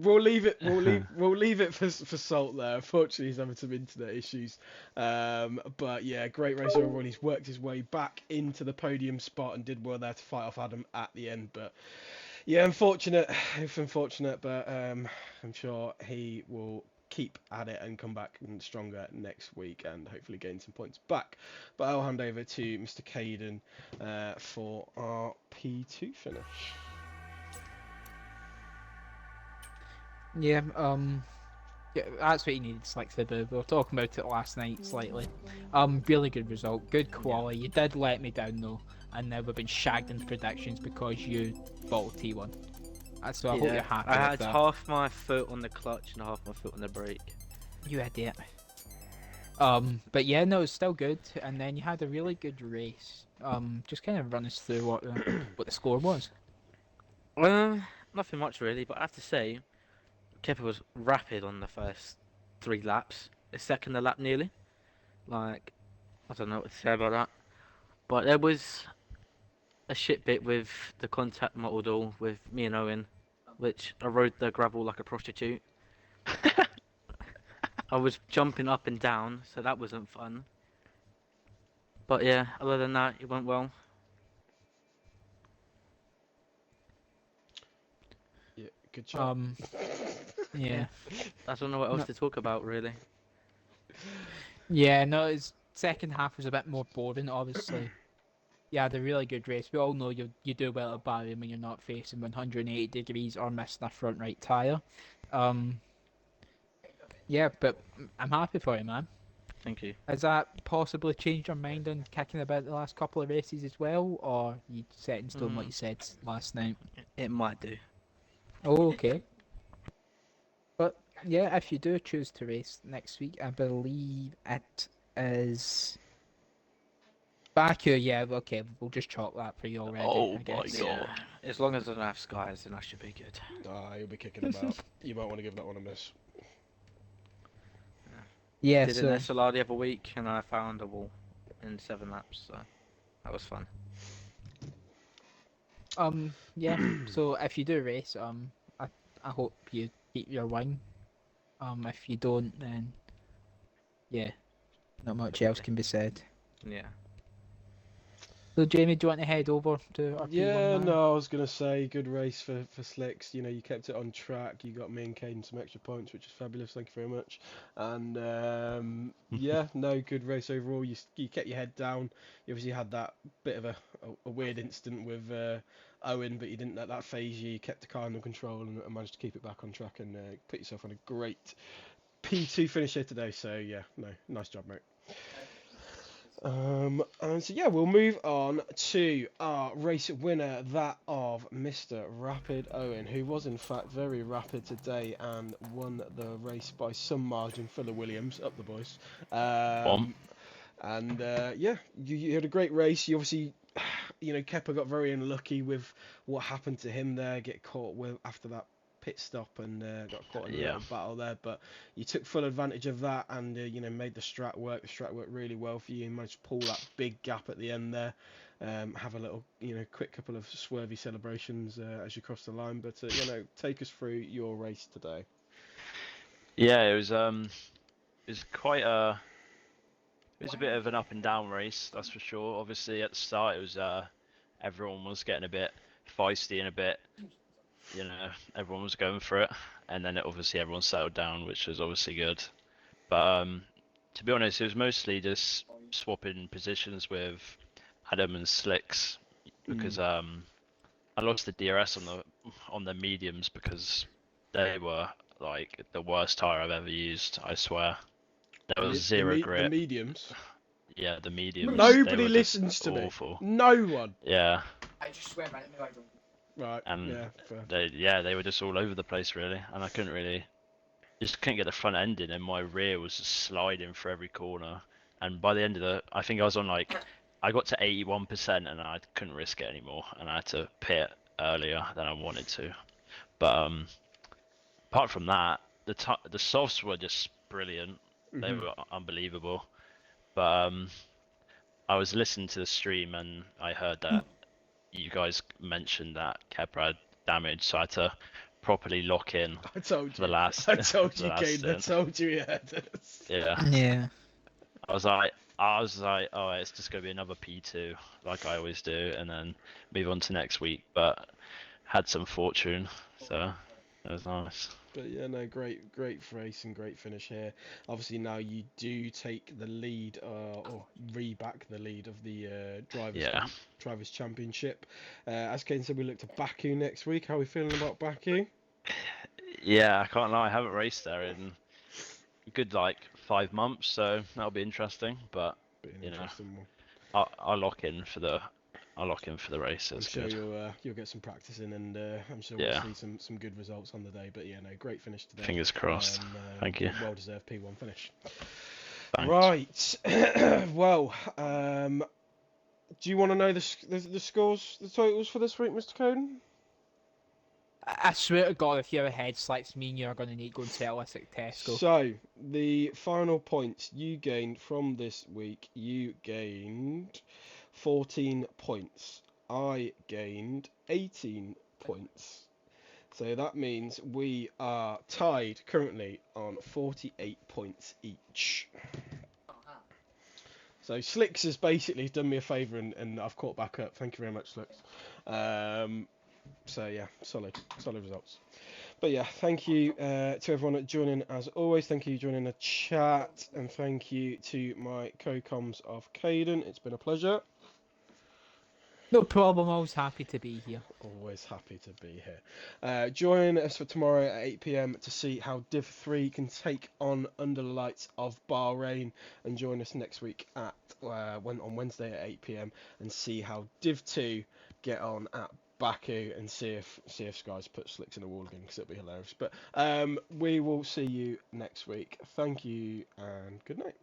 Speaker 1: We'll leave it. We'll leave it for Salt there. Unfortunately, he's having some internet issues. But yeah, great race overall. He's worked his way back into the podium spot and did well there to fight off Adam at the end. But yeah, unfortunate. It's unfortunate, but I'm sure he will keep at it and come back stronger next week and hopefully gain some points back. But I'll hand over to Mr. Caden for our P2 finish.
Speaker 4: Yeah, that's what he needed, Slicksyboon. We were talking about it last night slightly. Really good result, good quality. You did let me down though, and now we've been shagged into predictions because you bottled T1. So I hope you're happy
Speaker 5: I
Speaker 4: with
Speaker 5: had
Speaker 4: that.
Speaker 5: half my foot on the clutch and half my foot on the brake.
Speaker 4: You idiot. But yeah, no, it's still good. And then you had a really good race. Just kind of run us through what the score was.
Speaker 5: Nothing much really, but I have to say, Kepper was rapid on the first 3 laps. The second a lap nearly. Like, I don't know what to say about that. But there was a shit bit with the contact model with me and Owen. which I rode the gravel like a prostitute. I was jumping up and down, so that wasn't fun. But yeah, other than that, it went well.
Speaker 1: Yeah, good job.
Speaker 4: Yeah.
Speaker 5: I don't know what else
Speaker 4: No.
Speaker 5: to talk about really.
Speaker 4: Yeah, no, his second half was a bit more boring, obviously. You had a really good race. We all know you do well at Bahrain when you're not facing 180 degrees or missing a front right tyre. Yeah, but I'm happy for you, man.
Speaker 5: Thank you.
Speaker 4: Has that possibly changed your mind on kicking about the last couple of races as well, or you set in stone what you said last night?
Speaker 5: It might do.
Speaker 4: Oh, okay. But yeah, if you do choose to race next week, I believe it is Baku. Yeah, okay, we'll just chalk that for you already,
Speaker 6: Oh
Speaker 4: I
Speaker 6: my
Speaker 4: guess.
Speaker 5: Yeah.
Speaker 6: god.
Speaker 5: As long as I don't have skies, then I should be good.
Speaker 1: You'll be kicking about. You might want to give that one a miss.
Speaker 4: Yeah,
Speaker 5: Did an
Speaker 4: so
Speaker 5: SLR the other week, and I found a wall in 7 laps, so that was fun.
Speaker 4: yeah. So if you do race, I hope you keep your wing. If you don't, then yeah, not much else can be said.
Speaker 5: Yeah.
Speaker 4: So Jamie, do you want to head over to our P1
Speaker 1: Yeah,
Speaker 4: now?
Speaker 1: no, I was gonna say good race for Slicks. You know, you kept it on track. You got me and Caden some extra points, which is fabulous. Thank you very much. And yeah, no, good race overall. You kept your head down. You obviously had that bit of a weird incident with Owen, but you didn't let that phase you. You kept the car under control and managed to keep it back on track and put yourself on a great P2 finish here today. So yeah, no, nice job, mate. And so yeah, we'll move on to our race winner, that of Mr. Rapid Owen, who was in fact very rapid today and won the race by some margin for the Williams. Up the boys. And yeah, you had a great race. You obviously, you know, Kepper got very unlucky with what happened to him there, get caught with after that pit stop and got caught in a
Speaker 6: Yeah.
Speaker 1: little battle there, but you took full advantage of that and you know, made the strat work. The strat worked really well for you. You managed to pull that big gap at the end there. Have a little, you know, quick couple of swervy celebrations as you cross the line, but you know, take us through your race today.
Speaker 6: Yeah, it was quite it was a bit of an up and down race, that's for sure. Obviously at the start it was everyone was getting a bit feisty and a bit, you know, everyone was going for it, and then obviously everyone settled down, which was obviously good. But to be honest, it was mostly just swapping positions with Adam and Slicks because I lost the DRS on the mediums because they were like the worst tire I've ever used. I swear, there was zero
Speaker 1: The
Speaker 6: grip.
Speaker 1: mediums.
Speaker 6: Yeah, the mediums.
Speaker 1: Nobody
Speaker 6: they were just
Speaker 1: listens to
Speaker 6: awful.
Speaker 1: me. No one.
Speaker 6: Yeah,
Speaker 4: I just swear by it, no, I don't.
Speaker 1: Right.
Speaker 6: and
Speaker 1: Yeah. Fair.
Speaker 6: they were just all over the place really, and I just couldn't get the front end in, and my rear was just sliding for every corner. And by the end of I think I was on like, I got to 81%, and I couldn't risk it anymore, and I had to pit earlier than I wanted to. But apart from that, the softs were just brilliant. They were unbelievable. But I was listening to the stream, and I heard that you guys mentioned that Kepra had damage, so I had to properly lock in
Speaker 1: I told
Speaker 6: for the
Speaker 1: you.
Speaker 6: last.
Speaker 1: I told
Speaker 6: the
Speaker 1: you,
Speaker 6: last
Speaker 1: Kate. I
Speaker 6: stint.
Speaker 1: told you. Yeah.
Speaker 6: Yeah.
Speaker 4: Yeah.
Speaker 6: I was like, oh, it's just gonna be another P2, like I always do, and then move on to next week. But had some fortune, so it was nice.
Speaker 1: But yeah, no, great race and great finish here. Obviously now you do take the lead, or re-back the lead of the drivers championship. As Kane said, we look to Baku next week. How are we feeling about Baku?
Speaker 6: Yeah, I can't lie, I haven't raced there in a good like 5 months, so that'll be interesting. But
Speaker 1: Bit an
Speaker 6: you know,
Speaker 1: interesting one.
Speaker 6: I'll lock in for the race.
Speaker 1: I'm
Speaker 6: It's
Speaker 1: sure
Speaker 6: good.
Speaker 1: you'll get some practice in, and I'm sure
Speaker 6: Yeah.
Speaker 1: we'll see some good results on the day. But yeah, no, great finish today.
Speaker 6: Fingers crossed. Thank you.
Speaker 1: Well deserved P1 finish.
Speaker 6: Thanks.
Speaker 1: Right. Well, do you want to know the scores, the totals for this week, Mr. Coden?
Speaker 4: I swear to God, if you're ahead, Slicks, me and you are going to need to go and settle this at Tesco.
Speaker 1: So, the final points you gained from this week, you gained 14 points. I gained 18 points. So that means we are tied currently on 48 points each. So Slicks has basically done me a favour and I've caught back up. Thank you very much, Slicks. So yeah, solid results. But yeah, thank you to everyone joining as always. Thank you for joining the chat, and thank you to my co-coms of Caden. It's been a pleasure.
Speaker 4: No problem. Always happy to be here.
Speaker 1: Always happy to be here. Join us for tomorrow at 8 p.m. to see how Div 3 can take on Under the Lights of Bahrain, and join us next week at on Wednesday at 8 p.m. and see how Div 2 get on at Baku, and see if Skies put Slicks in a wall again, because it'll be hilarious. But we will see you next week. Thank you and good night.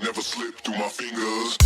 Speaker 2: Never slip through my fingers.